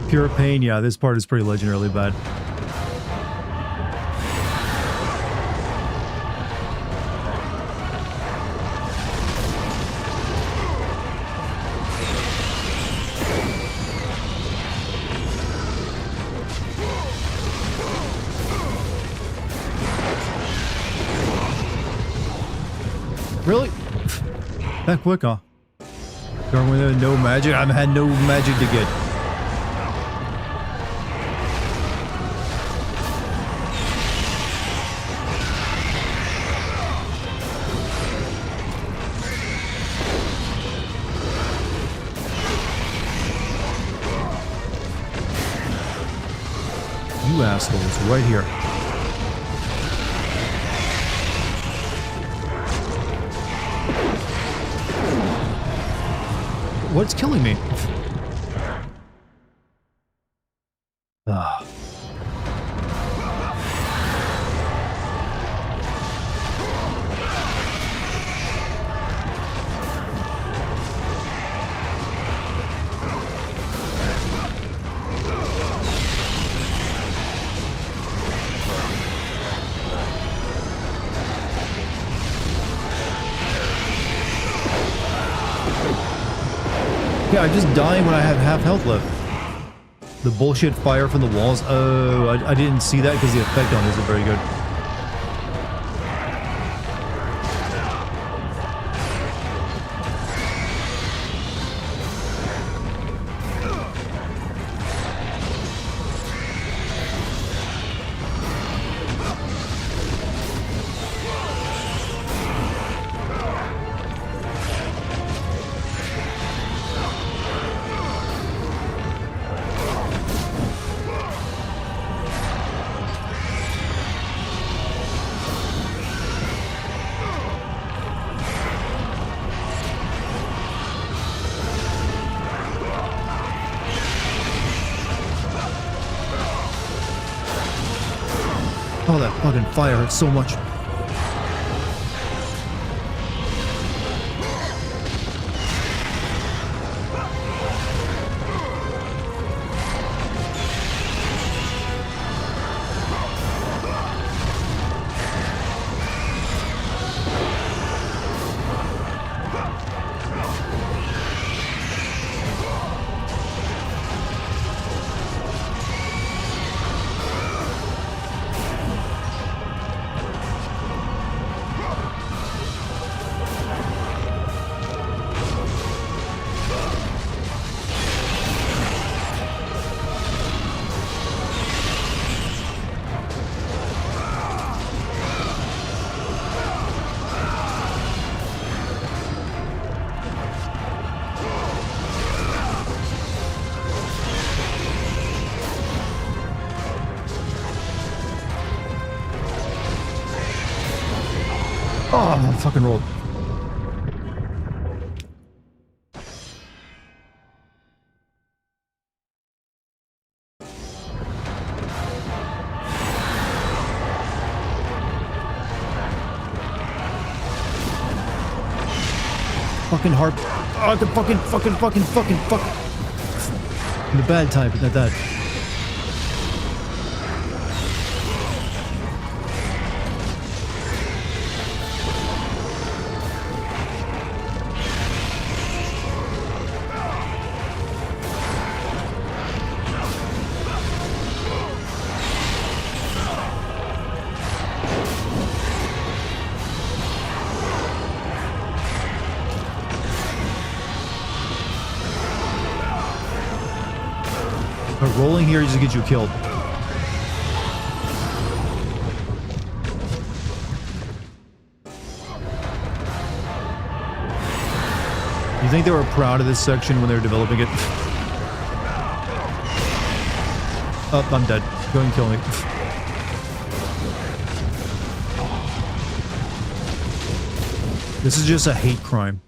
Pure pain, yeah, this part is pretty legendarily bad. That quick, huh? Going with no magic? I've had no magic to get. You assholes, right here. What's killing me? Ah. Yeah, I just die when I have half health left. The bullshit fire from the walls. Oh, I didn't see that because the effect on it isn't very good. Oh, that fucking fire hurts so much. Oh, I fucking rolled. Fucking harp. Oh, the fucking. The bad type, not that. But rolling here just gets you killed. You think they were proud of this section when they were developing it? Oh, I'm dead. Go and kill me. This is just a hate crime.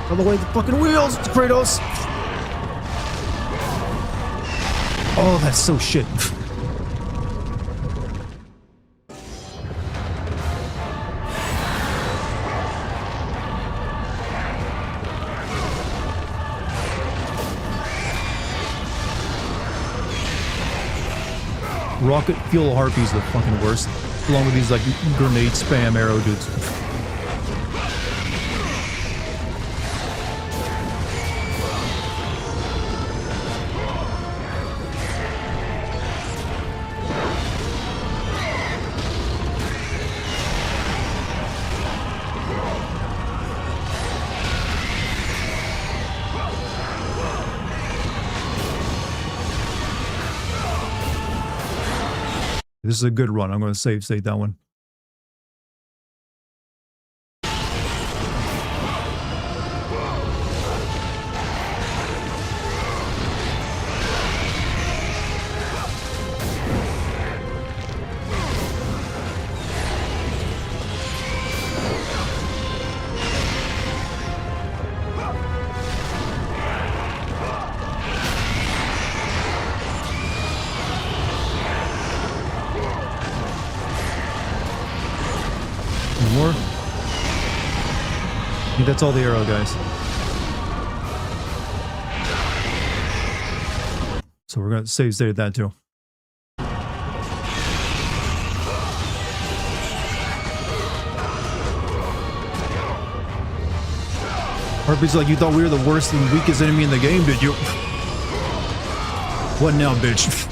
Out of the way, the fucking wheels, Kratos! Oh, that's so shit. Rocket fuel harpies are the fucking worst. Along with these like grenade spam arrow dudes. This is a good run. I'm going to save state that one. More. I think that's all the arrow, guys. So we're going to save state at that too. Harpies like, you thought we were the worst and weakest enemy in the game, did you? What now, bitch?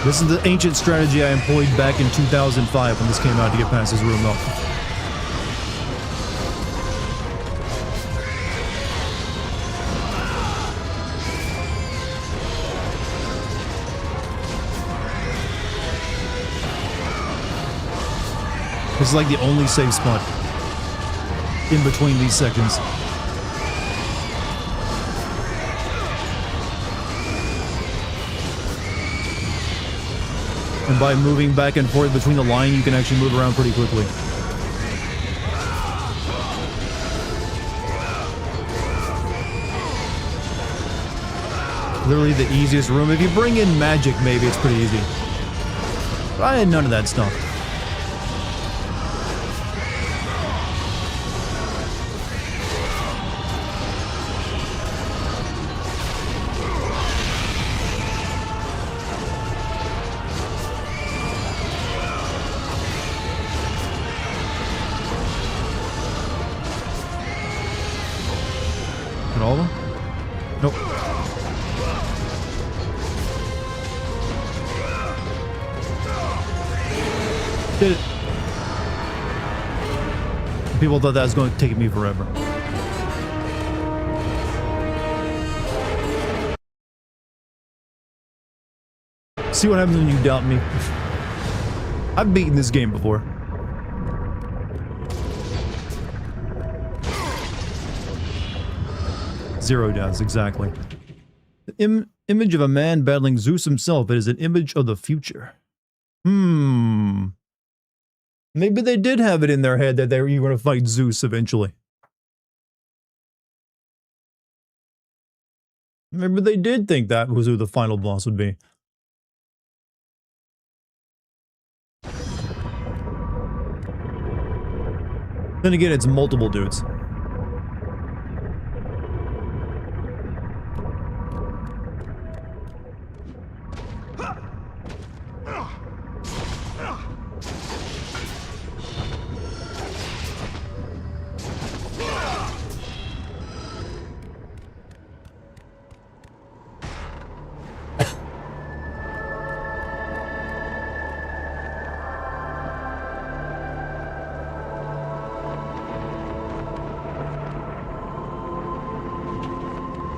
This is the ancient strategy I employed back in 2005 when this came out to get past this room though. This is like the only safe spot in between these sections. And by moving back and forth between the line, you can actually move around pretty quickly. Literally the easiest room. If you bring in magic, maybe it's pretty easy. But I had none of that stuff. All of them? Nope. Did it. People thought that was going to take me forever. See what happens when you doubt me. I've beaten this game before. Zero doubts, exactly. The image of a man battling Zeus himself. It is an image of the future. Maybe they did have it in their head that you were going to fight Zeus eventually. Maybe they did think that was who the final boss would be. Then again, it's multiple dudes.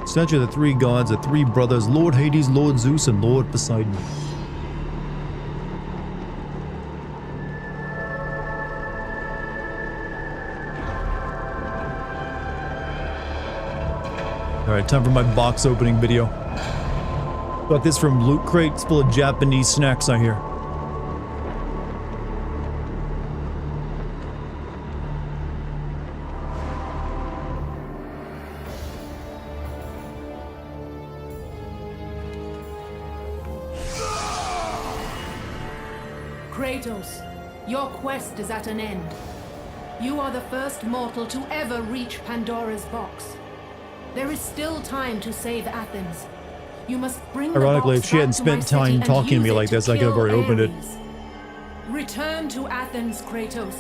Statue of the three gods, the three brothers, Lord Hades, Lord Zeus, and Lord Poseidon. Alright, time for my box opening video. Got this from Loot Crate. It's full of Japanese snacks, I hear. Kratos, your quest is at an end. You are the first mortal to ever reach Pandora's box. There is still time to save Athens. You must bring Ironically, the if box she hadn't back to spent my city time and talking to use me it like this, I could have kill already opened it. Ares. Return to Athens, Kratos.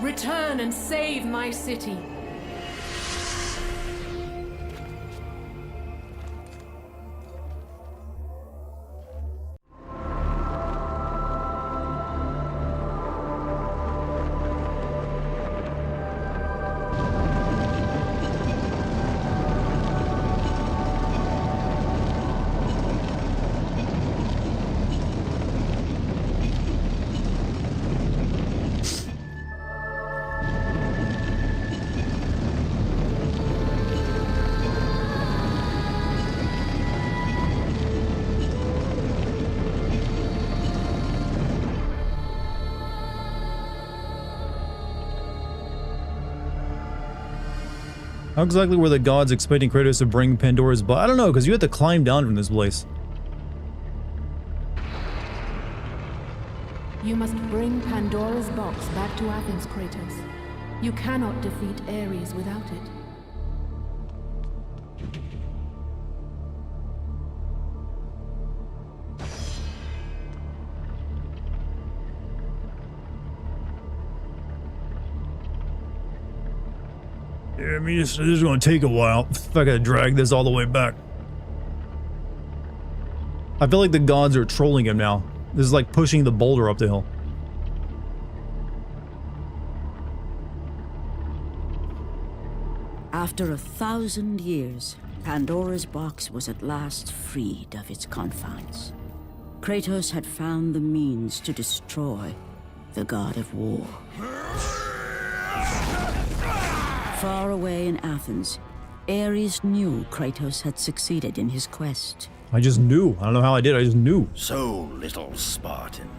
Return and save my city. How exactly were the gods expecting Kratos to bring Pandora's box? I don't know, because you have to climb down from this place. You must bring Pandora's box back to Athens, Kratos. You cannot defeat Ares without it. Yeah, I mean, this is going to take a while if I gotta drag this all the way back. I feel like the gods are trolling him now. This is like pushing the boulder up the hill. After 1,000 years, Pandora's box was at last freed of its confines. Kratos had found the means to destroy the god of war. Far away in Athens, Ares knew Kratos had succeeded in his quest. I just knew. I don't know how I did. I just knew. So, little Spartan,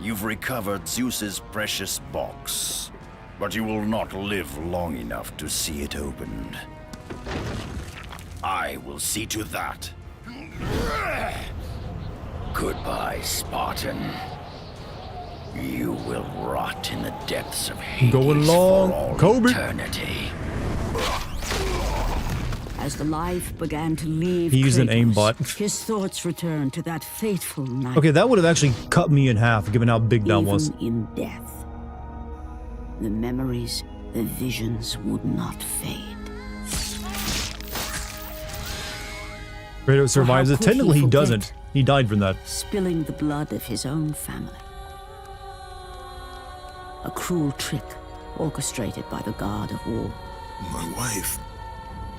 you've recovered Zeus's precious box, but you will not live long enough to see it opened. I will see to that. Goodbye, Spartan. You will rot in the depths of Hades Going long, for all Kobe. eternity. As the life began to leave He used an Kratos, aimbot. his thoughts returned to that fateful night. Okay, that would have actually cut me in half, given how big that was. Even in death, the memories, the visions would not fade. Kratos survives how it. could he Technically, he forget? doesn't. He died from that. Spilling the blood of his own family. A cruel trick orchestrated by the god of war. My wife,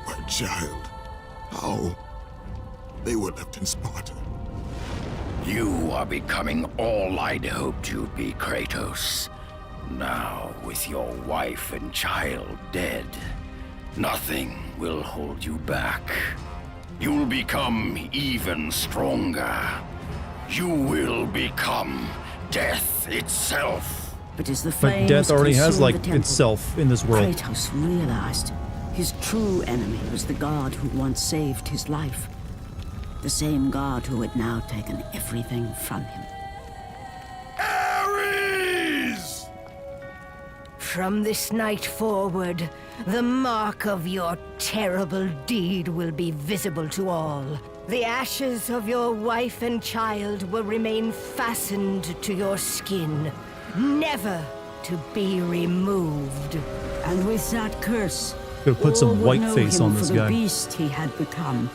my child, how? They were left in Sparta. You are becoming all I'd hoped you'd be, Kratos. Now, with your wife and child dead, nothing will hold you back. You'll become even stronger. You will become death itself. But as the But flames death already has, consumed like, the temple, itself in this world. Kratos realized his true enemy was the god who once saved his life. The same god who had now taken everything from him. Ares! From this night forward, the mark of your terrible deed will be visible to all. The ashes of your wife and child will remain fastened to your skin, never to be removed. And with that curse, Could've put some all would white know face him on for this the guy. beast he had become.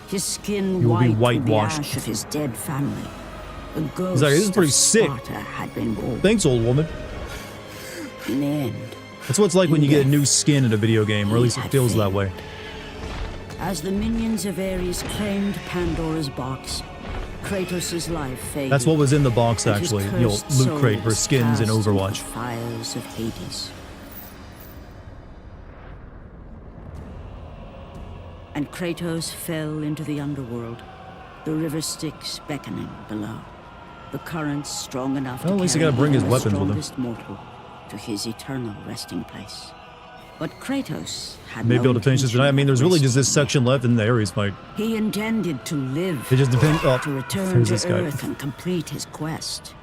His skin He will be white with the whitewashed. ash of his dead family. The ghost He's like, "This is pretty of sick." Sparta had been born. Thanks, old woman. In the end, That's what it's like when you get a new skin in a video game, or at least it feels that way. as the minions of Ares claimed Pandora's box, Kratos' life faded. That's what was in the box, and his actually. You'll cursed loot crate for soul skins in cast into Overwatch. the fires of Hades. And Kratos fell into the underworld, the river Styx beckoning below, the currents strong enough Well, to at least he carry gotta bring his even the weapons with him. strongest mortal to his eternal resting place. But Kratos had Maybe no able to finish this intention tonight. I mean, of there's really just this resting. section left in the Ares fight. He intended to live, It just depends. Oh, to return there's to this guy. Earth and complete his quest.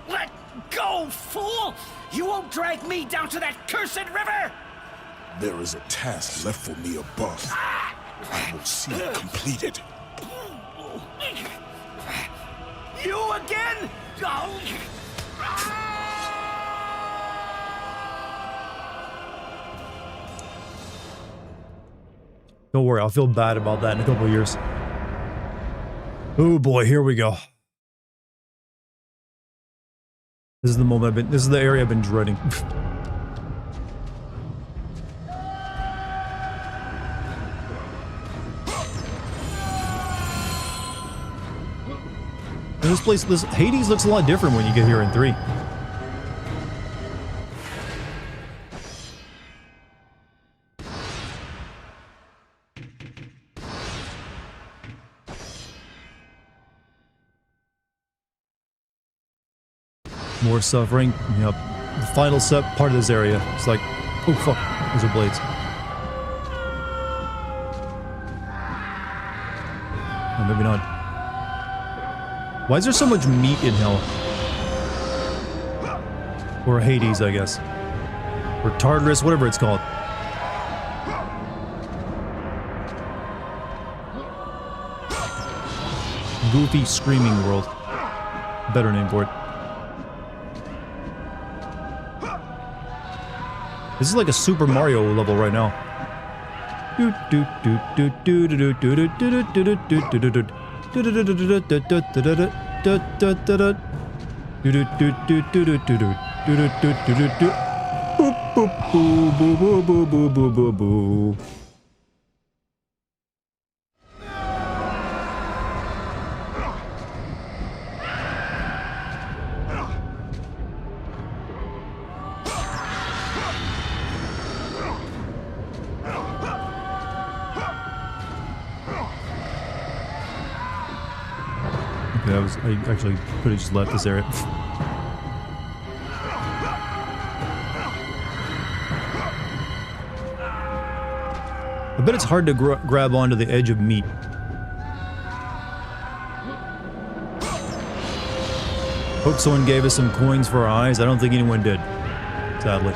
Let Go, fool! You won't drag me down to that cursed river! There is a task left for me above. I will see it completed. You again? Don't worry, I'll feel bad about that in a couple of years. Oh boy, here we go. This is the moment this is the area I've been dreading. This Hades looks a lot different when you get here in 3. More suffering. Yep. The final part of this area. It's like, oh fuck, those are blades. Or maybe not. Why is there so much meat in hell? Or Hades, I guess. Or Tartarus, whatever it's called. Goofy Screaming World. Better name for it. This is like a Super Mario level right now. I actually could have just left this area. I bet it's hard to grab onto the edge of meat. Hope someone gave us some coins for our eyes. I don't think anyone did, sadly.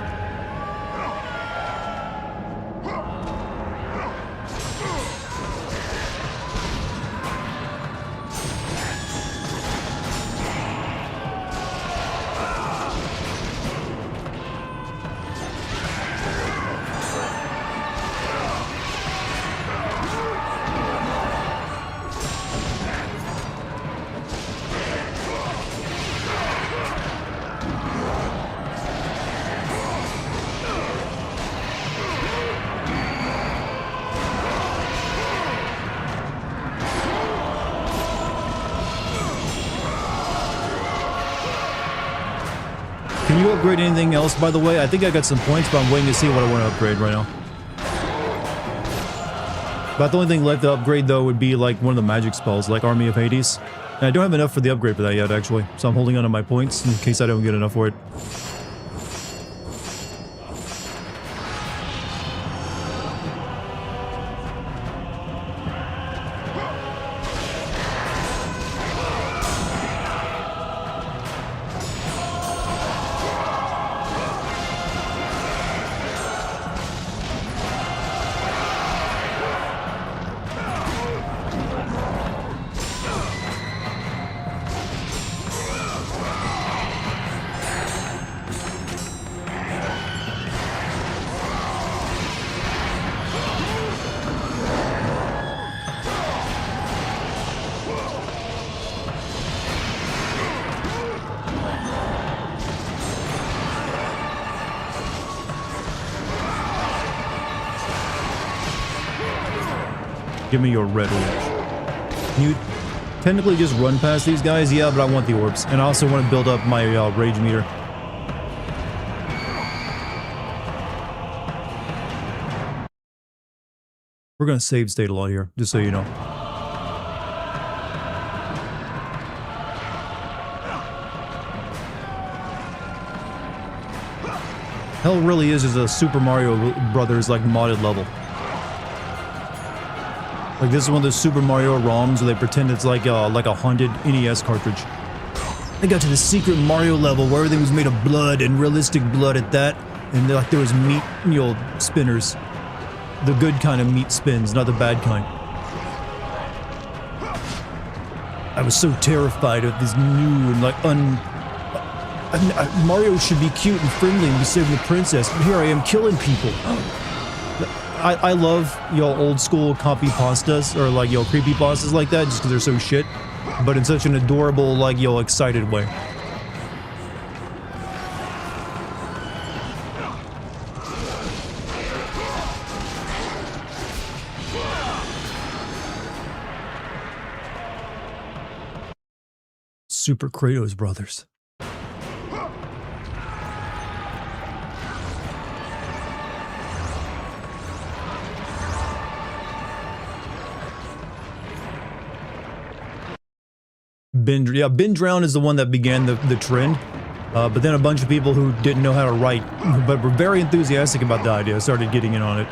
Can you upgrade anything else, by the way? I think I got some points, but I'm waiting to see what I want to upgrade right now. But the only thing left to upgrade, though, would be like one of the magic spells, like Army of Hades. And I don't have enough for the upgrade for that yet, actually. So I'm holding on to my points in case I don't get enough for it. Give me your red orb. Can you technically just run past these guys? Yeah, but I want the orbs. And I also want to build up my rage meter. We're going to save state a lot here, just so you know. Hell really is a Super Mario Brothers like modded level. Like this is one of those Super Mario ROMs where they pretend it's like a haunted NES cartridge. I got to the secret Mario level where everything was made of blood and realistic blood at that. And like there was meat, spinners. The good kind of meat spins, not the bad kind. I was so terrified of this new and like Mario should be cute and friendly and be saving the princess, but here I am killing people. I love old school copy pastas or like creepy pastas like that just because they're so shit, but in such an adorable like excited way. Super Kratos brothers. Bin Drown is the one that began the trend, but then a bunch of people who didn't know how to write, but were very enthusiastic about the idea, started getting in on it.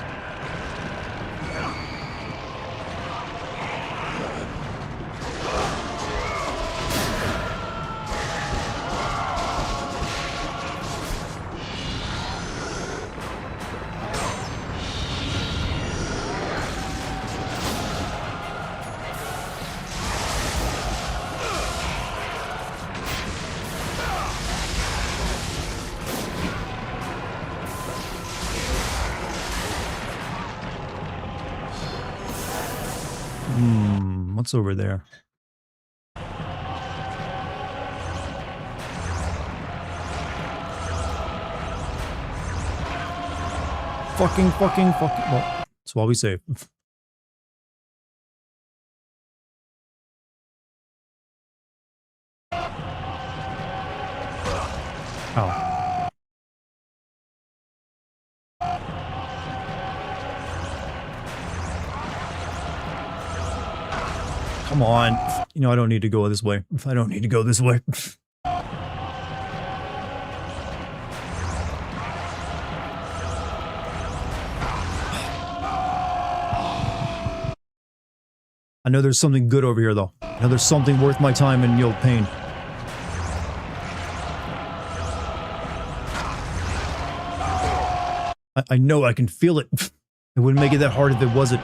What's over there? Fucking. Well, that's why we save. Ow. Come on. I don't need to go this way. I don't need to go this way. I know there's something good over here, though. I know there's something worth my time and pain. I know I can feel it. It wouldn't make it that hard if it wasn't.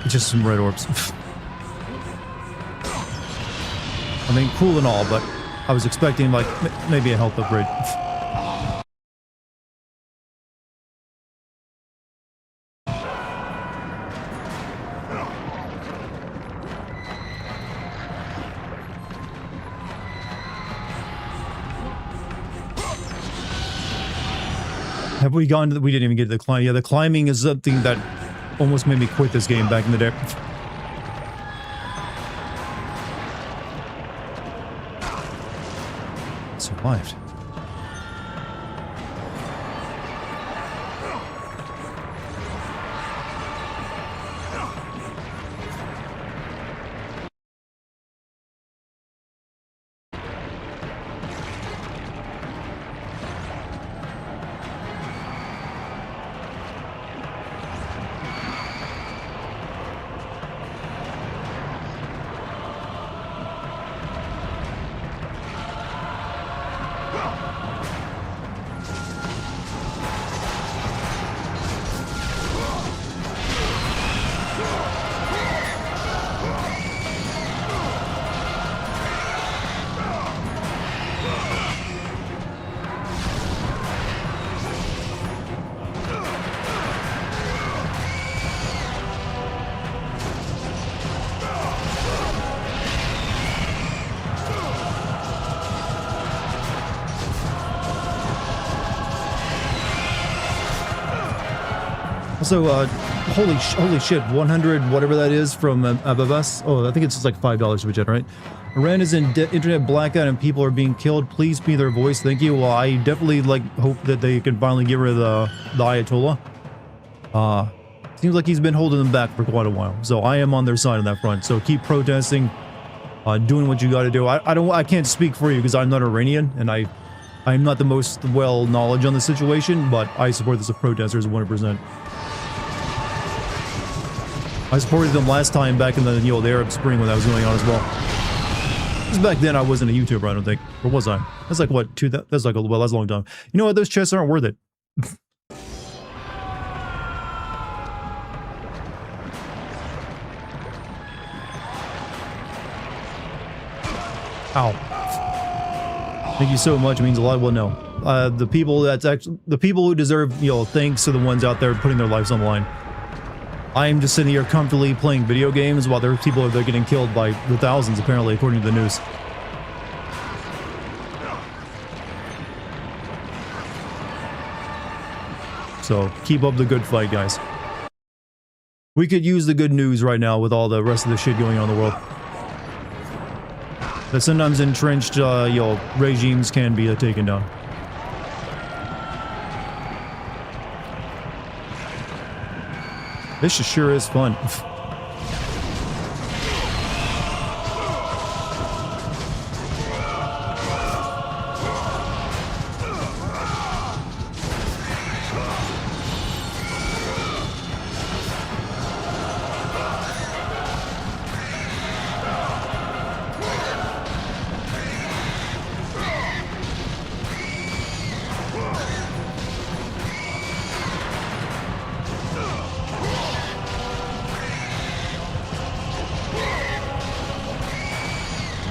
Just some red orbs. I mean, cool and all, but I was expecting, like, maybe a health upgrade. Have we gone to the, we didn't even get to the climb. Yeah, the climbing is something that almost made me quit this game back in the day. Survived. Also, holy shit, 100 whatever that is from above us. Oh, I think it's just like $5 to generate. Iran is in internet blackout and people are being killed. Please be their voice. Thank you. Well, I definitely hope that they can finally get rid of the Ayatollah. Seems like he's been holding them back for quite a while. So I am on their side on that front. So keep protesting, doing what you got to do. I can't speak for you because I'm not Iranian and I'm not the most well knowledge on the situation, but I support the protesters 100%. I supported them last time back in the the Arab Spring when that was going on as well. Because back then I wasn't a YouTuber, I don't think. Or was I? That's like what, that's like well, that's a long time. You know what? Those chests aren't worth it. Ow. Thank you so much. It means a lot. Well, no. The people the people who deserve, thanks are the ones out there putting their lives on the line. I am just sitting here comfortably playing video games while there are people that are getting killed by the thousands, apparently, according to the news. So, keep up the good fight, guys. We could use the good news right now with all the rest of the shit going on in the world. But sometimes entrenched, regimes can be taken down. This sure is fun.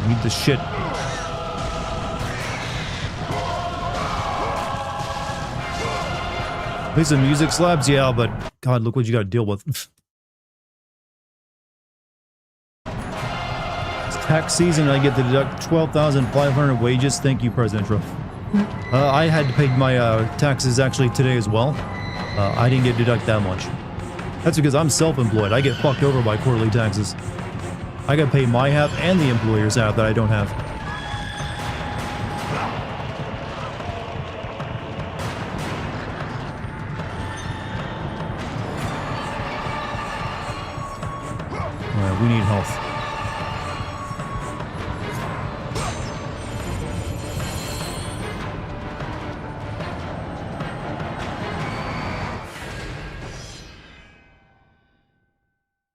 Need the shit. At least the music slaps, yeah, but God, look what you gotta deal with. It's tax season and I get to deduct 12,500 wages. Thank you, President Trump. I had to pay my taxes actually today as well. I didn't get deduct that much. That's because I'm self-employed. I get fucked over by quarterly taxes. I gotta pay my half and the employer's half that I don't have. Alright, we need health.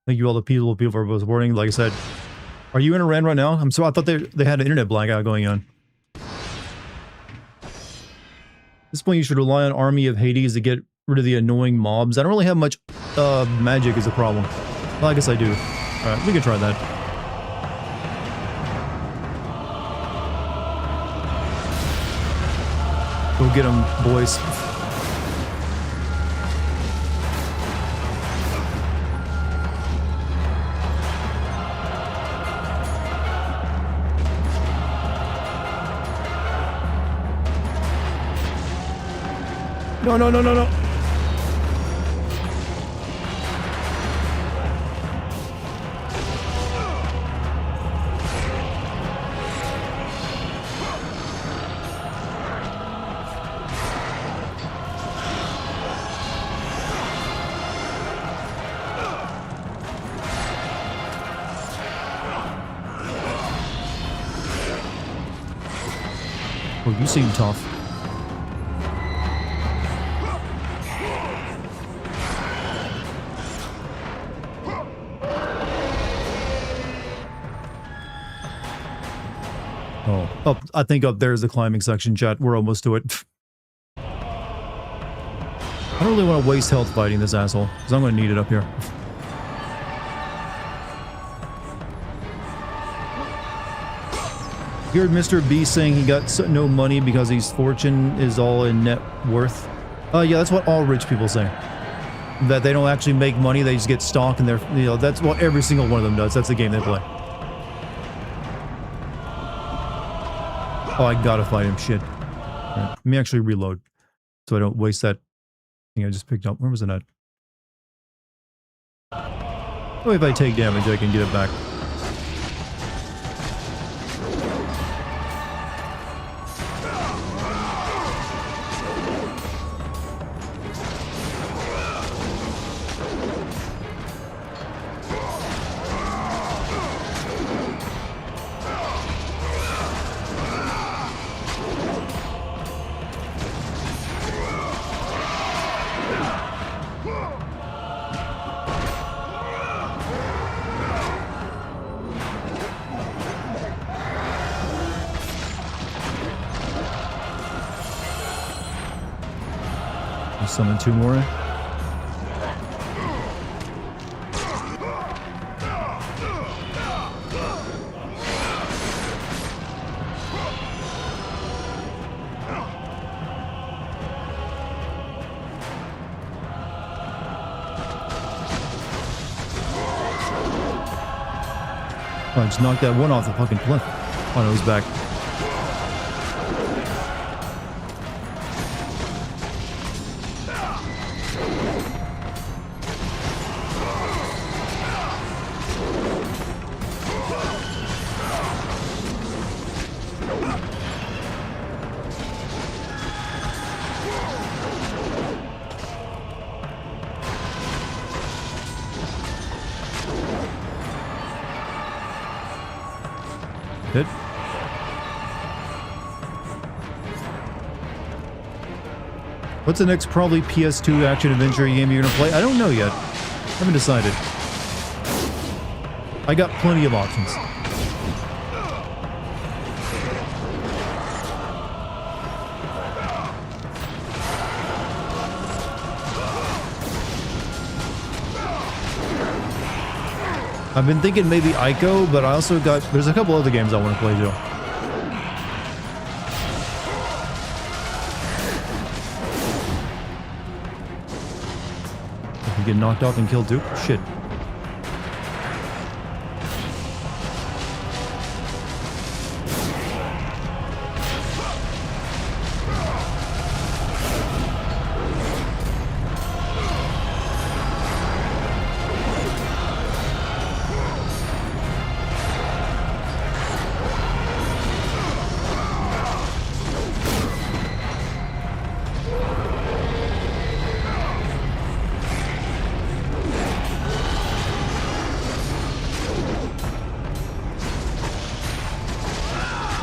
Thank you all the people for supporting. Like I said, are you in Iran right now? I thought they had an internet blackout going on. At this point, you should rely on Army of Hades to get rid of the annoying mobs. I don't really have much magic is a problem. Well, I guess I do. Alright, we can try that. Go get them, boys. No, no, no, no, no. Oh, you seem tough. Oh, I think up there is the climbing section, chat. We're almost to it. I don't really want to waste health fighting this asshole, because I'm going to need it up here. You heard Mr. B saying he got no money because his fortune is all in net worth. Yeah, that's what all rich people say. That they don't actually make money, they just get stock and they're, that's what every single one of them does. That's the game they play. Oh, I gotta fight him. Shit. Right. Let me actually reload so I don't waste that thing I just picked up. Where was it at? Oh, if I take damage, I can get it back. Summon 2 more. I just knocked that one off the fucking cliff. Oh, no, he's back. Hit. What's the next probably PS2 action adventure game you're gonna play? I don't know yet. Haven't decided. I got plenty of options. I've been thinking maybe Ico, but I also got... There's a couple other games I want to play too. If you get knocked off and killed too? Shit.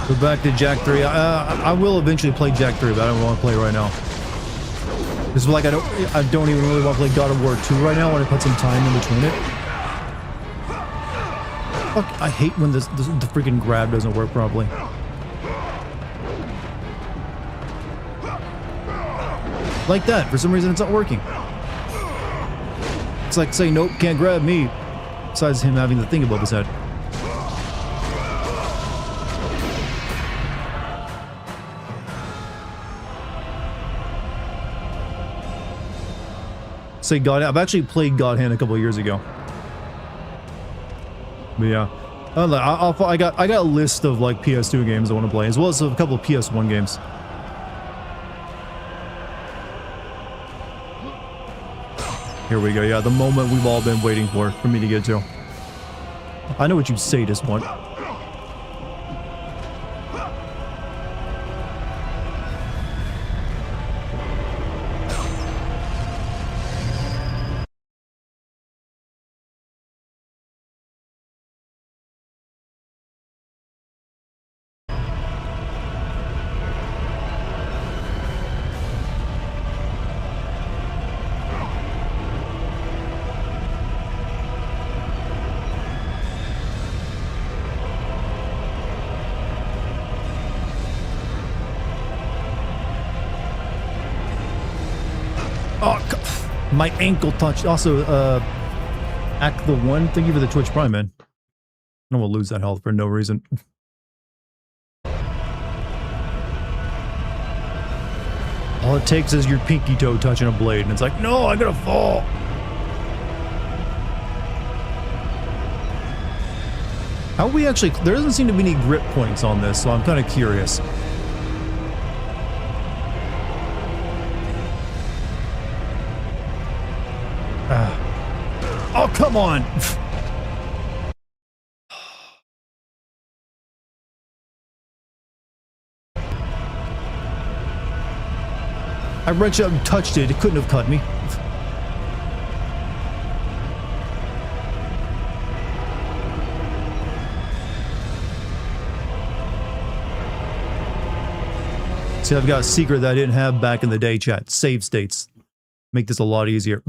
Go back to Jack 3. I will eventually play Jack 3, but I don't want to play right now. This is like I don't even really want to play God of War 2 right now. I want to put some time in between it. Fuck, I hate when the freaking grab doesn't work properly. Like that. For some reason, it's not working. It's like saying, nope, can't grab me. Besides him having the thing above his head. Say God, I've actually played God Hand a couple of years ago. But yeah, I got a list of like PS2 games I want to play, as well as a couple of PS1 games. Here we go. Yeah, the moment we've all been waiting for me to get to. I know what you sadists want. My ankle touched. Also, Act the One. Thank you for the Twitch Prime, man. I don't want to lose that health for no reason. All it takes is your pinky toe touching a blade, and it's like, no, I'm gonna fall. How we actually... There doesn't seem to be any grip points on this, so I'm kind of curious. Oh, come on! I reached out and touched it. It couldn't have cut me. See, I've got a secret that I didn't have back in the day, chat. Save states. Make this a lot easier.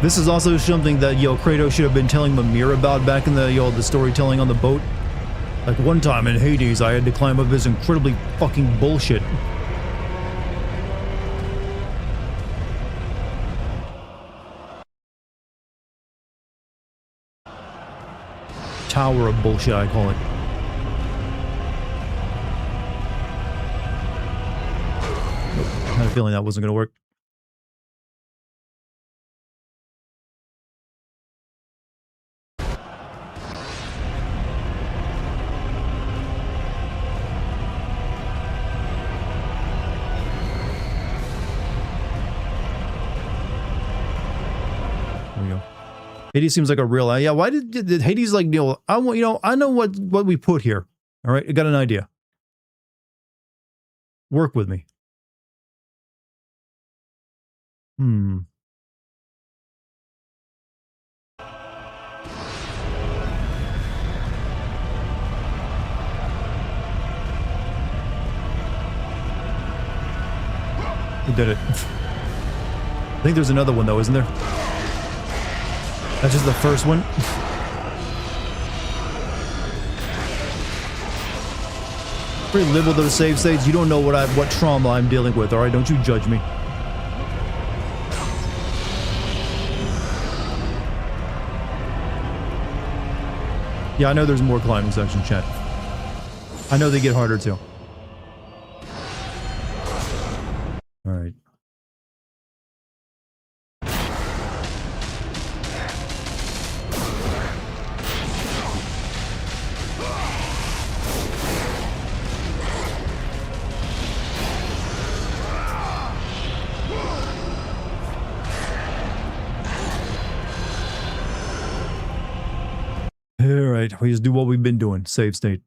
This is also something that, Kratos should have been telling Mimir about back in the, the storytelling on the boat. Like, one time in Hades, I had to climb up this incredibly fucking bullshit. Tower of bullshit, I call it. I had a feeling that wasn't going to work. There we go. Hades seems like a real... Yeah, why did Hades like, I want, I know what we put here. All right, I got an idea. Work with me. We did it. I think there's another one though, isn't there? That's just the first one. Pretty live with those save states. You don't know what trauma I'm dealing with, alright? Don't you judge me. Yeah, I know there's more climbing section, chat. I know they get harder too. Alright. Alright, we just do what we've been doing. Save state.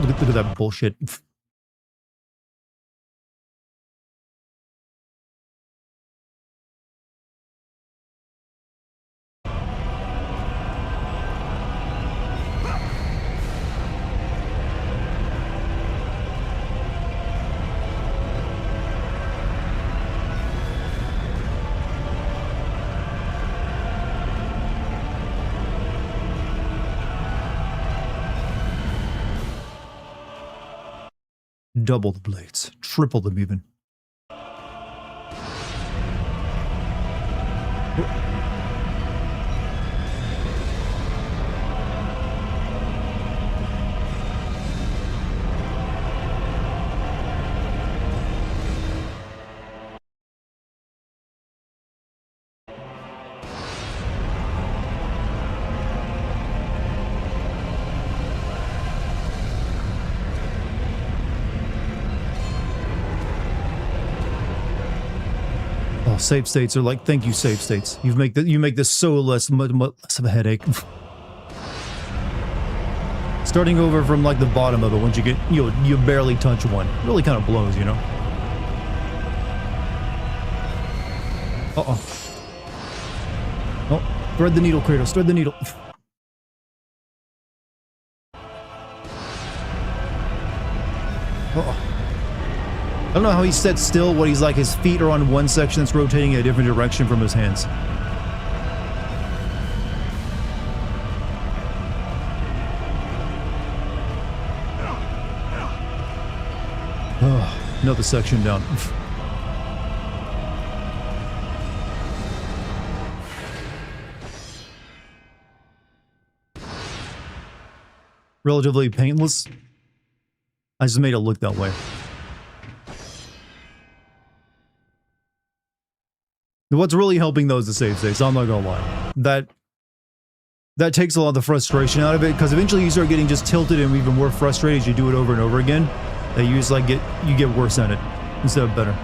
Look at that bullshit. Double the blades. Triple them even. Save states are like, thank you, save states. You make this so less of a headache. Starting over from like the bottom of it, once you get you barely touch one, it really kind of blows, you know. Oh, thread the needle, Kratos. Thread the needle. I don't know how he sits still when he's like his feet are on one section that's rotating in a different direction from his hands. Oh, another section down. Relatively painless. I just made it look that way. What's really helping those to save states, I'm not gonna lie. That that takes a lot of the frustration out of it, because eventually you start getting just tilted and even more frustrated as you do it over and over again. That you just like you get worse at it instead of better.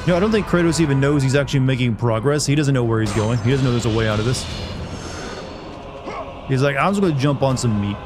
No, I don't think Kratos even knows he's actually making progress. He doesn't know where he's going. He doesn't know there's a way out of this. He's like, I'm just going to jump on some meat.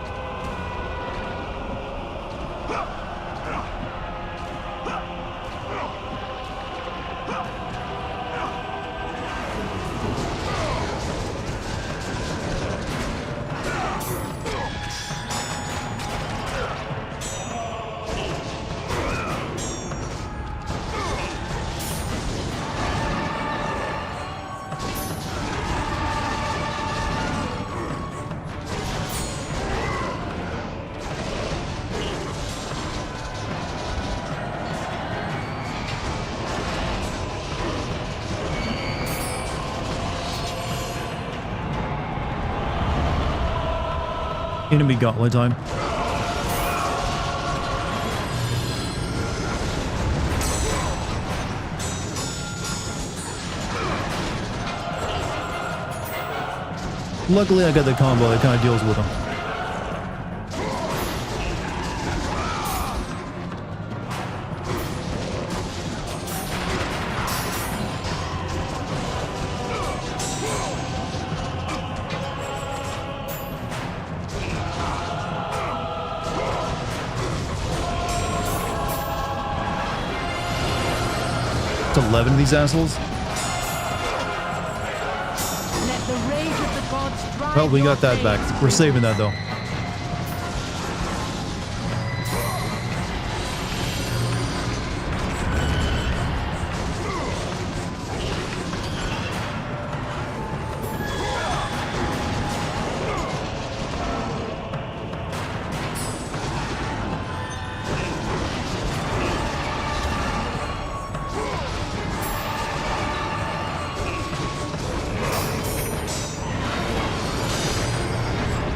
Enemy gauntlet time. Luckily I got the combo that kind of deals with him. It's 11 of these assholes. Let the rage of the gods drive Well, we your got that back. fate. We're saving that though.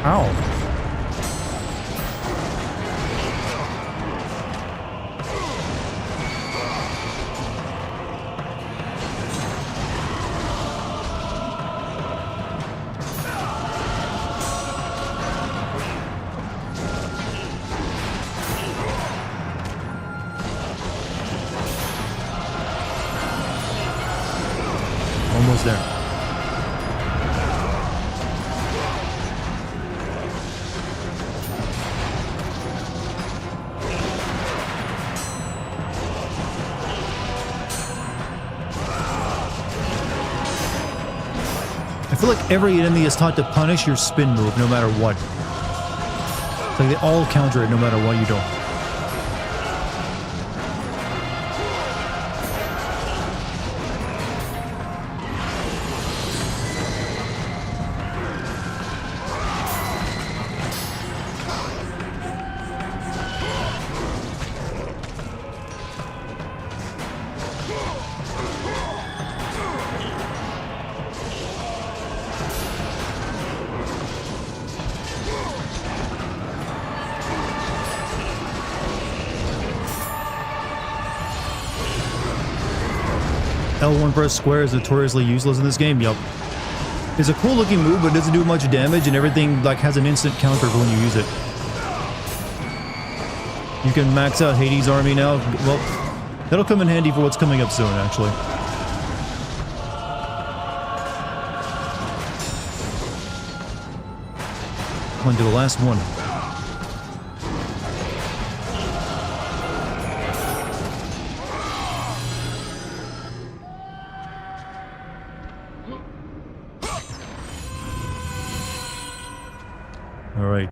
Ow. Almost there. I feel like every enemy is taught to punish your spin move no matter what. It's like they all counter it no matter what you do. L1 press square is notoriously useless in this game. Yup. It's a cool looking move, but it doesn't do much damage, and everything like has an instant counter for when you use it. You can max out Hades' army now. Well, that'll come in handy for what's coming up soon, actually. On to the last one. All right.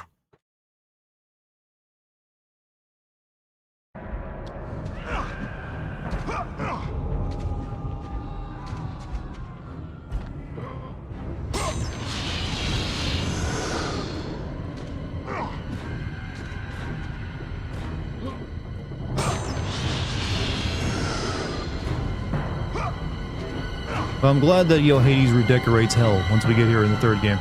Well, I'm glad that Hades redecorates hell once we get here in the third game.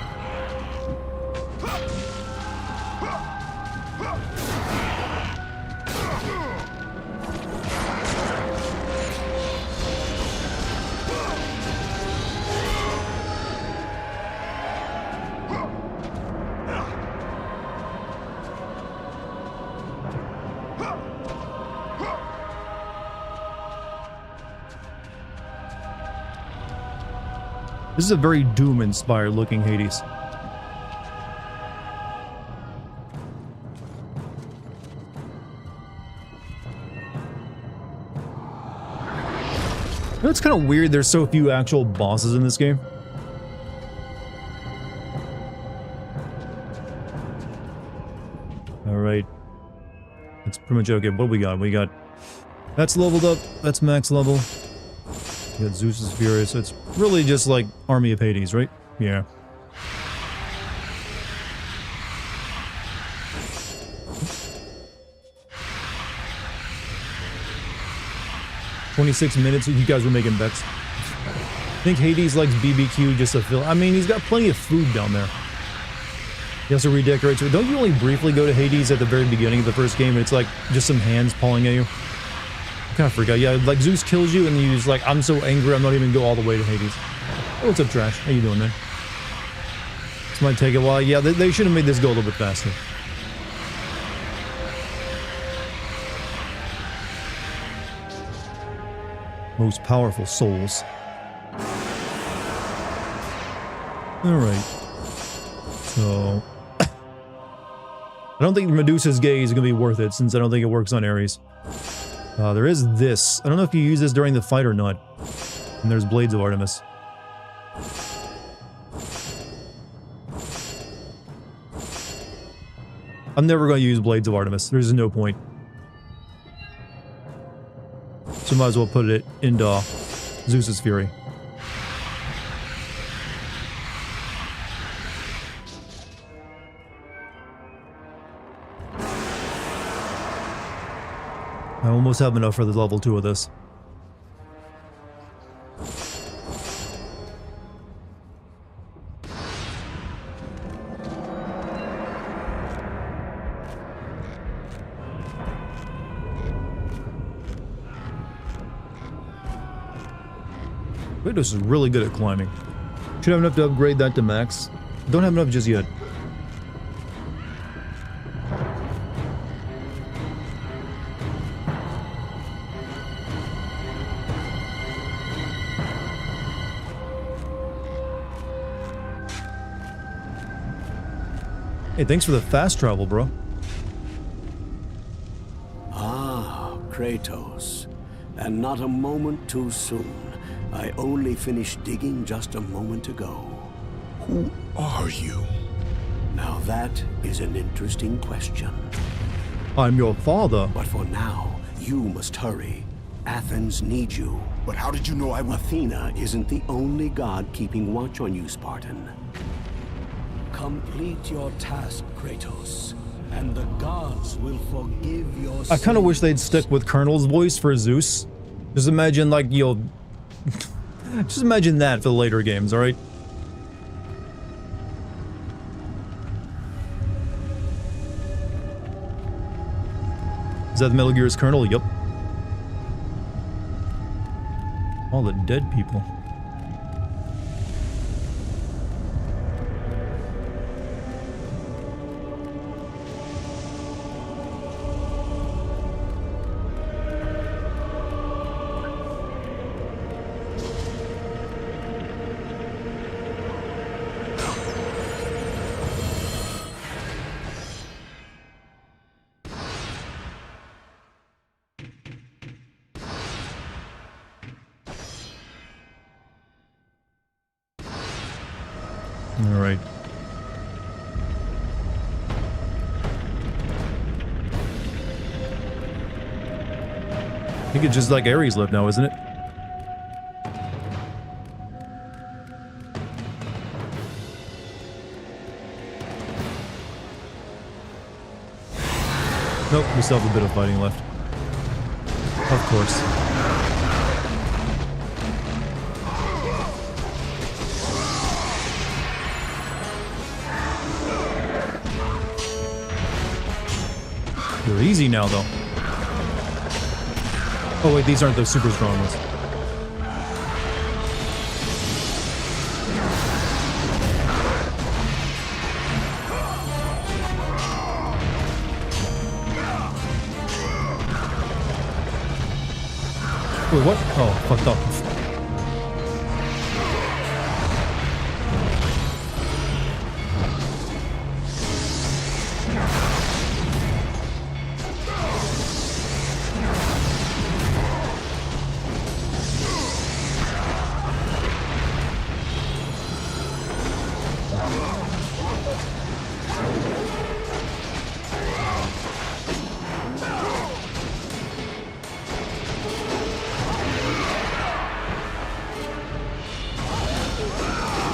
This is a very Doom-inspired looking Hades. You know, it's kind of weird there's so few actual bosses in this game. Alright. That's pretty much okay. What do we got? We got... That's leveled up. That's max level. We got Zeus's Fury, so it's really just like Army of Hades, right? Yeah. $26 you guys were making bets. I think Hades likes BBQ just to fill... I mean, he's got plenty of food down there. He also redecorates. Don't you only briefly go to Hades at the very beginning of the first game and it's like just some hands pawing at you? I kind of forgot. Yeah, like Zeus kills you and you just like, I'm so angry I'm not even go all the way to Hades. Oh, what's up, Trash? How you doing, man? This might take a while. Yeah, they should have made this go a little bit faster. Most powerful souls. Alright. So... I don't think Medusa's gaze is going to be worth it, since I don't think it works on Ares. There is this. I don't know if you use this during the fight or not. And there's Blades of Artemis. I'm never going to use Blades of Artemis. There's no point. So might as well put it into Zeus's Fury. I almost have enough for the level 2 of this. Kratos is really good at climbing. Should have enough to upgrade that to max. Don't have enough just yet. Hey, thanks for the fast travel, bro. Ah, Kratos. And not a moment too soon. I only finished digging just a moment ago. Who are you? Now that is an interesting question. I'm your father. But for now, you must hurry. Athens needs you. But how did you know I would... Athena isn't the only god keeping watch on you, Spartan. Complete your task, Kratos, and the gods will forgive your I kind of wish they'd stick with Colonel's voice for Zeus. Just imagine, like, you'll... Just imagine that for the later games, alright? Is that the Metal Gear's Colonel? Yup. All the dead people. Alright. I think it's just like Ares left now, isn't it? Nope, we still have a bit of fighting left. Of course. They're easy now, though. Oh wait, these aren't the super strong ones. Wait, what? Oh, fucked up.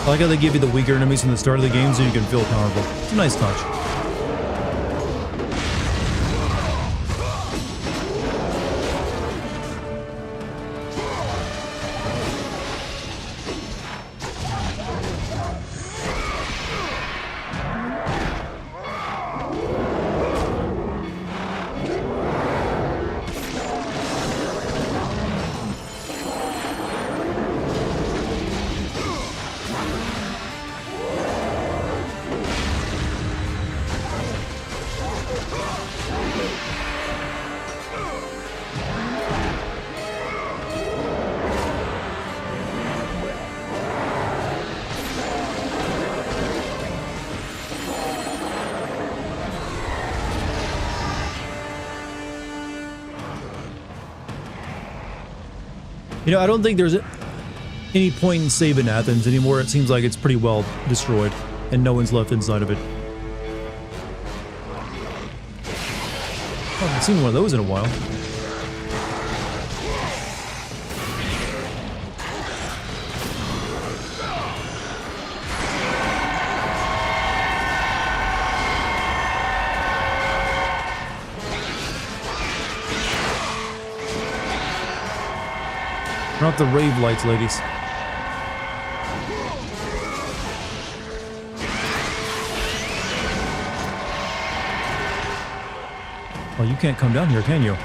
I like how they give you the weaker enemies from the start of the game so you can feel powerful. It's a nice touch. You know, I don't think there's any point in saving Athens anymore. It seems like it's pretty well destroyed, and no one's left inside of it. Oh, I haven't seen one of those in a while. Turn off the rave lights, ladies. Oh, you can't come down here, can you?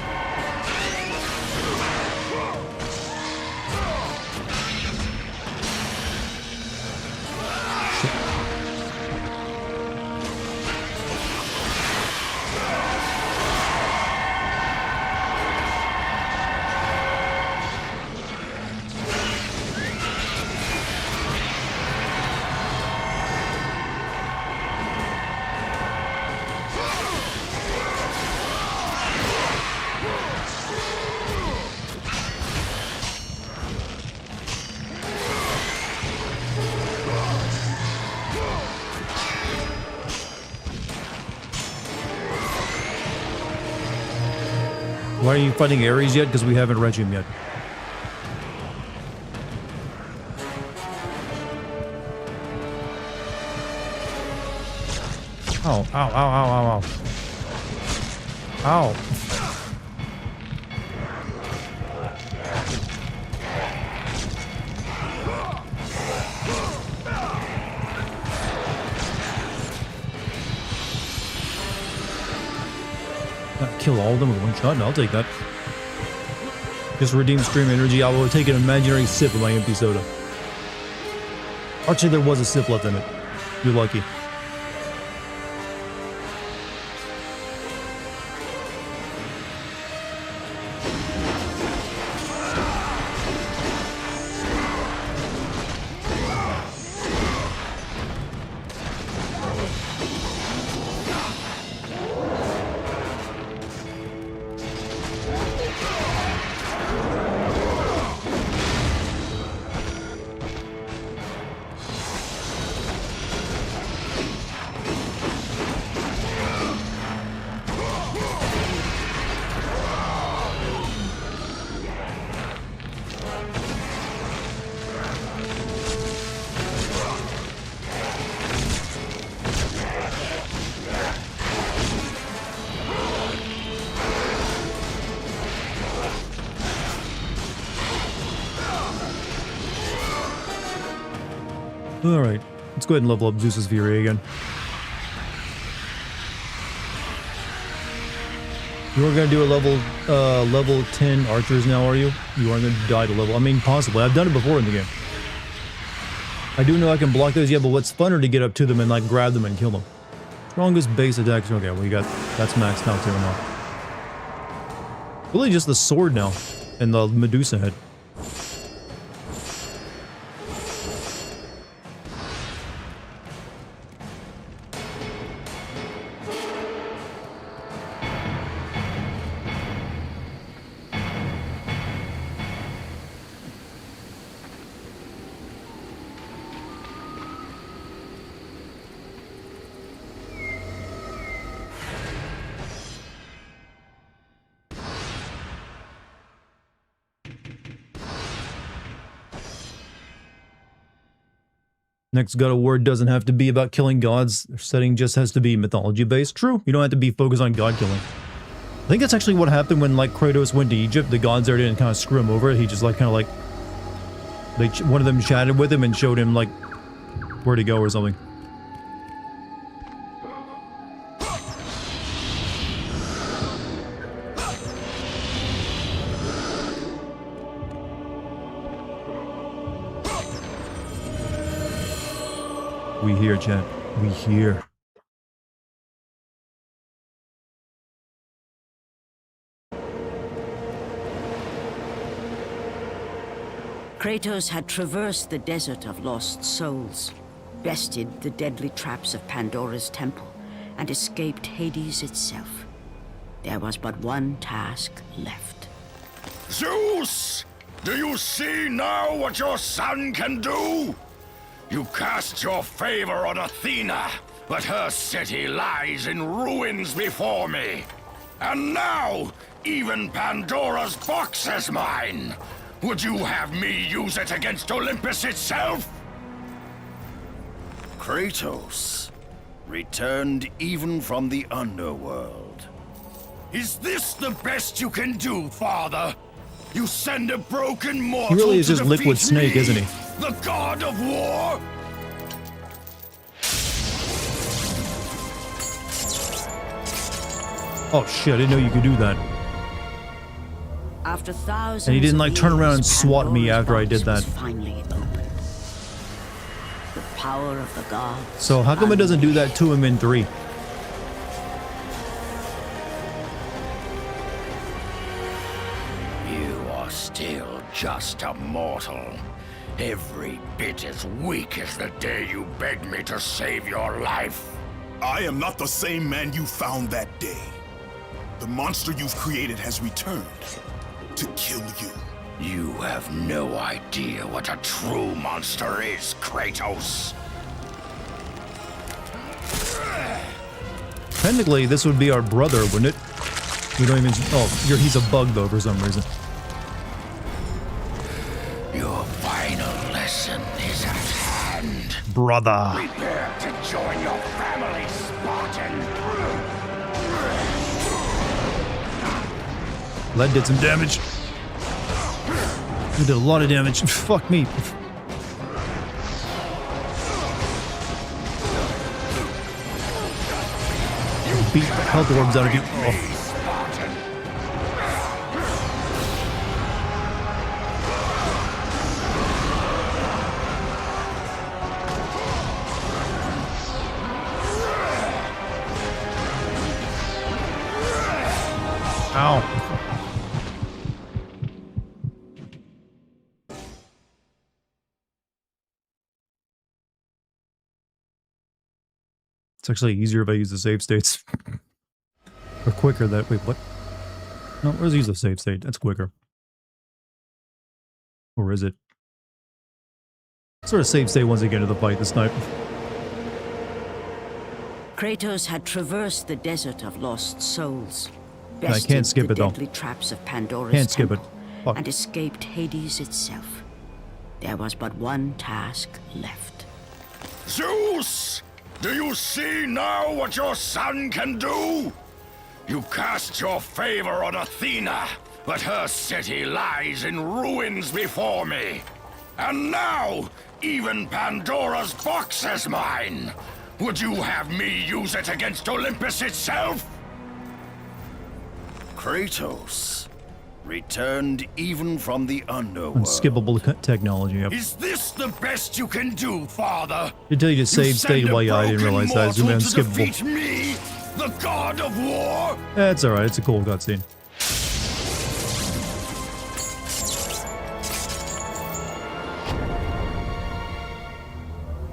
Why are you fighting Ares yet? Because we haven't read him yet. Ow, ow, ow, ow, ow, ow. Ow. Kill all of them with one shot? No, I'll take that. Just redeem stream energy. I will take an imaginary sip of my empty soda. Actually, there was a sip left in it. You're lucky. Alright, let's go ahead and level up Zeus's Fury again. You are going to do a level 10 archers now, are you? You aren't going to die to level... I mean, possibly. I've done it before in the game. I do know I can block those, yeah, but what's funner to get up to them and, like, grab them and kill them. Strongest base attacks. Okay, well, you got... That's maxed out too now. Really just the sword now. And the Medusa head. Next God of War doesn't have to be about killing gods. Their setting just has to be mythology based. True, you don't have to be focused on god killing. I think that's actually what happened when like Kratos went to Egypt. The gods there didn't kind of screw him over. He just like kind of like one of them chatted with him and showed him like where to go or something. We hear, chat. We hear. Kratos had traversed the desert of lost souls, bested the deadly traps of Pandora's temple, and escaped Hades itself. There was but one task left. Zeus! Do you see now what your son can do? You cast your favor on Athena, but her city lies in ruins before me. And now, even Pandora's box is mine. Would you have me use it against Olympus itself? Kratos, returned even from the underworld. Is this the best you can do, father? You send a broken mortal He really is to just Liquid defeat Snake, me, isn't he? the god of war? Oh shit, I didn't know you could do that. After thousands And he didn't of like turn around and years, swat me Pandora's after I box did that. was finally open. The power of the gods. So how come it doesn't do that to him in 3? You are still just a mortal. Every bit as weak as the day you begged me to save your life. I am not the same man you found that day. The monster you've created has returned to kill you. You have no idea what a true monster is, Kratos. Technically, this would be our brother, wouldn't it? We don't even... Oh, he's a bug, though, for some reason. Your final lesson is at hand. Brother. Prepare to join your family, Spartan. Lead did some damage. He did a lot of damage. Fuck me. Beat the health orbs out of you. Oh. Ow. It's actually easier if I use the save states. Or quicker that way. What? No, let's use the save state. That's quicker. Or is it? Sort of save state once I get into the fight this night. Kratos had traversed the desert of lost souls. I can't skip it though. Deadly traps of Pandora's Can't skip it. temple, Fuck. and escaped Hades itself. There was but one task left. Zeus! Do you see now what your son can do? You cast your favor on Athena, but her city lies in ruins before me. And now, even Pandora's box is mine. Would you have me use it against Olympus itself? Kratos, returned even from the underworld. Unskippable technology. Yep. Is this the best you can do, father? Did tell you to save state while I didn't realize that. It's unskippable. Defeat me, the god of war? That's alright, it's a cool cutscene.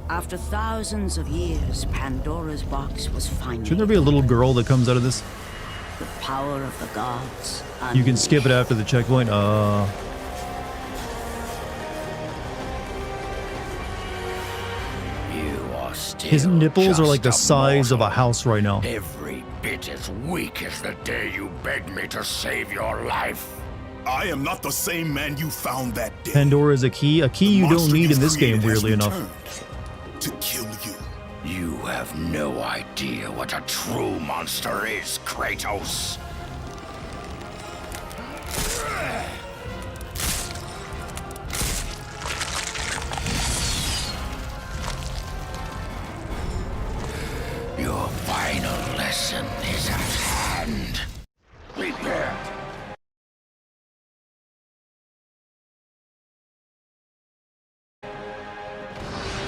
After thousands of years, Pandora's box was finally... Shouldn't there be a little girl that comes out of this? The power of the gods. You can skip it after the checkpoint? You are still His nipples are like the just a size of a mortal. house right now. Every bit as weak as the day you begged me to save your life. I am not the same man you found that day. Pandora is a key you don't monster need you've in this game, created has weirdly enough. returned to kill you. You have no idea what a true monster is, Kratos. Your final lesson is at hand. Prepare.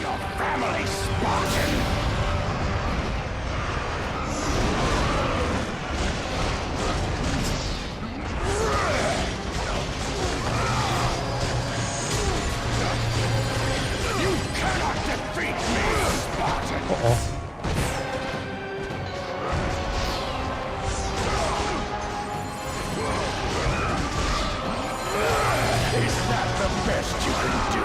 Your family, Spartan. You cannot defeat me, Spartan. Uh-oh. Is that the best you can do?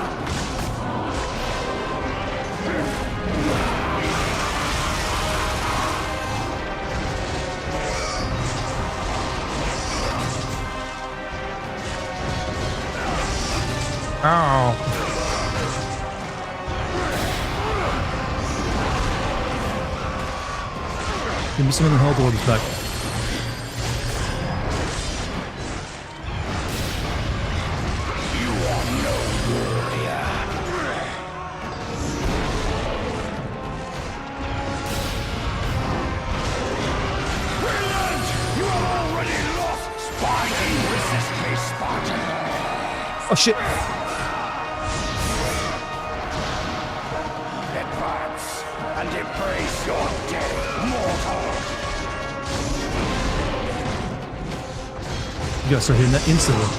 Ow. Give me some of the health orbs back. You are no warrior. Brilliant! You have already lost. Spartan, resist me, Spartan. Oh shit. Advance and embrace your dead, mortal. You gotta start hitting that instantly.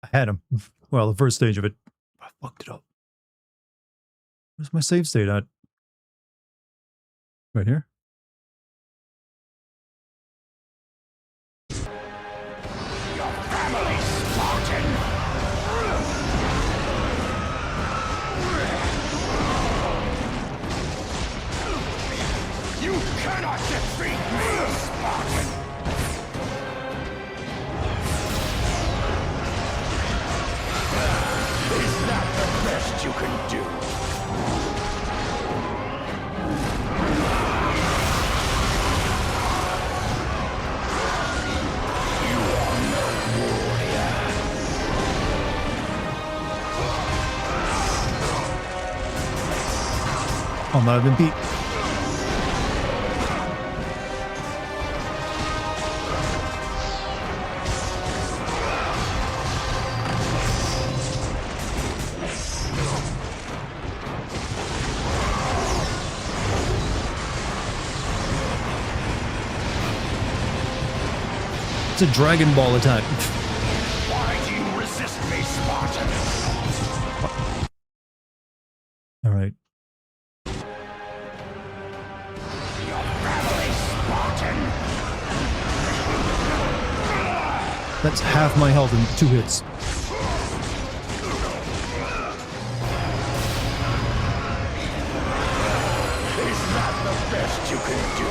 I had him. Well, the first stage of it. I fucked it up. Where's my save state at? Right here? Your family, Spartan. You cannot defeat me, Spartan. Is that the best you can do? You are no warrior. Oh, man, I've been beat. It's a Dragon Ball attack. Why do you resist me, Spartan? Alright. Your family, Spartan. That's half my health in 2 hits. Is that the best you can do?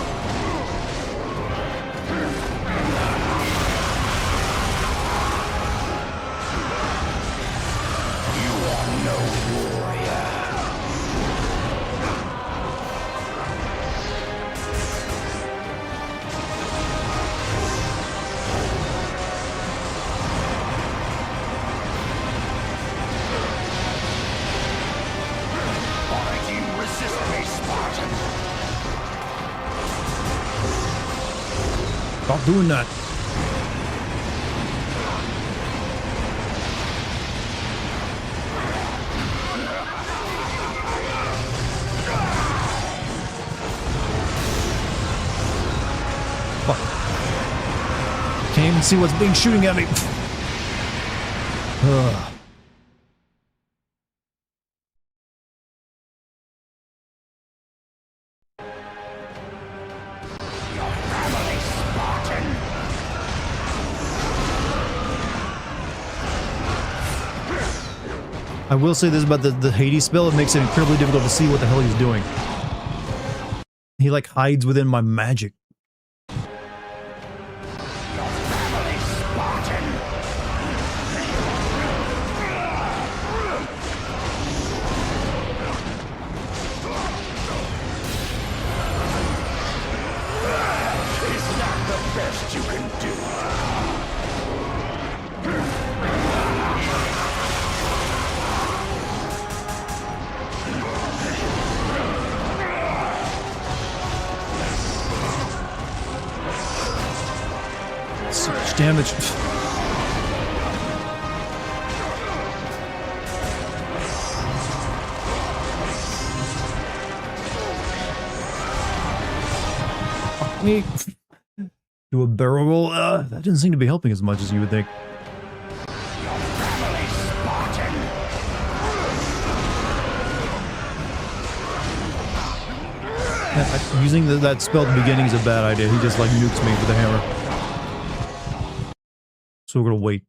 You are no warrior. Why do you resist me, Spartan? Stop doing that. Fuck. Can't even see what's being shooting at me. Ugh. Your family, Spartan. I will say this about the Hades spell, it makes it incredibly difficult to see what the hell he's doing. He like hides within my magic. Your family, Spartan. damage. Me do a barrel roll. That doesn't seem to be helping as much as you would think. Using that spell at the beginning is a bad idea. He just like nukes me with a hammer. So we're gonna wait.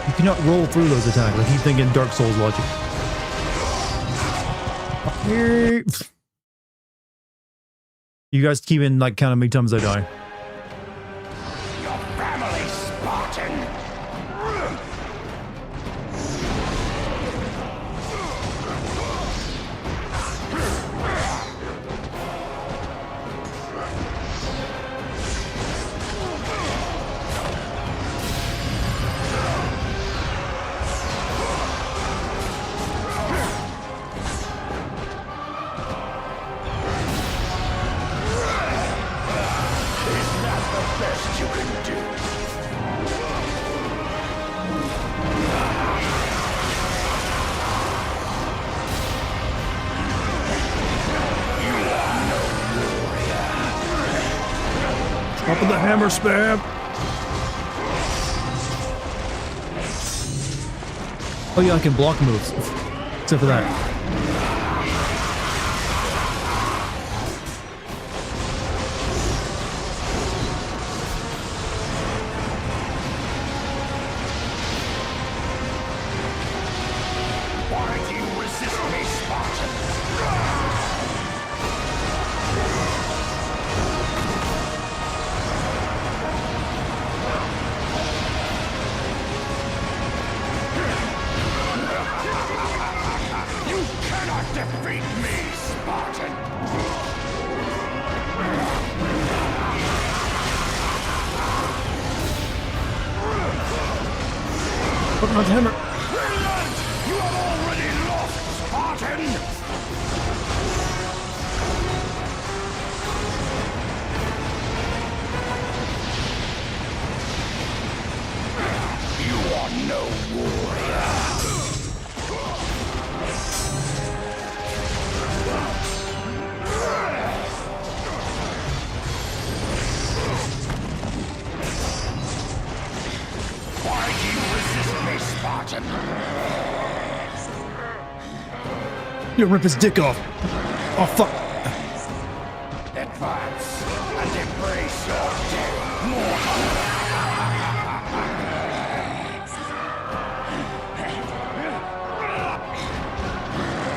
You cannot roll through those attacks. I keep thinking Dark Souls logic. You guys keep in like count how many times I die. Your family, Spartan! Up with the hammer spam. Oh yeah, I can block moves. Except for that. Why do you resist me, Spartan? You cannot defeat me, Spartan! Put my hammer. Brilliant! You have already lost, Spartan! You are no warrior. Why do you resist me, Spartan? You rip his dick off. Oh fuck. Advance and embrace your death, mortal.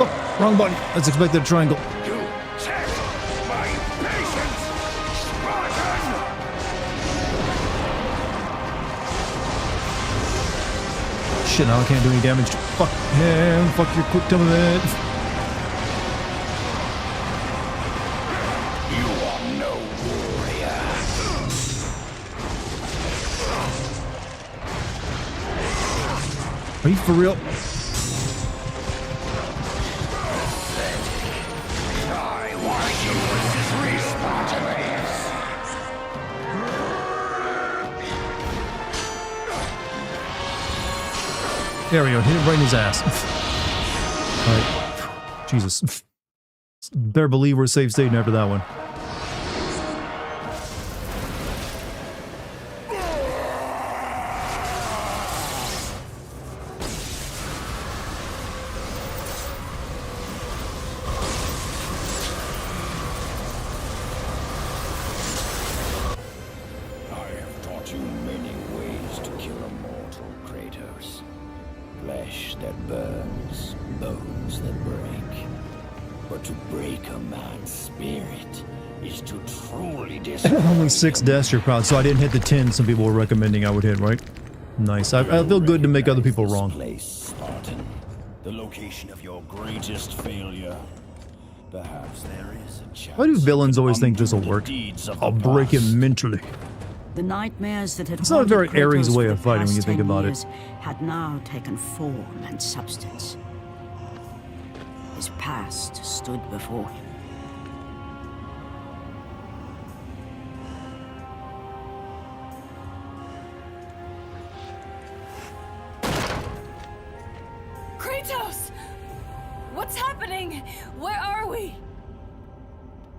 Oh, wrong button. Let's expect a triangle. You test my patience, Spartan! Shit, now I can't do any damage. Fuck him. Fuck your quick time event. You are no warrior. Are you for real? Die, why do you resist me, Spartans? There we go. Hit it right in his ass. Alright. Jesus. Better believe we're safe state after that one. I have taught you many ways to kill a mortal, Kratos. flesh that burns, bones that break. But to break a man's spirit is to truly destroy. Only 6 deaths, you're proud. So I didn't hit the 10 some people were recommending I would hit, right? Nice. I feel good to make other people wrong. Place, Spartan. The location of your greatest failure. Perhaps there is a chance. Why do villains always think this will work? I'll break him mentally. The nightmares that had It's not a very haunted Ares Kratos way for of the fighting when you past think 10 about it. years had now taken form and substance. His past stood before him. Kratos! What's happening? Where are we?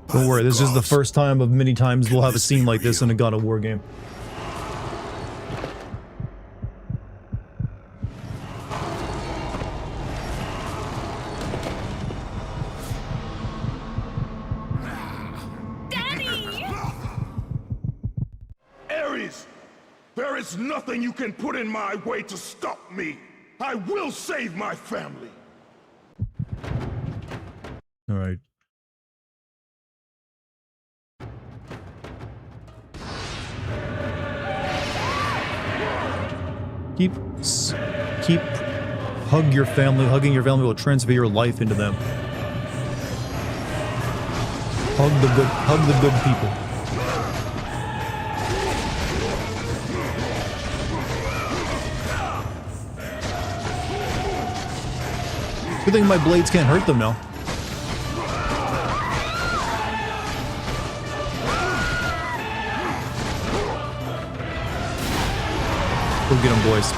Don't worry, this is the first time of many times we'll have a scene like this in a God of War game. Ares! There is nothing you can put in my way to stop me! I will save my family! Alright. Keep hug your family. Hugging your family will transfer your life into them. Hug the good people. Good thing my blades can't hurt them now. Go get them, boys.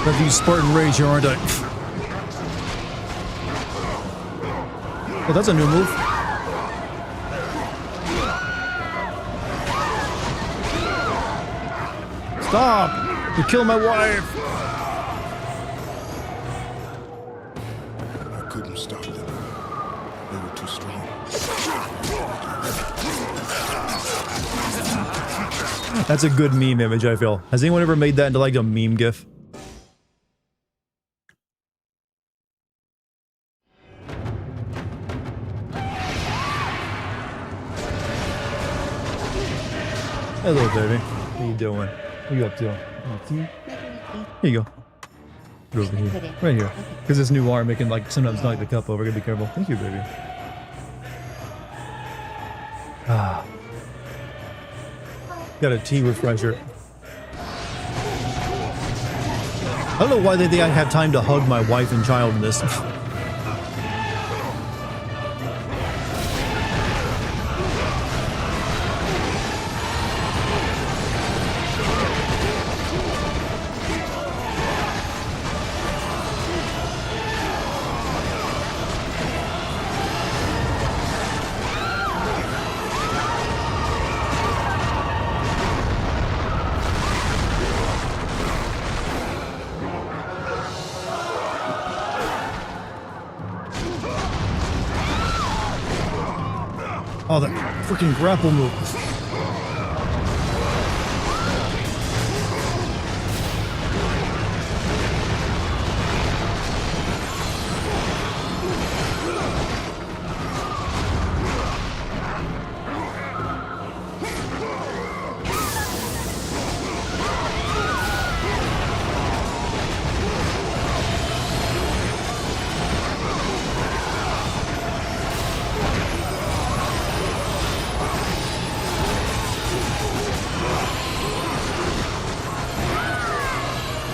Got to use Spartan Rage here, aren't I? Oh, that's a new move. Stop! You killed my wife! I couldn't stop them. They were too strong. That's a good meme image, I feel. Has anyone ever made that into like a meme gif? Hello, baby. What you doing? What you up to? Here you go. Put it over here. Right here. Because this new arm, it can like sometimes knock the cup over. Gotta be careful. Thank you, baby. Ah. Got a tea refresher. I don't know why they think I have time to hug my wife and child in this. Oh, that freaking grapple move.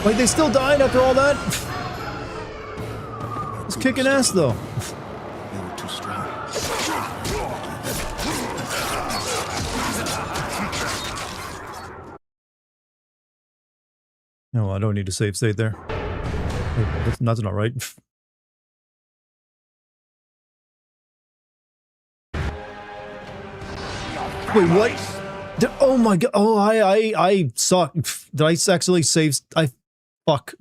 Like, they still died after all that? It's kicking ass, though. They were too strong. No, I don't need a save state there. That's not right. Wait, what? Oh my god! Oh, I suck. Did I actually save? Fuck.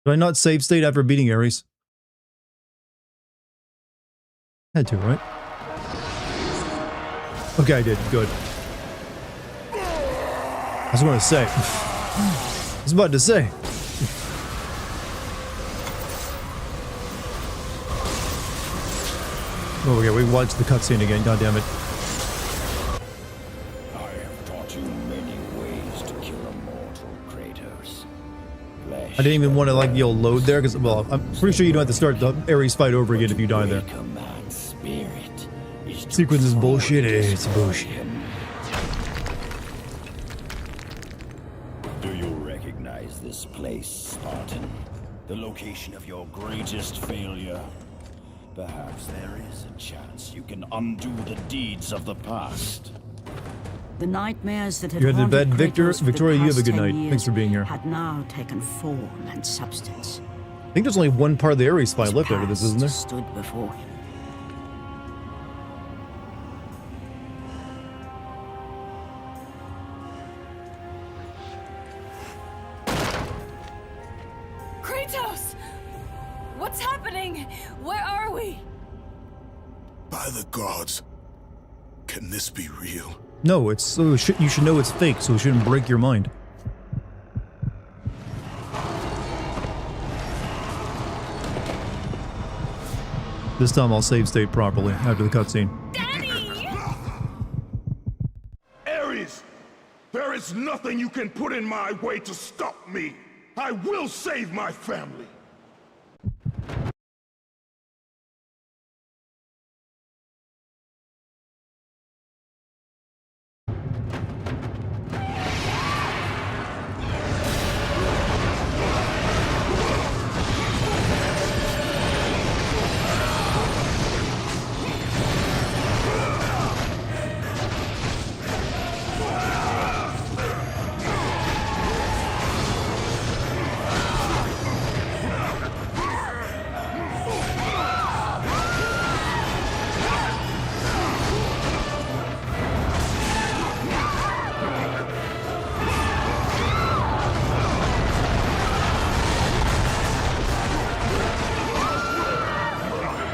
Did I not save state after beating Ares? Had to, right? Okay, I did. Good. I was going to say. I was about to say. Oh, okay, we watched the cutscene again. God damn it. I have taught you many ways to kill a mortal, Kratos. I didn't even want to like load there because, well, I'm pretty sure you don't have to start the Ares fight over again if you die there. Sequence is bullshit. It's bullshit. Do you recognize this place, Spartan? The location of your greatest failure? Perhaps there is a chance you can undo the deeds of the past. The nightmares that had You're in haunted bed, Victor. Kratos for the Victoria, you have a past good 10 night. years Thanks for being here. had now taken form and substance. I think there's only one part of the Ares fight left after this, isn't there? Stood before him. Kratos! What's happening? Where are we? By the gods, can this be real? No, it's so you should know it's fake, so it shouldn't break your mind. This time I'll save state properly after the cutscene. Ares! There is nothing you can put in my way to stop me! I will save my family!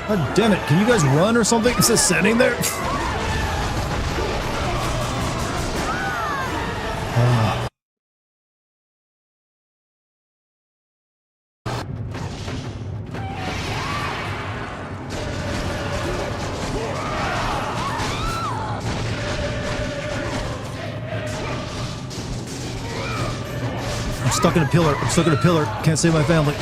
God damn it, can you guys run or something? Is this standing there? I'm stuck in a pillar. I'm stuck in a pillar. Can't save my family.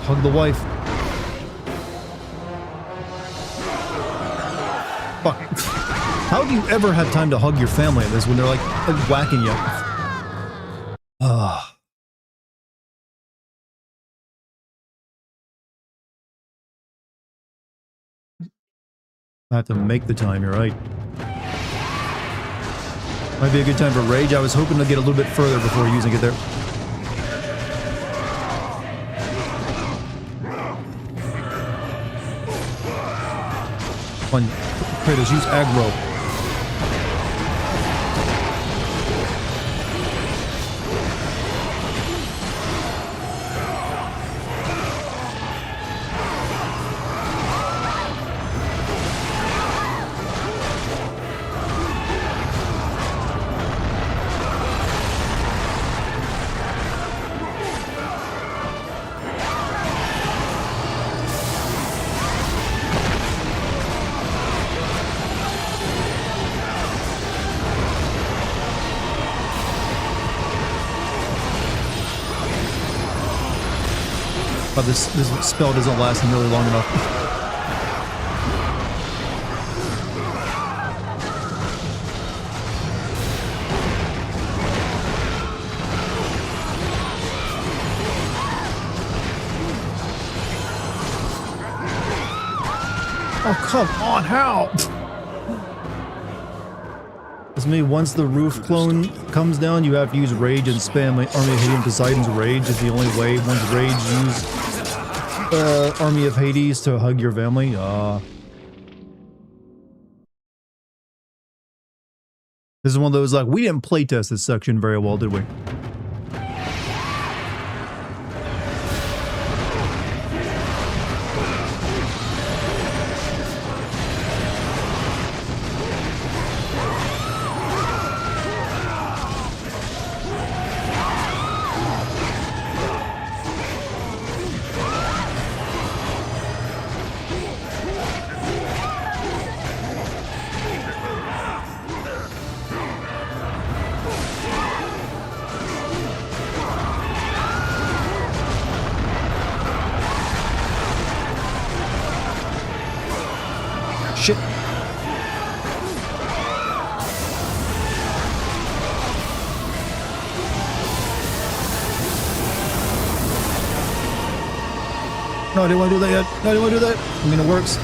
Hug the wife. Fuck. How do you ever have time to hug your family in this when they're like whacking you? Ah. I have to make the time, you're right. Might be a good time for rage. I was hoping to get a little bit further before using it there. Come on, Kratos, use aggro. But this spell doesn't last him really long enough. Oh, come on, how? As me, once the roof clone comes down, you have to use rage and spam Army of Hades and Poseidon's rage is the only way. Once rage, use Army of Hades to hug your family. This is one of those, like, we didn't playtest this section very well, did we? Shit. No, I didn't want to do that yet. No, I didn't want to do that. I mean, it works.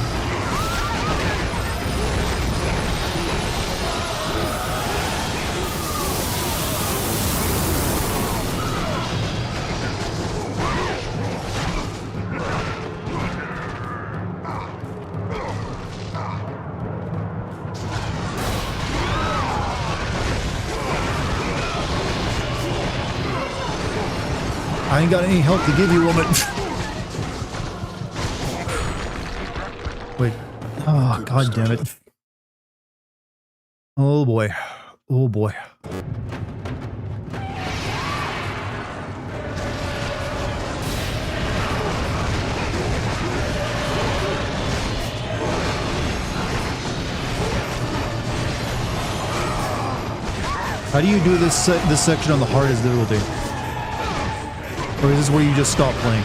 I ain't got any help to give you, woman. Wait. Oh, god damn it. Oh boy. Oh boy. How do you do this section on the hardest difficulty? Or is this where you just stop playing?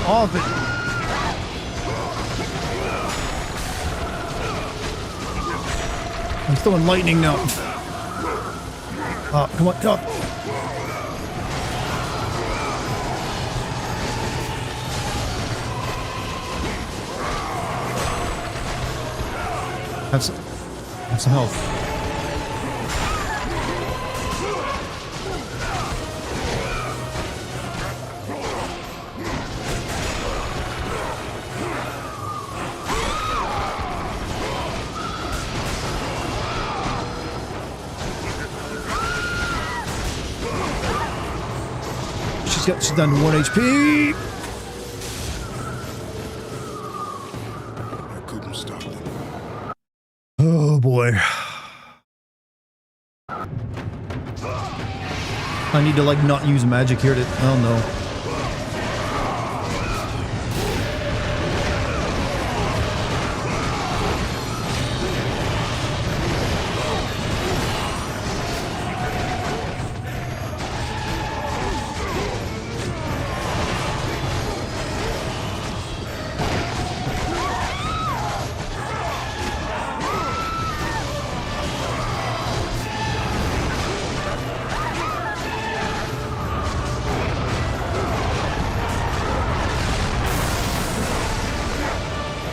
Off it. I'm throwing lightning now. Come on, come on. Have some health. She's down to 1 HP. I couldn't stop them. Oh boy. I need to like not use magic here to, oh no.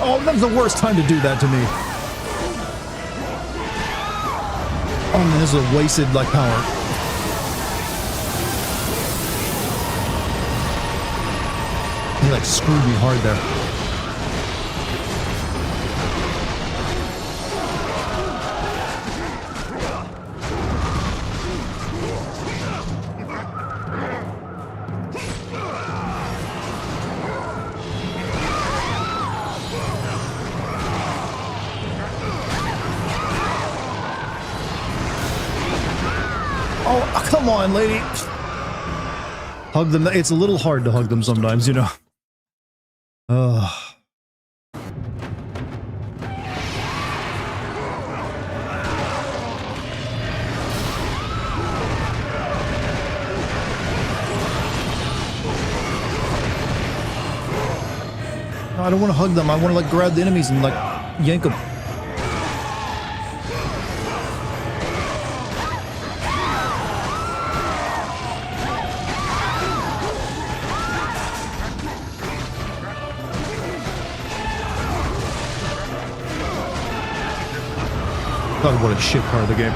Oh, that's the worst time to do that to me. Oh man, this is a wasted, like, power. He, like, screwed me hard there. Oh, come on, lady. Hug them. It's a little hard to hug them sometimes, you know. Ugh. No, I don't want to hug them. I want to, like, grab the enemies and, like, yank them. God, what a shit part of the game.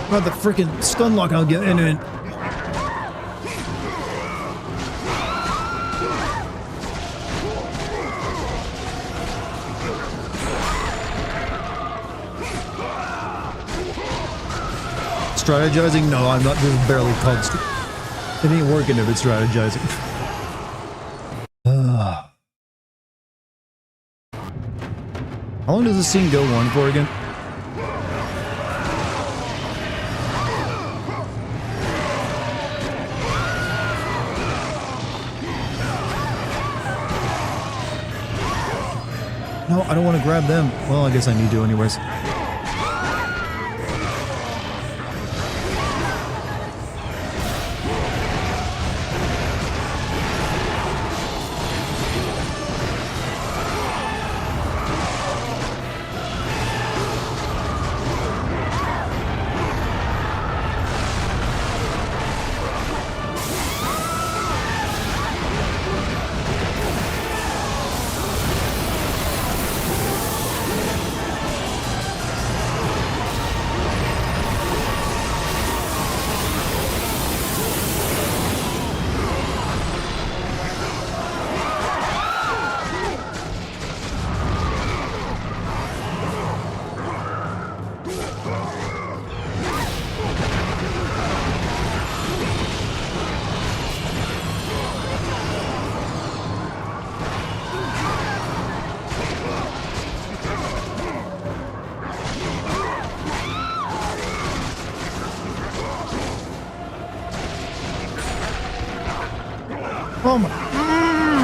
God, the freaking stun lock I'll get in it. Strategizing? No, I'm not. This is barely called. It ain't working if it's strategizing. How long does this scene go on for again? No, I don't want to grab them. Well, I guess I need to anyways.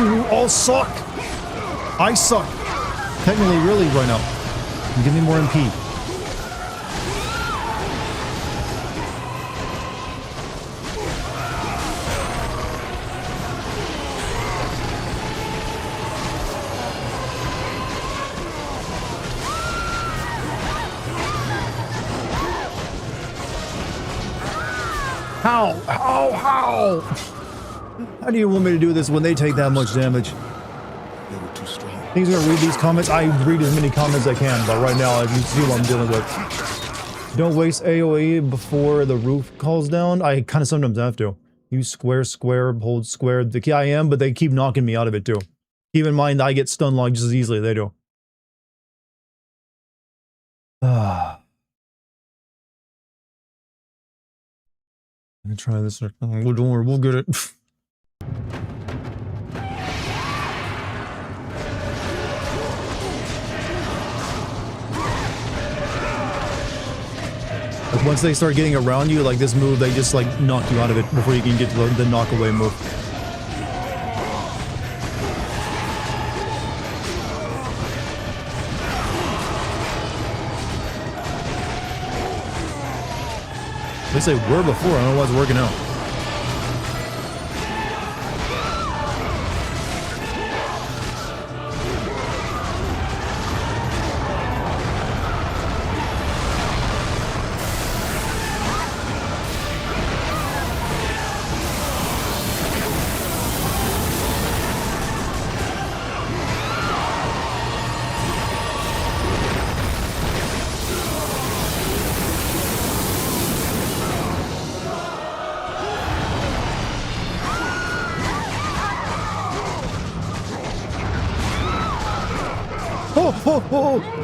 You all suck. I suck. Technically, really, right now. Give me more MP. How? How do you want me to do this when they take that much damage? Things are gonna read these comments. I read as many comments as I can, but right now, you see what I'm dealing with. Don't waste AoE before the roof calls down. I kind of sometimes have to. Use square, hold square. The key I am, but they keep knocking me out of it too. Keep in mind, I get stun locked just as easily as they do. I'm gonna try this. Don't worry, we'll get it. Like once they start getting around you, like this move, they just like knock you out of it before you can get to the knock away move. They say were before, I don't know why it's working out.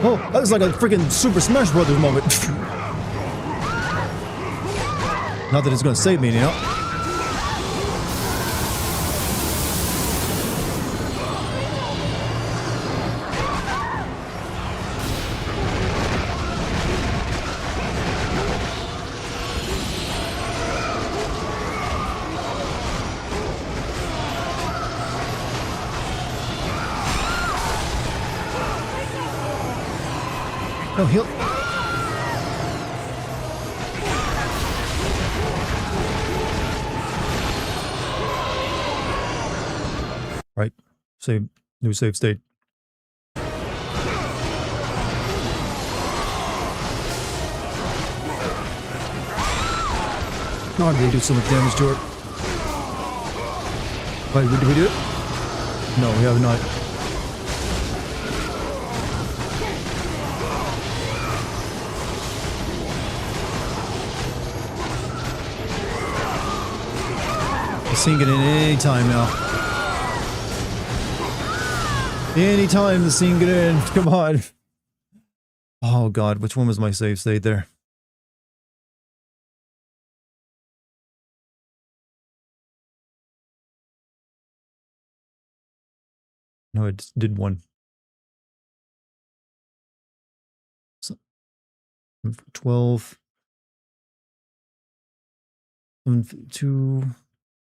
Oh, that was like a freaking Super Smash Brothers moment. Not that it's gonna save me, you know? Oh, he'll... Right. Save. New save state. Oh, they do so much damage to her. Wait, did we do it? No, we have not. Scene get in any time now. Anytime the scene get in. Come on. Oh god, which one was my save state there? No, I just did one. 12. 2.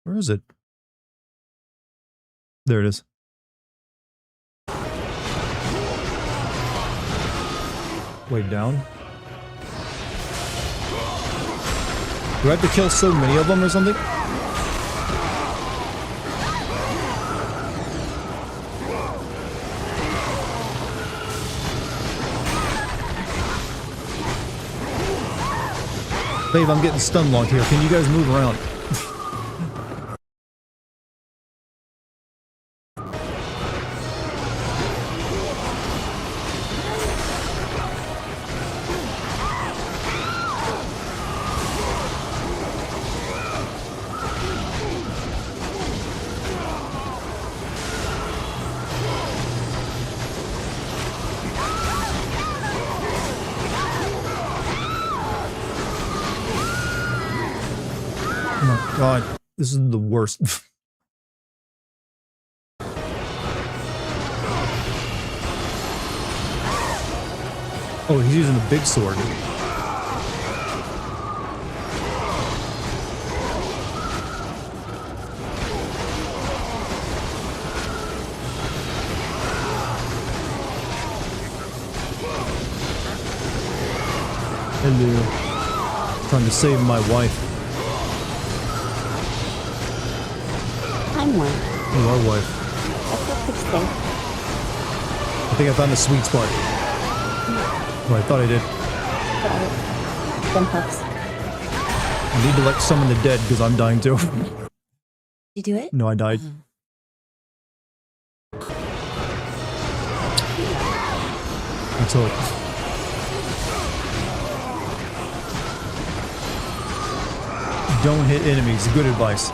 Where is it? There it is. Way down. Do I have to kill so many of them or something? Babe, I'm getting stun locked here. Can you guys move around? God, this is the worst. Oh, he's using the big sword. Hello. Trying to save my wife. I'm one. You are wife. I feel pretty safe. I think I found the sweet spot. Well, I thought I did. Them pups. I need to like summon the dead because I'm dying too. You do it? No, I died. That's all. Don't hit enemies. Good advice.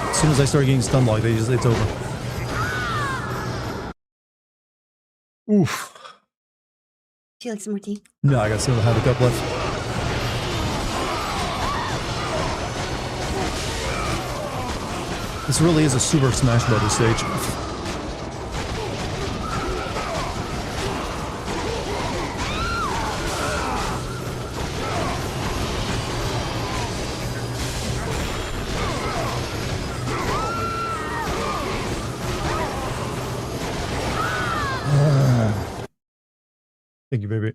As soon as I start getting stun locked, it's over. Oof. Do you like some more tea? No, I got still have a cup left. This really is a Super Smash Bros. Stage. Thank you, baby.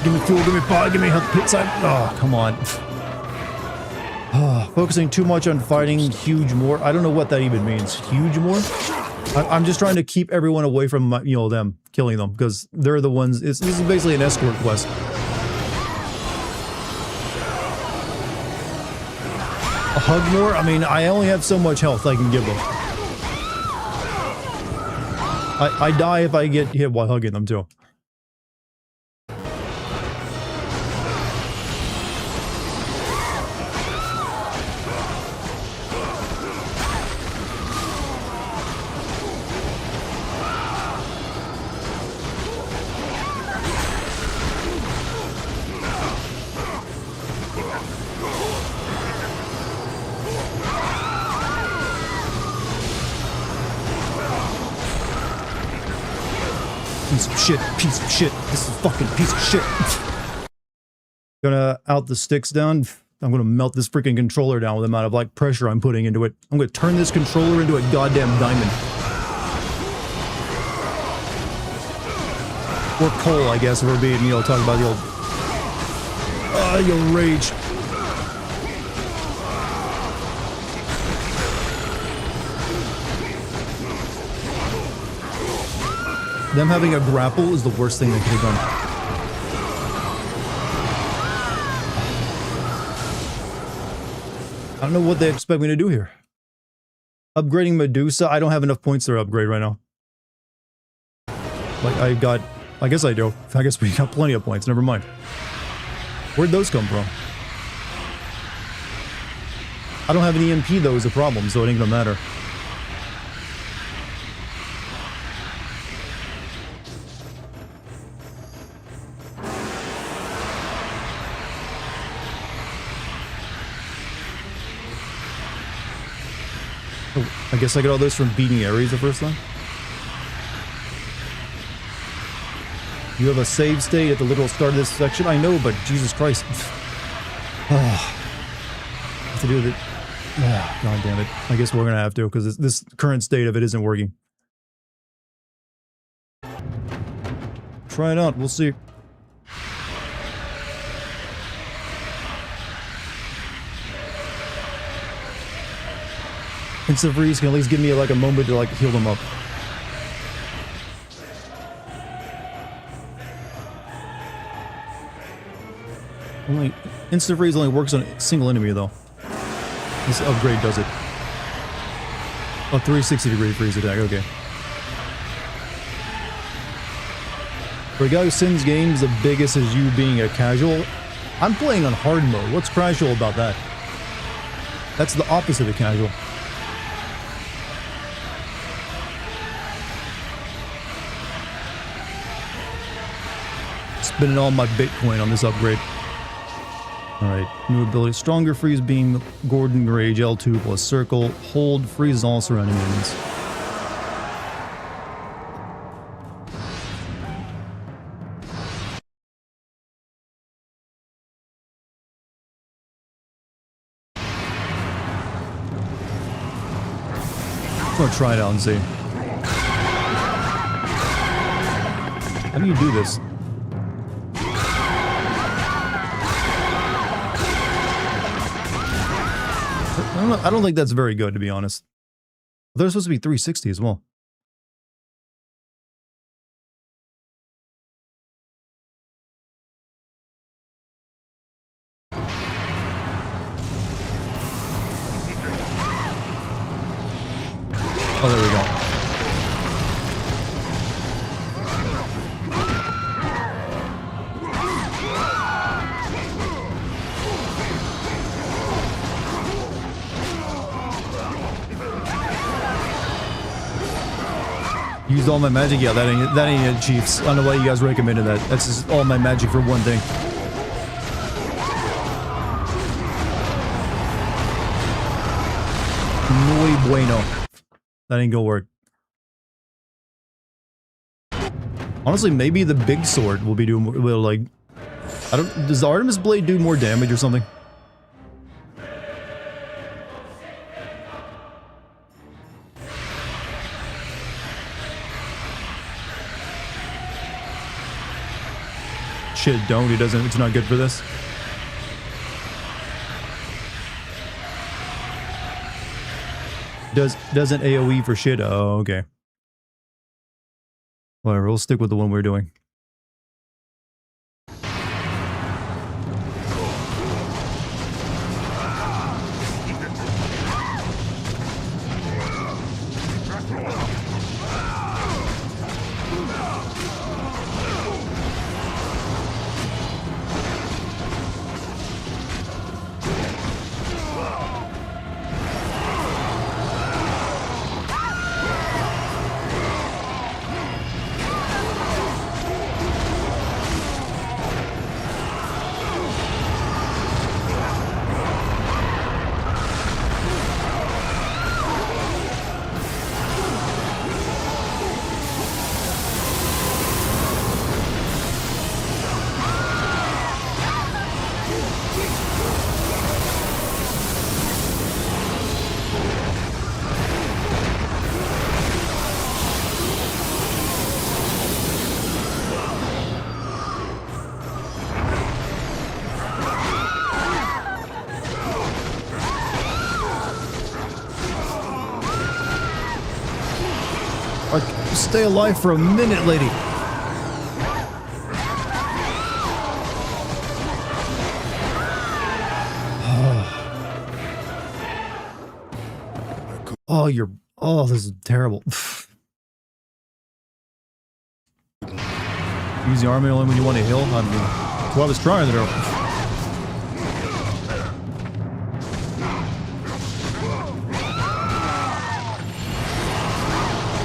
Give me fuel, give me fire, give me health pit side. Oh, come on. Oh, focusing too much on fighting huge more. I don't know what that even means. Huge more? I'm just trying to keep everyone away from, them, killing them, because they're the ones. This is basically an escort quest. A hug more? I mean, I only have so much health I can give them. I die if I get hit while hugging them, too. Piece of shit. This is a fucking piece of shit. Gonna out the sticks down. I'm gonna melt this freaking controller down with the amount of, like, pressure I'm putting into it. I'm gonna turn this controller into a goddamn diamond. Or coal, I guess, if we're being, talking about the old rage. Them having a grapple is the worst thing they could have done. I don't know what they expect me to do here. Upgrading Medusa, I don't have enough points to upgrade right now. Like, I guess I do. I guess we got plenty of points, never mind. Where'd those come from? I don't have an EMP though is a problem, so it ain't gonna matter. Oh, I guess I got all those from beating Ares the first time. You have a save state at the literal start of this section? I know, but Jesus Christ. Have to do with it. God damn it. I guess we're gonna have to, because this current state of it isn't working. Try it out, we'll see. Instant freeze can at least give me like a moment to like heal them up. Instant freeze only works on a single enemy though. This upgrade does it. A 360-degree freeze attack, okay. For a guy who sends games the biggest as you being a casual, I'm playing on hard mode. What's casual about that? That's the opposite of casual. Spending all my Bitcoin on this upgrade. Alright, new ability. Stronger freeze beam, Gordon Rage, L2 plus circle, hold, freeze all surrounding enemies. I'm gonna try it out and see. How do you do this? I don't think that's very good, to be honest. They're supposed to be 360 as well. Oh, there we go. Used all my magic? Yeah, that ain't it, Chiefs. I don't know why you guys recommended that. That's just all my magic for one thing. Muy bueno. That ain't gonna work. Honestly, maybe the big sword will be doing more, will like... I don't... Does the Artemis Blade do more damage or something? Shit, don't. It doesn't. It's not good for this. Doesn't AoE for shit. Oh, okay. Whatever. We'll stick with the one we're doing. Stay alive for a minute, lady. Oh, you're... Oh, this is terrible. Use the army only when you want to heal? I mean, that's what I was trying to do.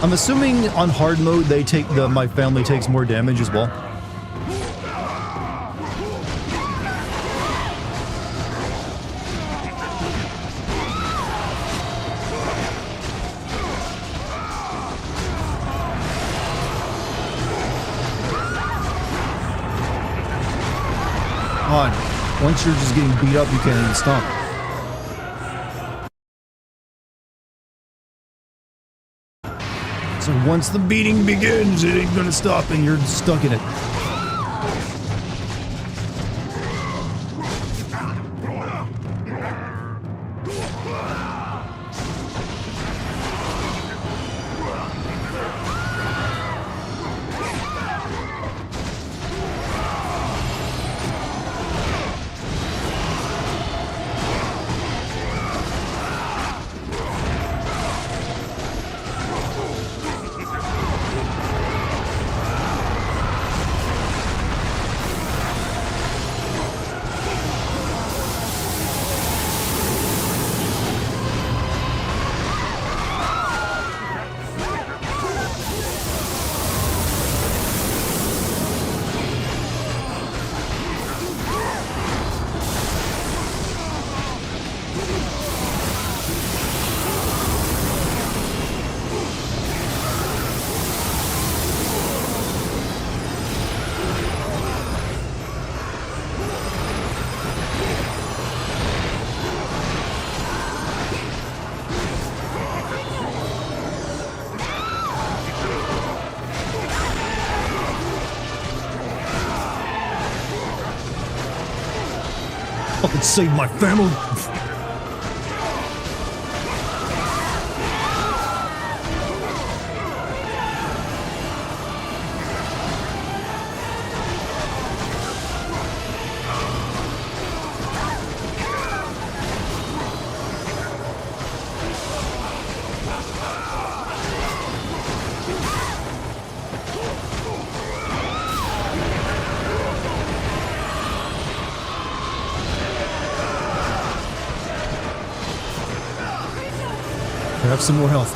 I'm assuming on hard mode they take my family takes more damage as well. God, once you're just getting beat up, you can't even stop. So once the beating begins, it ain't gonna stop and you're stuck in it. Fucking save my family. have some more health.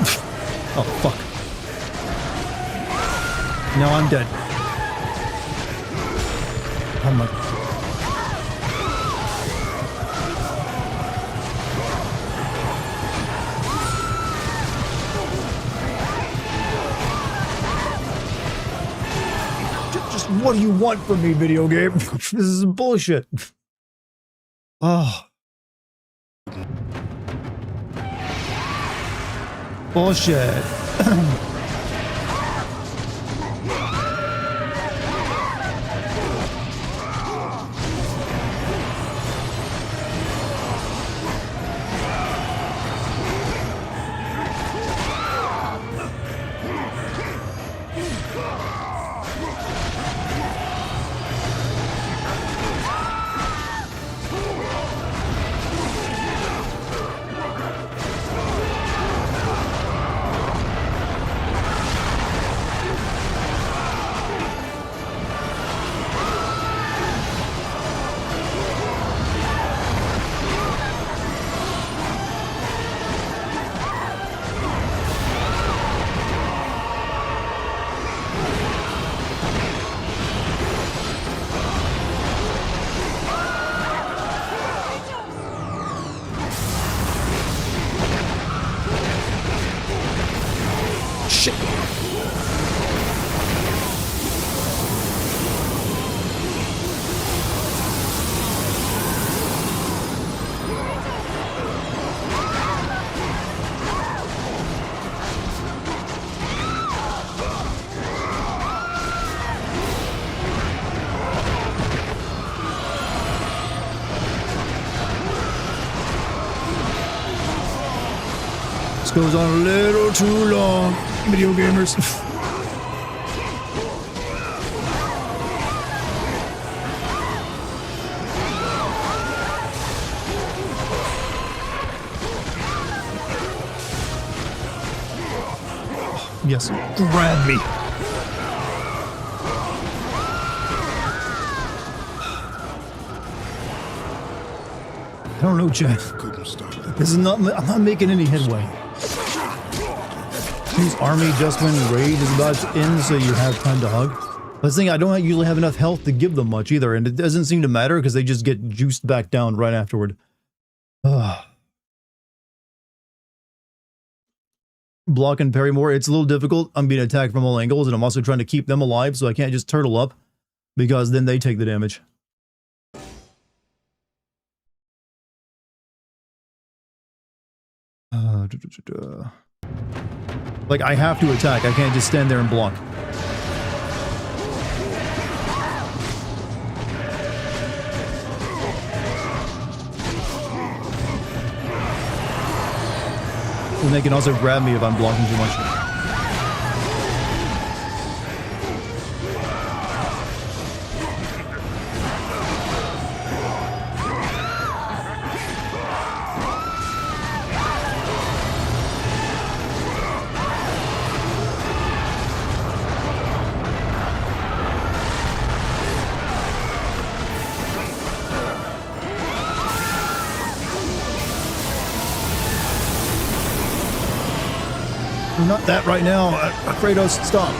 Oh, fuck. Now I'm dead. Oh my... Just what do you want from me, video game? This is bullshit. Oh. Bullshit. Shit. This goes on a little too long, video gamers. Yes, grab me. I don't know, Jeff. This is not. I'm not making any headway. Use army just when raid is about to end, so you have time to hug. But the thing, I don't usually have enough health to give them much either, and it doesn't seem to matter because they just get juiced back down right afterward. Block and parry more. It's a little difficult. I'm being attacked from all angles, and I'm also trying to keep them alive, so I can't just turtle up because then they take the damage. Like, I have to attack. I can't just stand there and block. And they can also grab me if I'm blocking too much. Not that right now. Kratos, stop.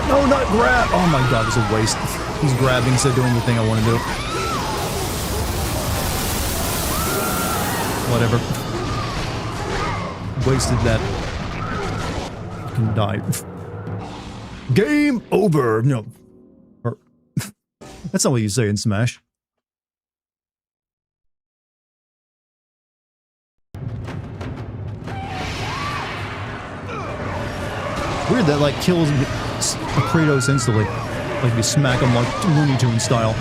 No, not grab. Oh my god, it's a waste. He's grabbing instead of doing the thing I want to do. Whatever. Wasted that. Fucking die. Game over. No. That's not what you say in Smash. Weird that, like, kills Kratos instantly. Like, you smack him like Looney Tunes style.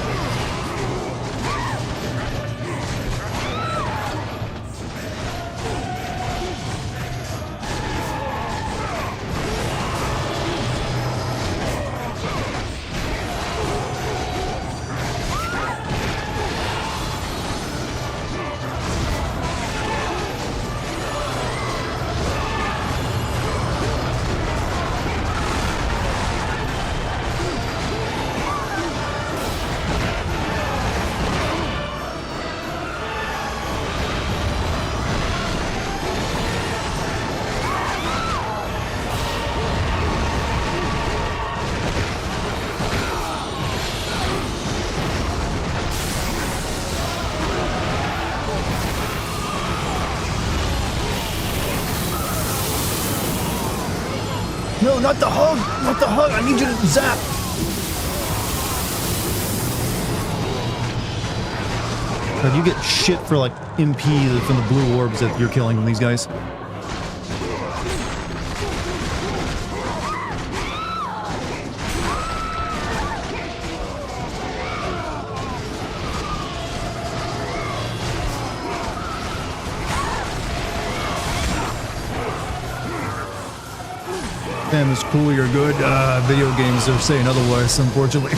No, not the hug! Not the hug! I need you to zap! God, you get shit for like MP from the blue orbs that you're killing these guys. Damn, it's cool, you're good. Video games are saying otherwise, unfortunately.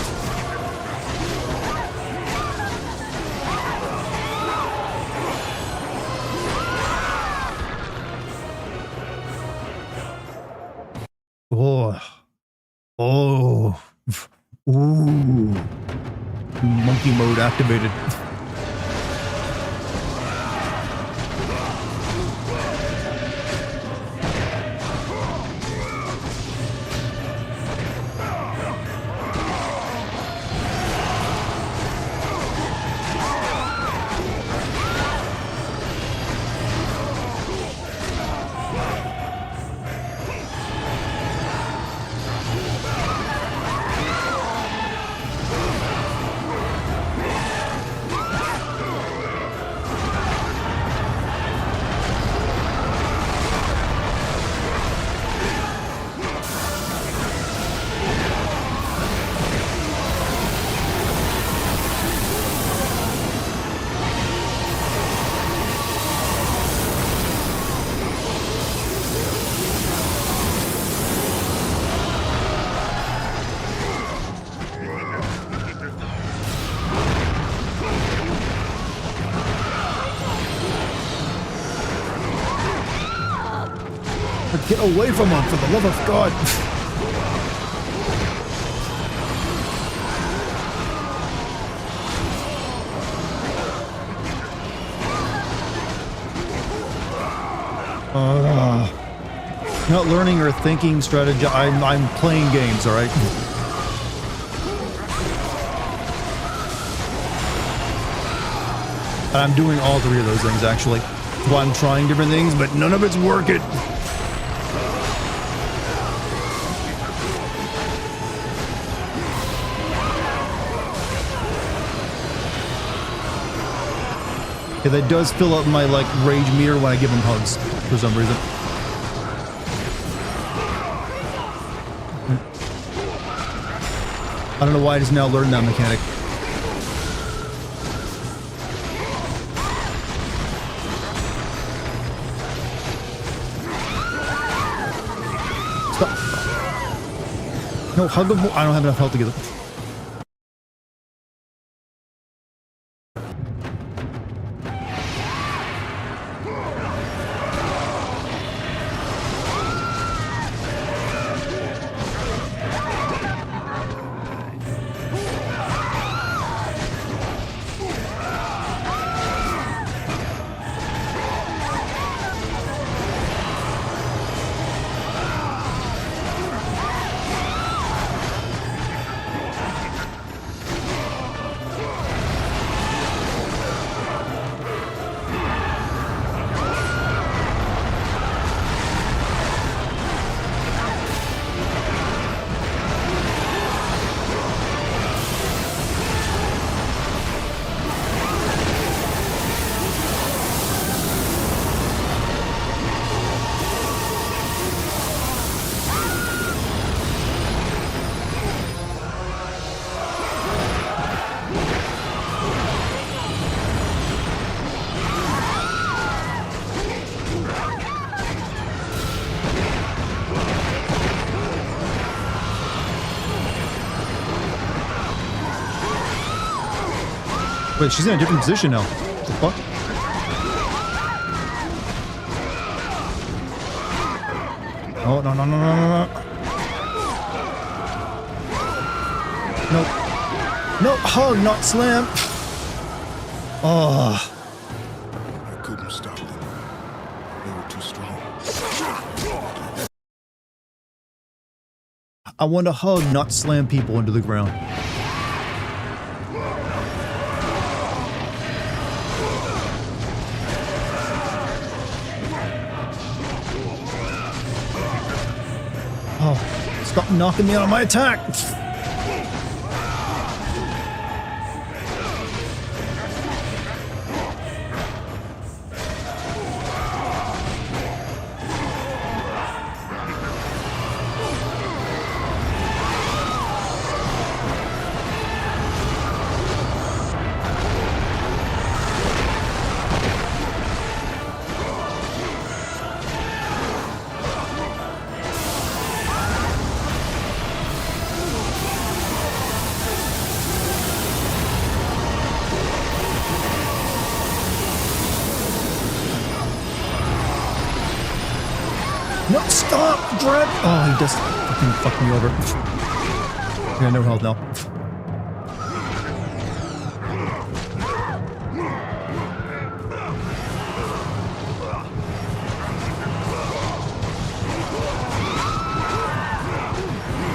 Oh. Oh. Ooh. Monkey mode activated. Get away from him, for the love of God! Not learning or thinking strategy. I'm playing games, all right? And I'm doing all three of those things, actually. Well, I'm trying different things, but none of it's working. Yeah, that does fill up my, like, rage meter when I give him hugs, for some reason. I don't know why I just now learned that mechanic. Stop. No, hug him. I don't have enough health to get him. Wait, she's in a different position now. What the fuck? Oh, no, no, no, no, no, no. No. No, hug, not slam. Oh. I couldn't stop them. They were too strong. I want to hug, not slam people into the ground. Oh. Stop knocking me out of my attack! No, stop! Dread! Oh, he just fucking fucked me over. Yeah, no health now.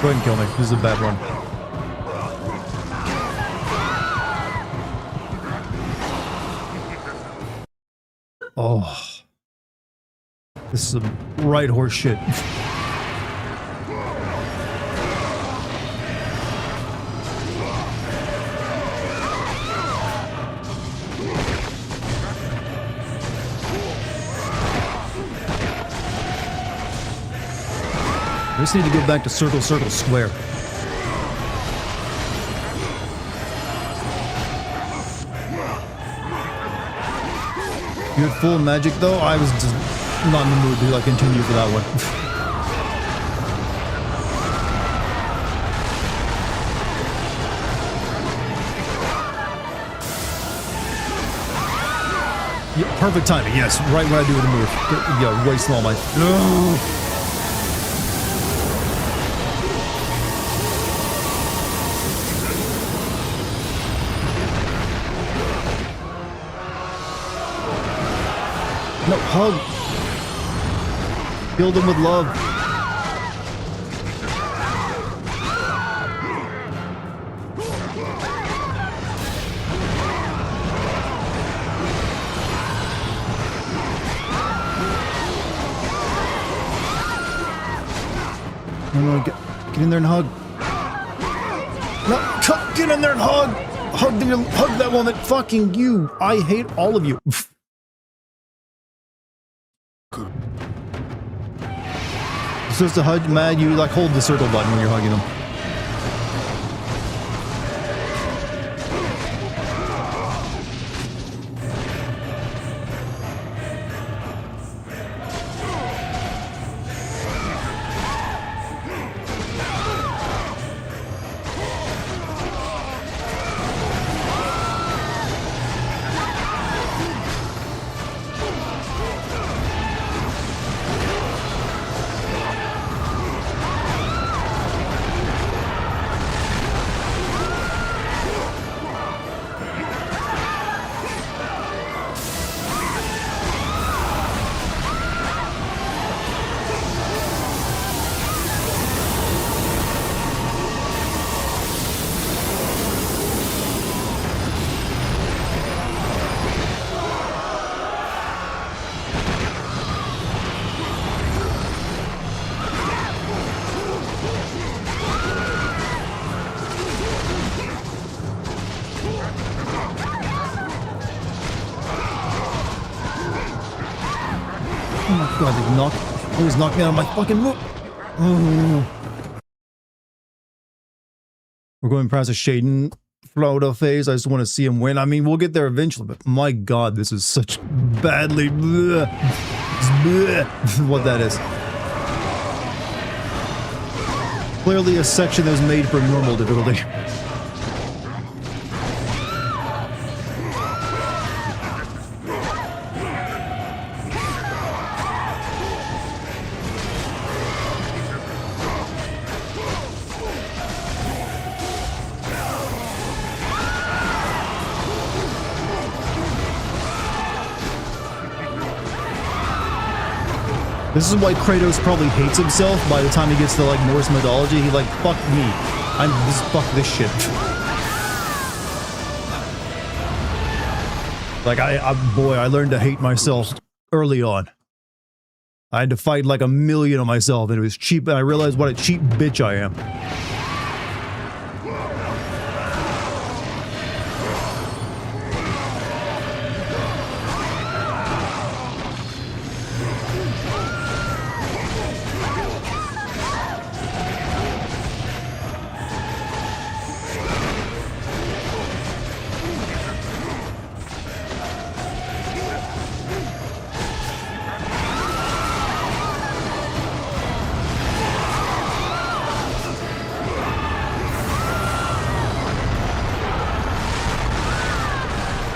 Go ahead and kill me. This is a bad run. Oh. This is some right horse shit. I just need to go back to circle, circle, square. You had full magic though? I was just not in the mood to like continue for that one. Yeah, perfect timing, yes. Right when I do the move. Yeah, way slow my... No, hug! Kill them with love. No, get in there and hug. No, get in there and hug! Hug that woman! Fucking you! I hate all of you. You're supposed to hug mad, you like hold the circle button when you're hugging them. Oh my god, they always knock me out of my fucking move. Oh. We're going past a Shaden Frodo phase. I just want to see him win. I mean, we'll get there eventually, but my god, this is such badly bleh, bleh, what that is. Clearly a section that was made for normal difficulty. This is why Kratos probably hates himself by the time he gets to like Norse mythology. He like, fuck me. Fuck this shit. Like boy, I learned to hate myself early on. I had to fight like a million of myself, and it was cheap, and I realized what a cheap bitch I am.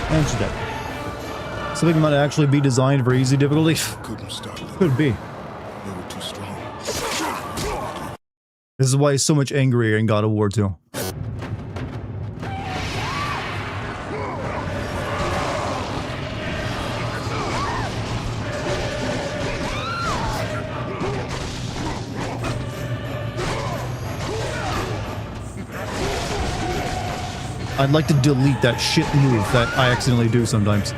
And she's dead. Something might actually be designed for easy difficulty. Couldn't stop them. Could be. They were too strong. This is why he's so much angrier in God of War 2. I'd like to delete that shit move that I accidentally do sometimes.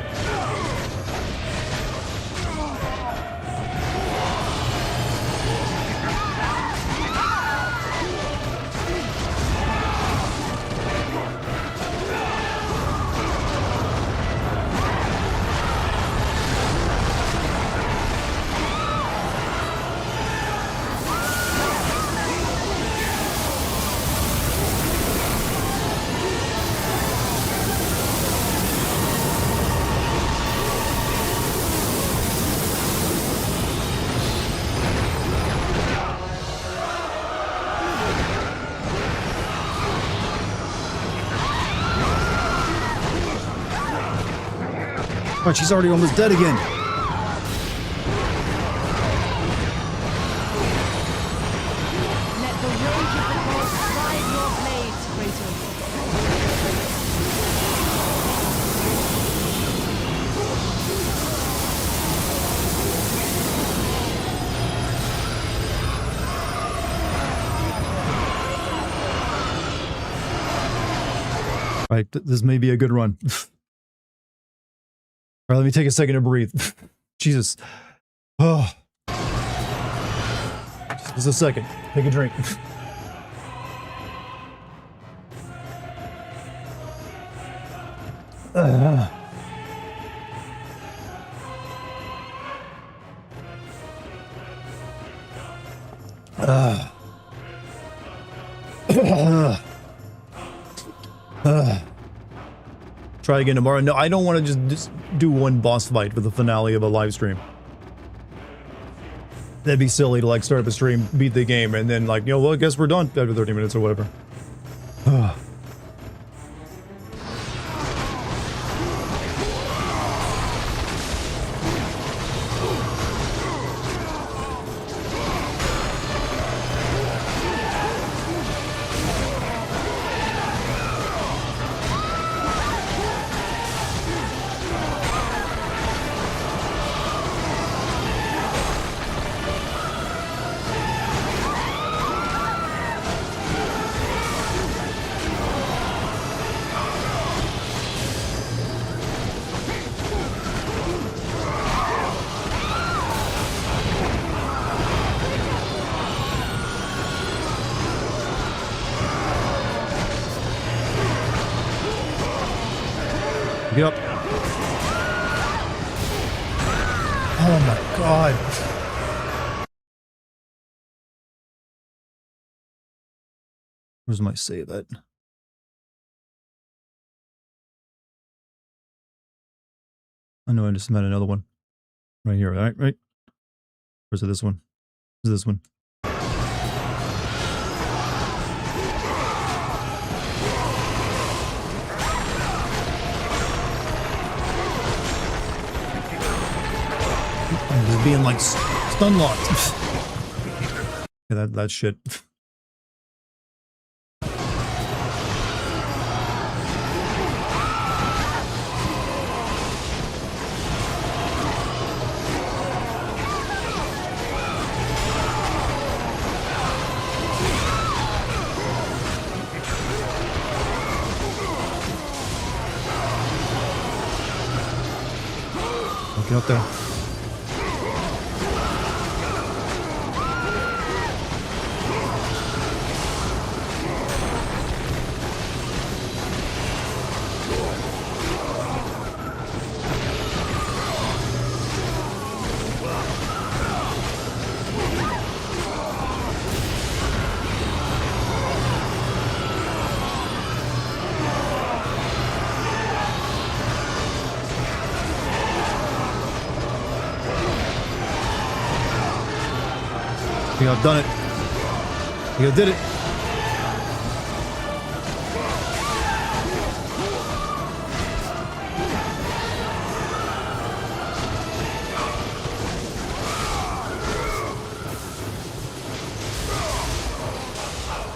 Oh, she's already almost dead again. Let the rage of the gods drive your blades, Kratos. Right, this may be a good run. All right, let me take a second to breathe. Jesus. Oh. Just a second. Take a drink. Try again tomorrow. No, I don't want to just do one boss fight for the finale of a live stream. That'd be silly to like start up a stream, beat the game, and then like, you know, well, I guess we're done after 30 minutes or whatever. Yep. Oh my god. Where's my save at? I know I just met another one. Right here, right? Right? Or is it this one? Is it this one? I'm just being like stun locked. Yeah, that shit. Get up there. think I've done it. I think I did it.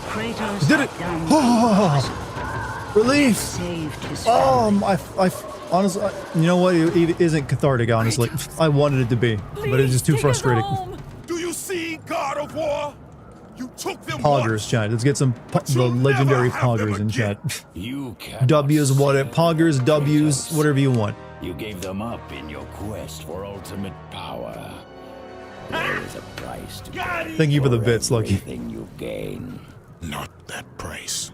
Kratos Did it! sat down Oh, relief! saved his Oh, family. I honestly, you know what? It isn't cathartic, honestly. I wanted it to be, but it's just too Please take us frustrating. home. Do you see, God of War? You took them Poggers, once. chat. Let's get some the you'll legendary never have them poggers in again. chat. You cannot W's, what it, save poggers, W's, Kratos. whatever you want. You gave them up in your quest for ultimate power. There is a price to pay Thank you for the bits, Lucky. everything you gain. Not that price.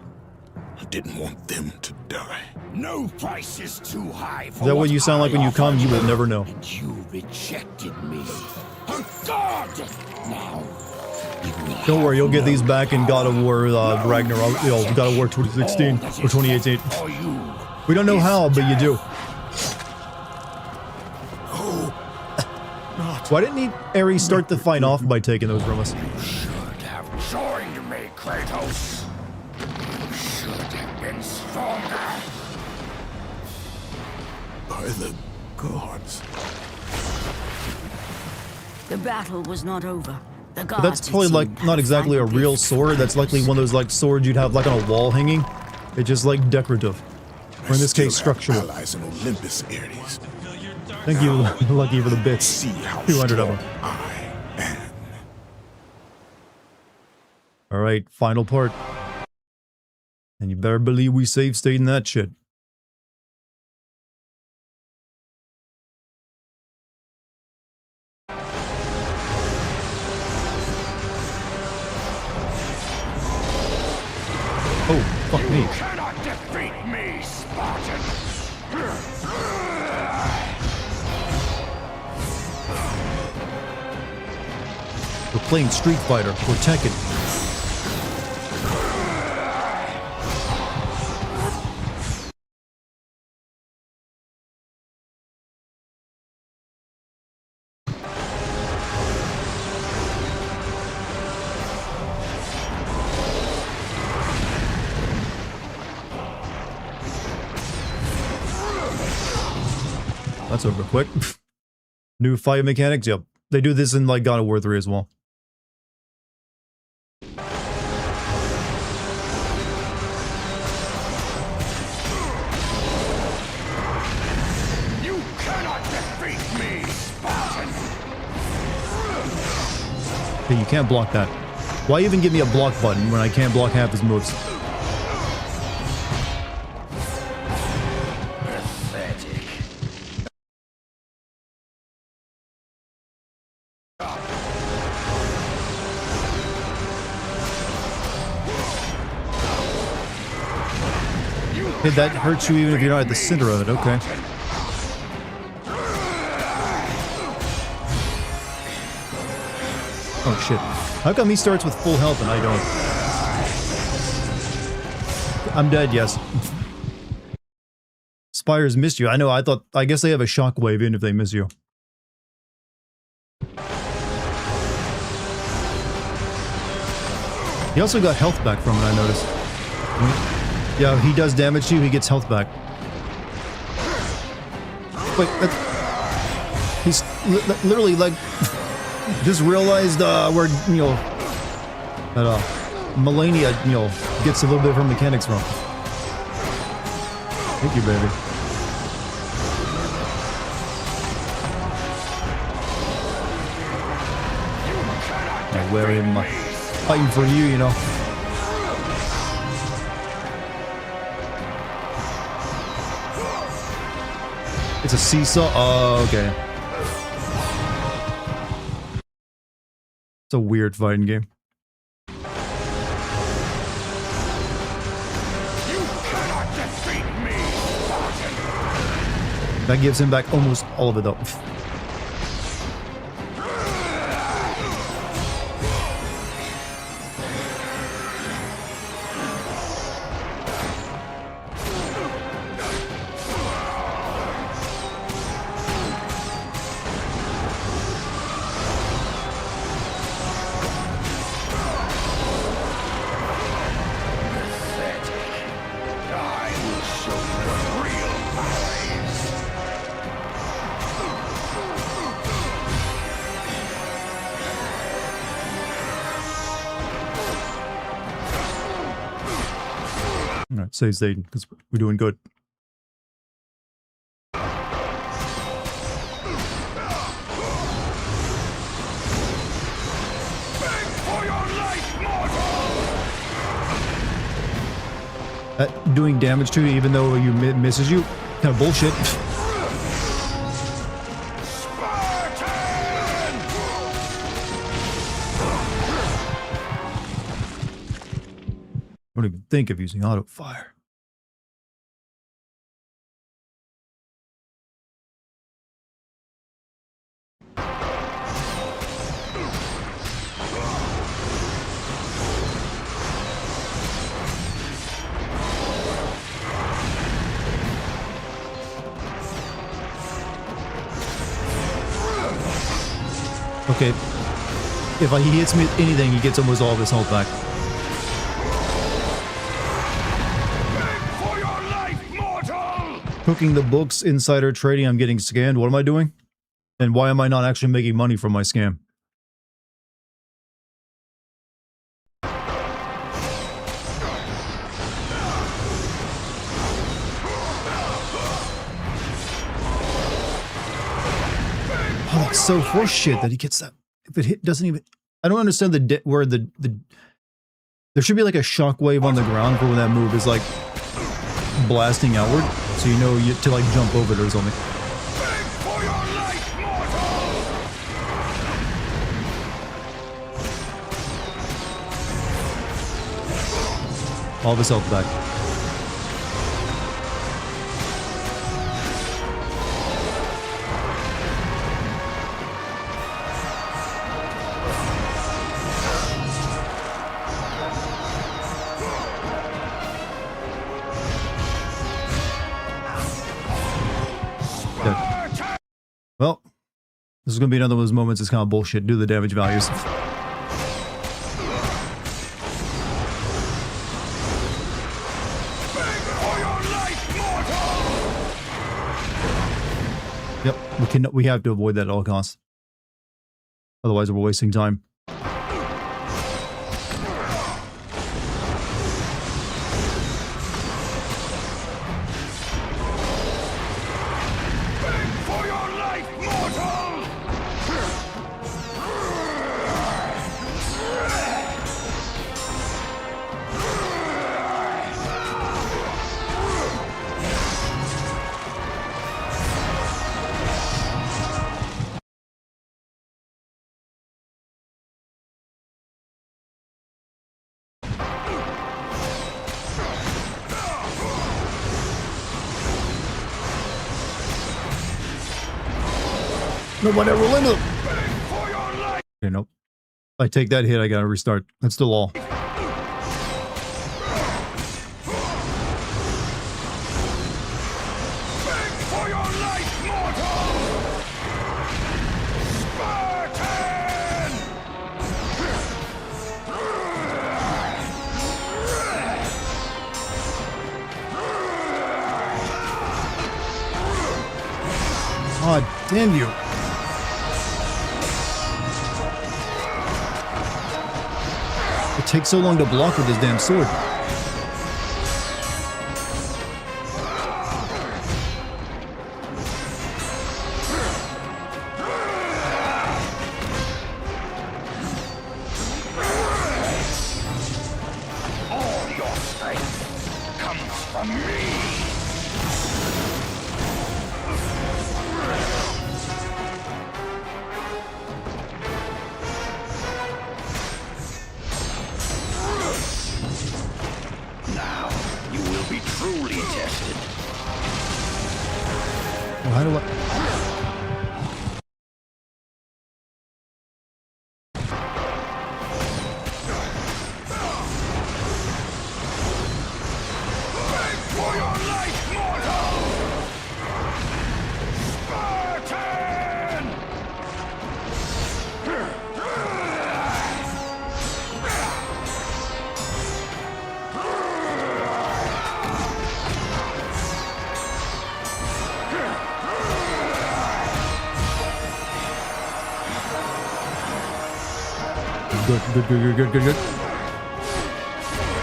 I didn't want them to die. No price is too high for Is that what you sound like when you come? You will never know. And you rejected me. Oh God! Now, you will Don't worry, you'll get these back in God of War Ragnarok, Ragnarok, God of War 2016 all that or is 2018. left for you We don't know is how, but you do. Why didn't Ares start the fight off by taking those from us? You should have joined me, Kratos. You should have been stronger. By the gods. The battle was not over. The But gods, that's it probably seemed, like had not exactly a finally real sword. That's likely one of those like swords you'd have like on a wall hanging. It's just like decorative. Or in this case, Still have structural. allies in Olympus, Ares. Thank you, Lucky, for the bits. See how 200 of strong them. I am. Alright, final part. And you better believe we save state in that shit. Oh, fuck me. Cannot defeat me, Spartan. We're playing Street Fighter. We're Tekken. That's over quick. New fight mechanics? Yep. They do this in like God of War 3 as well. You cannot defeat me, Spartan. Okay, you can't block that. Why even give me a block button when I can't block half his moves? Pathetic. Okay, that hurts you even if you're not at the center of it, okay. Oh shit. How come he starts with full health and I don't? I'm dead, yes. Spires missed you. I know, I guess they have a shockwave even if they miss you. He also got health back from it, I noticed. Yeah, he does damage to you, he gets health back. Wait, he's literally like, just realized where, you know, that Melania, you know, gets a little bit of her mechanics from. Thank you, baby. I'm wearing my fighting for you, you know. It's a seesaw? Oh, okay. It's a weird fighting game. You cannot defeat me, Spartan. That gives him back almost all of it, though. save state because we're doing good. Doing damage to you even though you misses you? Kind of bullshit. I don't even think of using auto fire. Okay, if he hits me with anything, he gets almost all of his health back. For your life, mortal! Cooking the books, insider trading, I'm getting scammed. What am I doing? And why am I not actually making money from my scam? Oh, that's so horse shit that he gets that. If it hit, doesn't even. I don't understand where the. There should be like a shockwave on the ground for when that move is like blasting outward, so you know to like jump over it or something. For your life, mortal! All of his health back. Well, this is going to be another one of those moments that's kind of bullshit. Do the damage values. Yep, we have to avoid that at all costs. Otherwise, we're wasting time. No one ever limit. Okay, nope. If I take that hit, I gotta restart. That's the law. God damn you. It takes so long to block with this damn sword. All your strength comes from me. Truly tested. Well, how do I... For your life, mortal! Spartan! Good.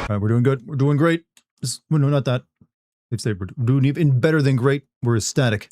All right, we're doing good. We're doing great. Well, no, not that. If they were doing even better than great, we're ecstatic.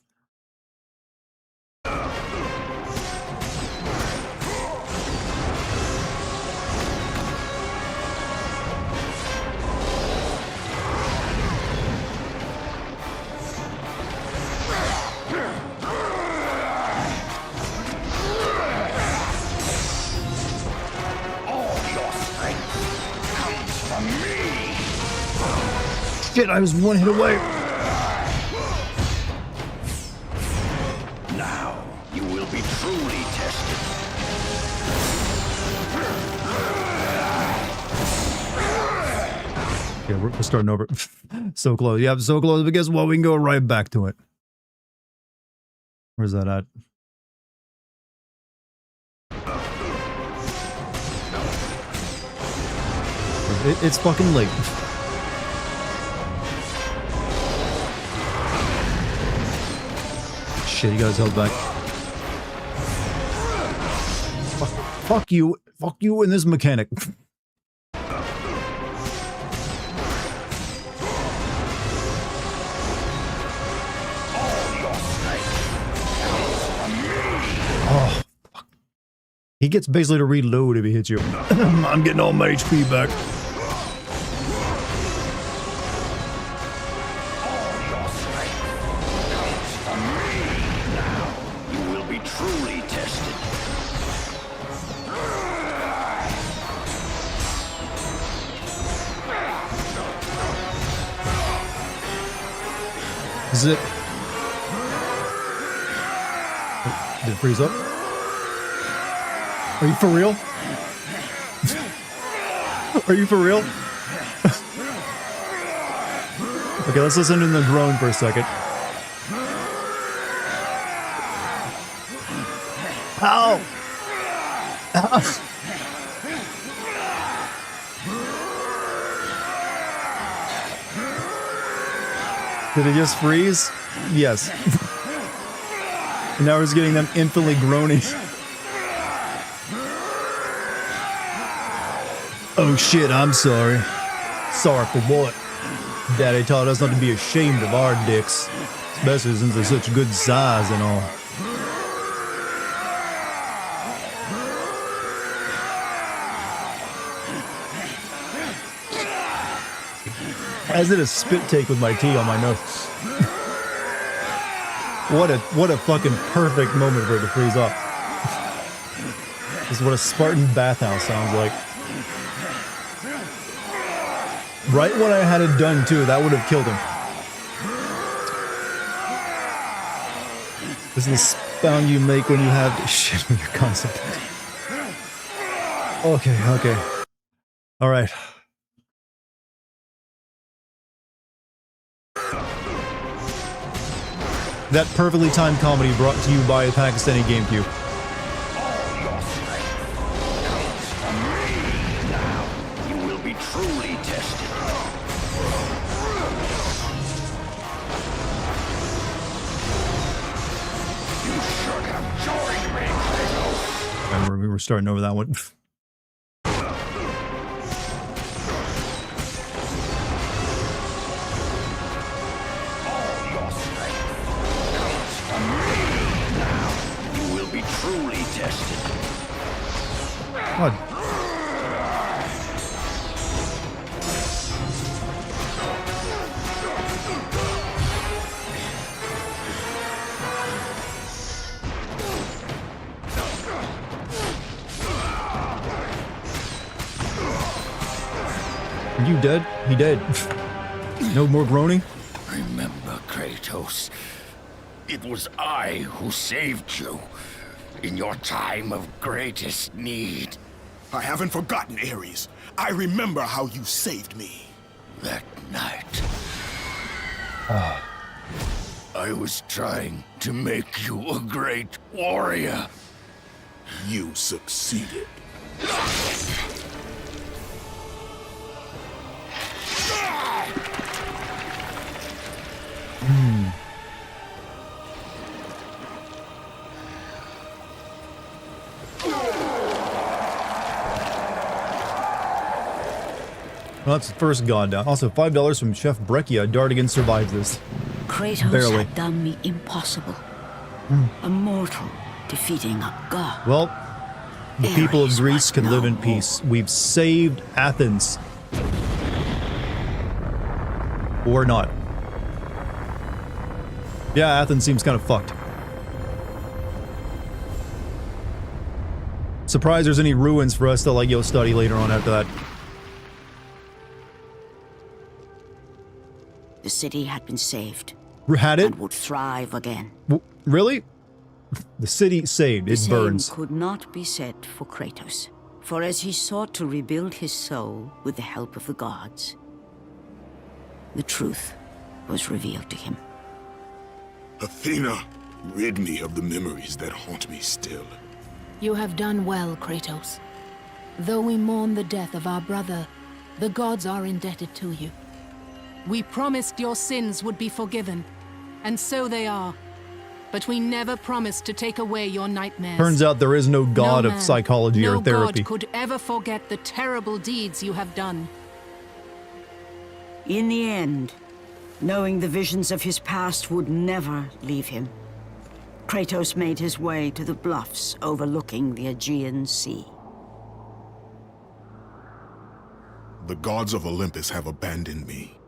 Shit, I was one hit away. Now you will be truly tested. Yeah, we're starting over. So close. Yeah, so close. But guess what? We can go right back to it. Where's that at? It's fucking late. Shit, he got his health back. Fuck you. Fuck you and this mechanic. Oh, fuck. He gets basically to reload if he hits you. I'm getting all my HP back. Truly tested. Is it? Oh, did it freeze up? Are you for real? Are you for real? Okay, let's listen to the groan for a second. Ow! Ow! Did it just freeze? Yes. Now we're just getting them infinitely groaning. Oh shit, I'm sorry. Sorry for what? Daddy taught us not to be ashamed of our dicks. Especially since they're such good size and all. I did a spit take with my tea on my nose. What a fucking perfect moment for it to freeze up. This is what a Spartan bathhouse sounds like. Right when I had it done too, that would have killed him. This is the sound you make when you have shit with your concept. Okay. Alright. That perfectly timed comedy brought to you by a Pakistani GameCube. Now you will be truly tested. You should have joined me, Kratos. Remember, we were starting over that one. Truly tested. God. Are you dead? He dead. No more groaning? Remember, Kratos, it was I who saved you. In your time of greatest need. I haven't forgotten, Ares. I remember how you saved me. That night, I was trying to make you a great warrior. You succeeded. Well, that's the first god down. Also, $5 from Chef Breccia. Dartigan survived this. Kratos Barely. had done the impossible. A mortal defeating a god. Well, the people of Ares Greece was can live in no peace. We've saved Athens. Or not. Yeah, Athens seems kind of fucked. Surprised there's any ruins for us to, like, study later on after that. The city had been saved Had it? and would thrive again. Really? The city saved. The It same burns. could not be said for Kratos, for as he sought to rebuild his soul with the help of the gods, the truth was revealed to him. Athena, rid me of the memories that haunt me still. You have done well, Kratos. Though we mourn the death of our brother, the gods are indebted to you. We promised your sins would be forgiven, and so they are. But we never promised to take away your nightmares. Turns out there is no god No of man, psychology or therapy. No god could ever forget the terrible deeds you have done. In the end, knowing the visions of his past would never leave him, Kratos made his way to the bluffs overlooking the Aegean Sea. The gods of Olympus have abandoned me.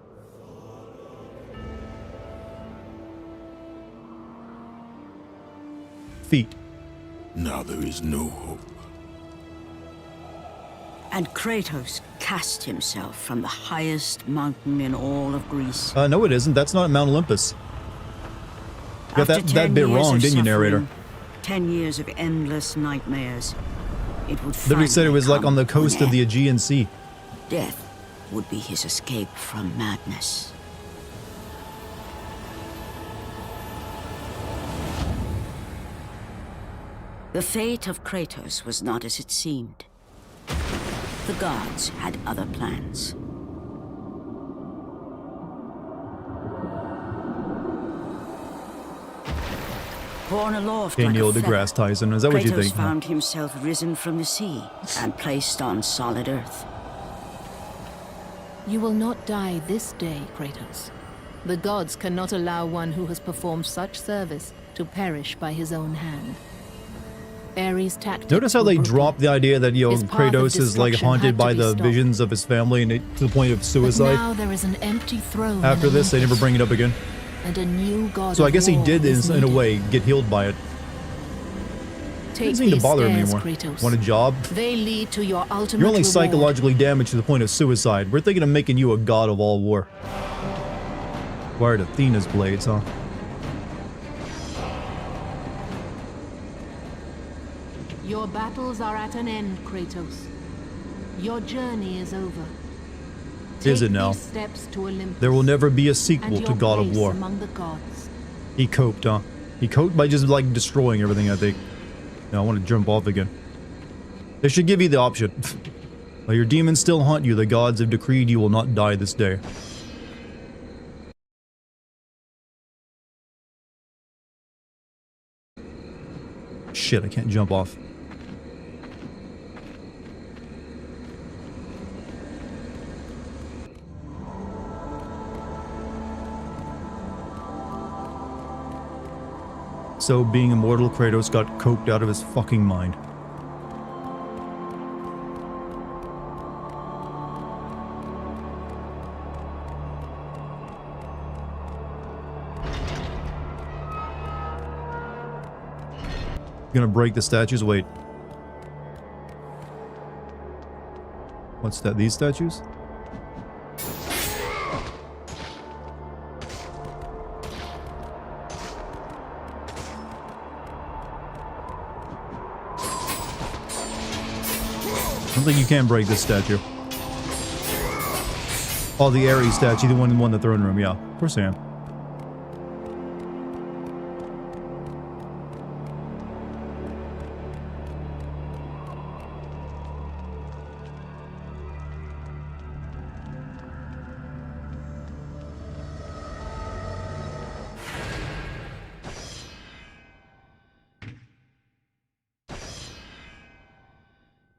Feet. Now there is no hope. And Kratos cast himself from the highest mountain in all of Greece. No, it isn't. That's not Mount Olympus. You got After that 10 bit years wrong, of didn't you, narrator? suffering, 10 years of endless nightmares. It would Literally said it finally was like come on the to coast an of the end. Aegean Sea. Death would be his escape from madness. The fate of Kratos was not as it seemed. The gods had other plans. Born aloft like Daniel a feather, deGrasse Tyson. Is that what you Kratos think? found himself risen from the sea and placed on solid earth. You will not die this day, Kratos. The gods cannot allow one who has performed such service to perish by his own hand. Ares' tactics Notice how were they brutal. drop the idea that, His path of Kratos is, like, destruction haunted had to by be the stopped. visions of his family and to the point of But suicide. now there is an empty throne After in this, they never Olympus, bring it up again. and a new god So I of guess he war did, is in a needed. way, get healed by it. Take Doesn't seem to these bother him stairs, anymore. Kratos. Want a job? They lead to your ultimate You're only reward. psychologically damaged to the point of suicide. We're thinking of making you a god of all war. Wired Athena's blades, huh? Your battles are at an end, Kratos. Your journey is over. Is Take it now? these steps to Olympus, There will never be a and sequel to your God of place War. among the gods. He coped, huh? He coped by just, like, destroying everything, I think. No, I want to jump off again. They should give you the option. While your demons still haunt you, the gods have decreed you will not die this day. Shit, I can't jump off. So, being immortal, Kratos got coked out of his fucking mind. Gonna break the statues? Wait. What's that? These statues? I don't think you can break this statue. Oh, the Ares statue, the one in the throne room. Yeah, of course I am.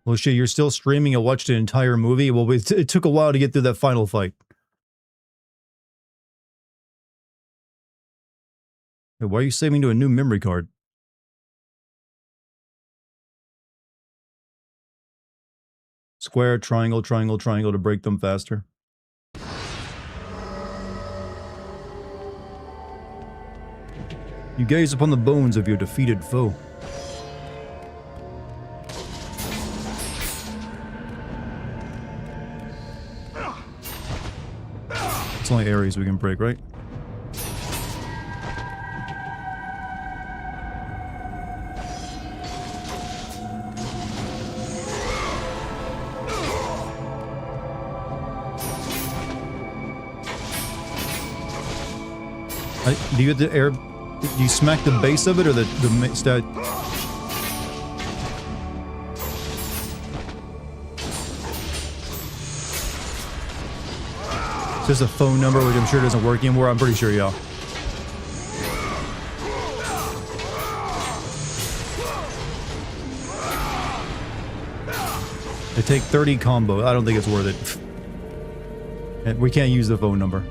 Well, shit, you're still streaming and watched an entire movie? Well, it took a while to get through that final fight. Hey, why are you saving to a new memory card? Square, triangle, triangle, triangle to break them faster. You gaze upon the bones of your defeated foe. It's only areas we can break, right? Do you get the air? Do you smack the base of it or the stat? Is this a phone number, which I'm sure doesn't work anymore? I'm pretty sure, yeah. They take 30 combo. I don't think it's worth it. And we can't use the phone number.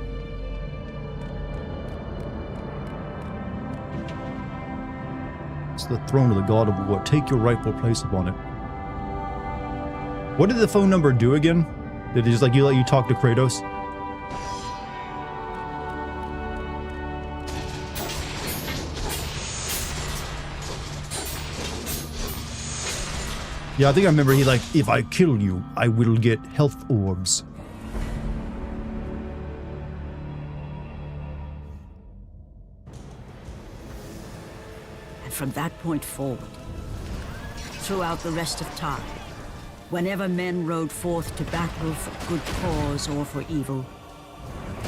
It's the throne of the god of war. Take your rightful place upon it. What did the phone number do again? Did it just let you talk to Kratos? Yeah, I think I remember he like, if I kill you, I will get health orbs. And from that point forward, throughout the rest of time, whenever men rode forth to battle for good cause or for evil,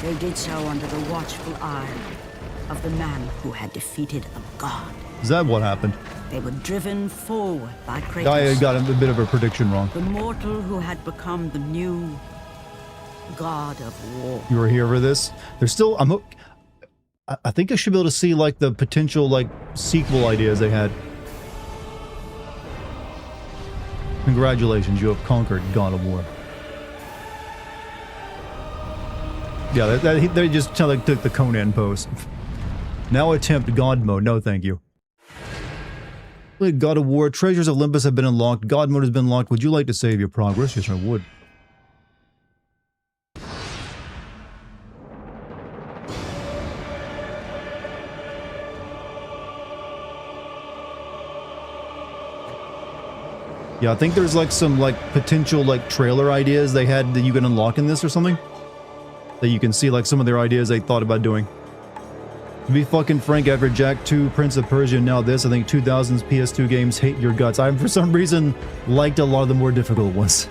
they did so under the watchful eye of the man who had defeated a god. Is that what happened? They were driven forward by Kratos. I got a bit of a prediction wrong. The mortal who had become the new god of war. You were here for this? There's still, I think I should be able to see like the potential like sequel ideas they had. Congratulations, you have conquered God of War. Yeah, they just like took the Conan pose. Now attempt God mode. No, thank you. God of War, treasures of Olympus have been unlocked. God mode has been locked. Would you like to save your progress? Yes, I would. Yeah, I think there's like some like potential like trailer ideas they had that you can unlock in this or something. That you can see like some of their ideas they thought about doing. To be fucking frank, after Jack 2, Prince of Persia, and now this, I think 2000's PS2 games hate your guts. I, for some reason, liked a lot of the more difficult ones.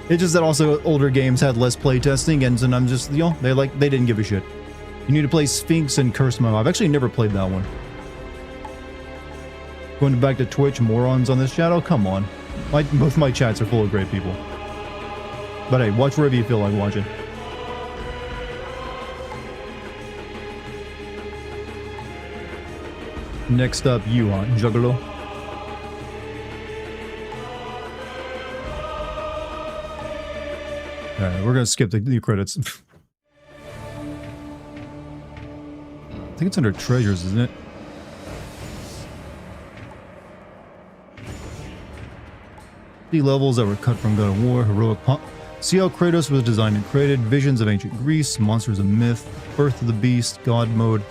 It's just that also older games had less playtesting, and I'm just, you know, they didn't give a shit. You need to play Sphinx and Curse My Mom. I've actually never played that one. Going back to Twitch, morons on this chat? Oh, come on. Both my chats are full of great people. But hey, watch wherever you feel like watching. Next up, you, Juggalo. Alright, we're gonna skip the credits. I think it's under treasures, isn't it? The levels that were cut from God of War, heroic see how Kratos was designed and created, visions of ancient Greece, monsters of myth, birth of the beast, God mode,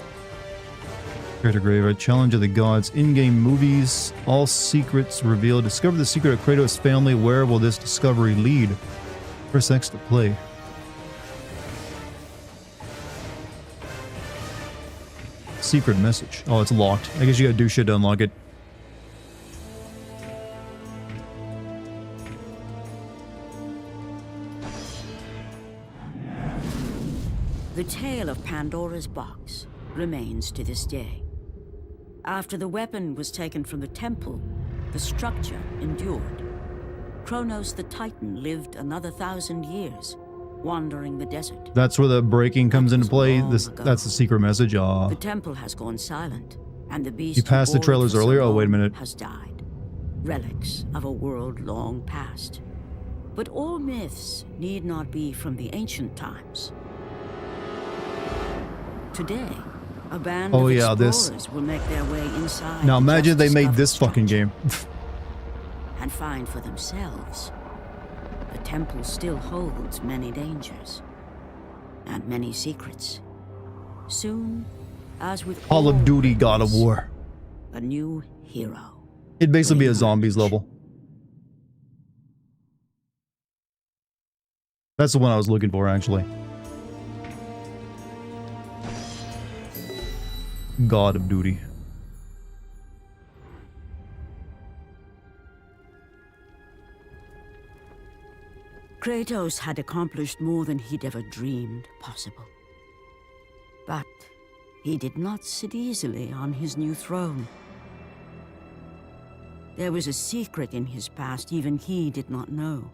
Creator Grave, Challenge of the Gods, in-game movies, all secrets revealed, discover the secret of Kratos' family, where will this discovery lead? Press X to play. Secret message. Oh, it's locked. I guess you gotta do shit to unlock it. The tale of Pandora's box remains to this day. After the weapon was taken from the temple, the structure endured. Kronos the Titan lived another 1,000 years, wandering the desert. That's where the breaking comes into play. That's the secret message. The temple has gone silent, and the beast you passed the trailers earlier. Oh, wait a minute. Has died. relics of a world long past. But all myths need not be from the ancient times. Today, a band of explorers will make their way inside. Now imagine they made this fucking game. And find for themselves. The temple still holds many dangers. And many secrets. Soon, as with Call of Duty God of War. A new hero. It'd basically be a zombies level. That's the one I was looking for, actually. God of Duty. Kratos had accomplished more than he'd ever dreamed possible. But he did not sit easily on his new throne. There was a secret in his past even he did not know.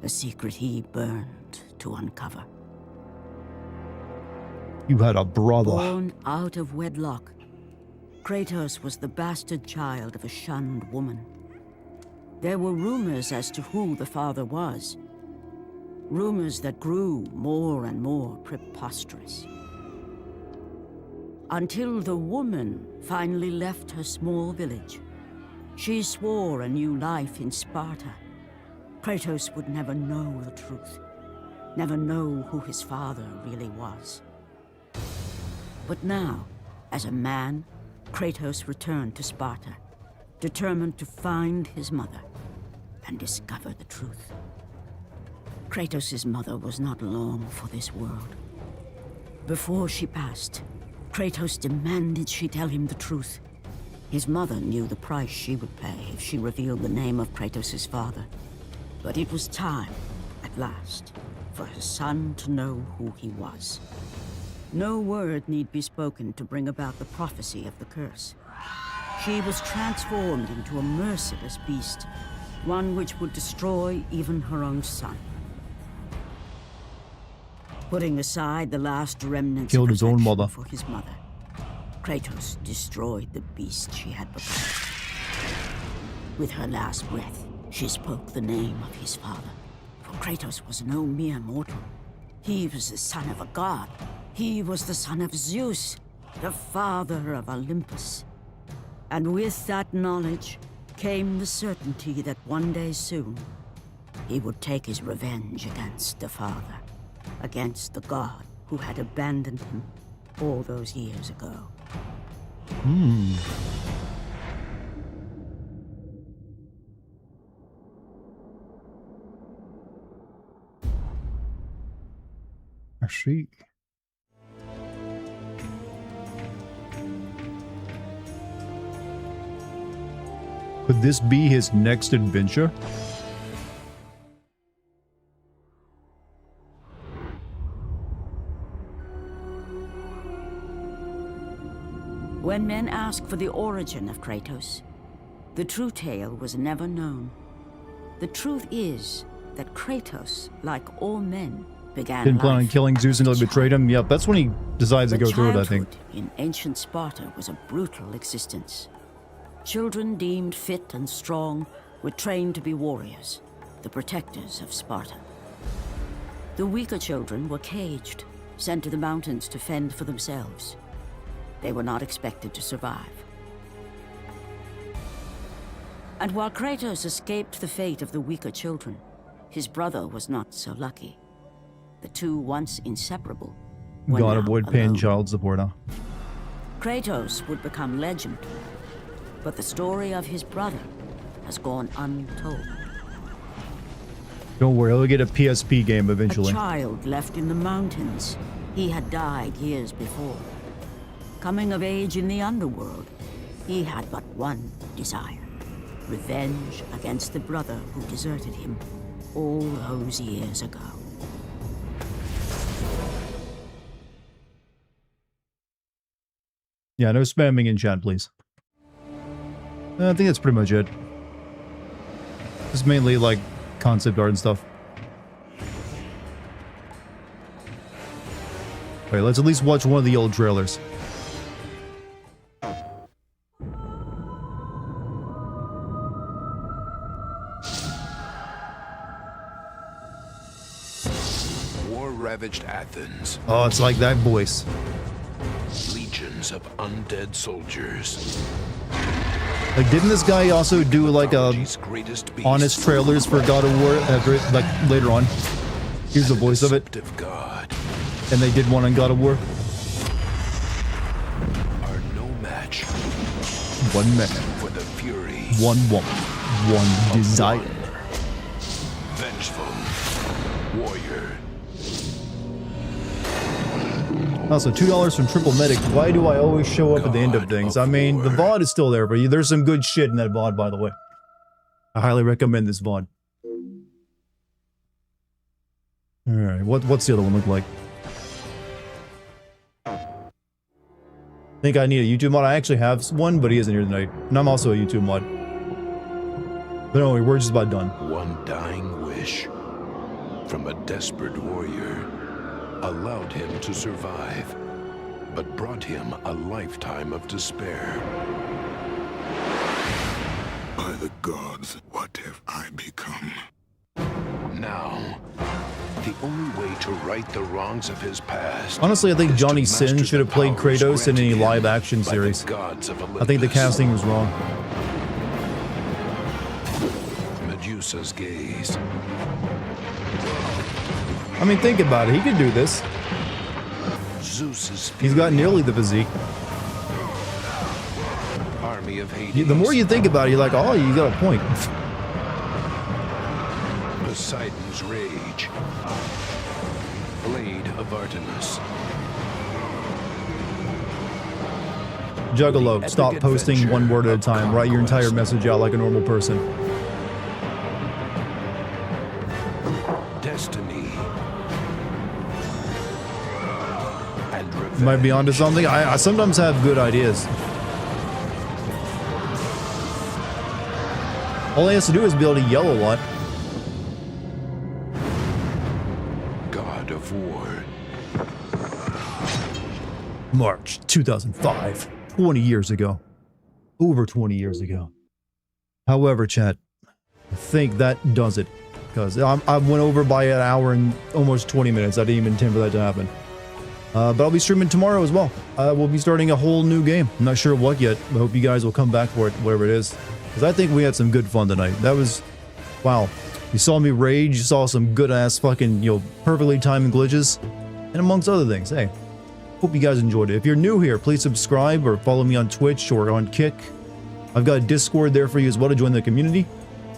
A secret he burned to uncover. You had a brother. Born out of wedlock, Kratos was the bastard child of a shunned woman. There were rumors as to who the father was. Rumors that grew more and more preposterous. Until the woman finally left her small village. She swore a new life in Sparta. Kratos would never know the truth. Never know who his father really was. But now, as a man, Kratos returned to Sparta, determined to find his mother and discover the truth. Kratos' mother was not long for this world. Before she passed, Kratos demanded she tell him the truth. His mother knew the price she would pay if she revealed the name of Kratos' father. But it was time, at last, for her son to know who he was. No word need be spoken to bring about the prophecy of the curse. She was transformed into a merciless beast, one which would destroy even her own son. Putting aside the last remnants Killed of his own mother. for his mother, Kratos destroyed the beast she had become. With her last breath, she spoke the name of his father. For Kratos was no mere mortal. He was the son of a god. He was the son of Zeus, the father of Olympus. And with that knowledge came the certainty that one day soon, he would take his revenge against the father, against the god who had abandoned him all those years ago. I see. Could this be his next adventure? When men ask for the origin of Kratos, the true tale was never known. The truth is that Kratos, like all men, began Didn't plan on life killing Zeus until as he a betrayed him. Yep, that's when he decides to But go through it, I think. childhood in ancient Sparta was a brutal existence. Children deemed fit and strong were trained to be warriors, the protectors of Sparta. The weaker children were caged, sent to the mountains to fend for themselves. They were not expected to survive. And while Kratos escaped the fate of the weaker children, his brother was not so lucky. The two, once inseparable, were God now avoid paying alone. child support, huh? Kratos would become legend, but the story of his brother has gone untold. Don't worry, he'll get a PSP game eventually. A child left in the mountains. He had died years before. Coming of age in the underworld, he had but one desire: revenge against the brother who deserted him all those years ago. Yeah, no spamming in chat, please. I think that's pretty much it. Just mainly like concept art and stuff. Wait, let's at least watch one of the old trailers. Athens. Oh, it's like that voice. Legions of undead soldiers. Like, didn't this guy also do like a honest trailers for God of War like later on? Here's the voice of it. God. And they did one on God of War. Are no match. One man. For the fury. One woman. One desire. Vengeful warrior. Also, $2 from Triple Medic. Why do I always show up at the end of things? I mean, the VOD is still there, but there's some good shit in that VOD, by the way. I highly recommend this VOD. Alright, what's the other one look like? I think I need a YouTube mod. I actually have one, but he isn't here tonight. And I'm also a YouTube mod. But anyway, we're just about done. One dying wish from a desperate warrior allowed him to survive, but brought him a lifetime of despair. By the gods, what have I become? Now, the only way to right the wrongs of his past. Honestly, I think Johnny Sin should have played Kratos in any live-action series. I think the casting was wrong. Medusa's gaze. I mean, think about it. He could do this. Zeus's He's got nearly the physique. army of Hades. The more you think about it, you're like, oh, you got a point. Poseidon's rage. Blade of Artemis. Juggalo, stop posting one word at a time. Write your entire message out like a normal person. Destiny. And revenge. You might be onto something. I sometimes have good ideas. All he has to do is be able to yell a lot. God of War. March 2005. 20 years ago. Over 20 years ago. However, chat, I think that does it. Because I went over by an hour and almost 20 minutes. I didn't even intend for that to happen. But I'll be streaming tomorrow as well. We'll be starting a whole new game. I'm not sure what yet. I hope you guys will come back for it, whatever it is. Because I think we had some good fun tonight. That was... Wow. You saw me rage. You saw some good-ass fucking, perfectly timed glitches. And amongst other things. Hey. Hope you guys enjoyed it. If you're new here, please subscribe or follow me on Twitch or on Kick. I've got a Discord there for you as well to join the community.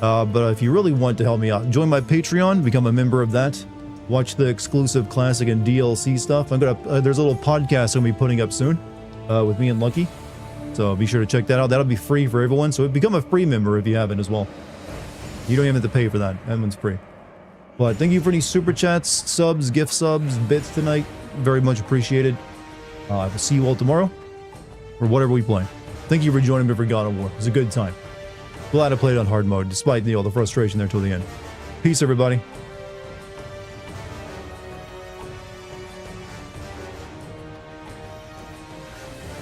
But if you really want to help me out, join my Patreon, become a member of that. Watch the exclusive classic and DLC stuff. I'm gonna there's a little podcast I'm gonna be putting up soon with me and Lucky. So be sure to check that out. That'll be free for everyone. So become a free member if you haven't as well. You don't even have to pay for that. That one's free. But thank you for any super chats, subs, gift subs, bits tonight. Very much appreciated. I will see you all tomorrow, or whatever we play. Thank you for joining me for God of War. It was a good time. Glad I played on hard mode, despite the frustration there till the end. Peace, everybody.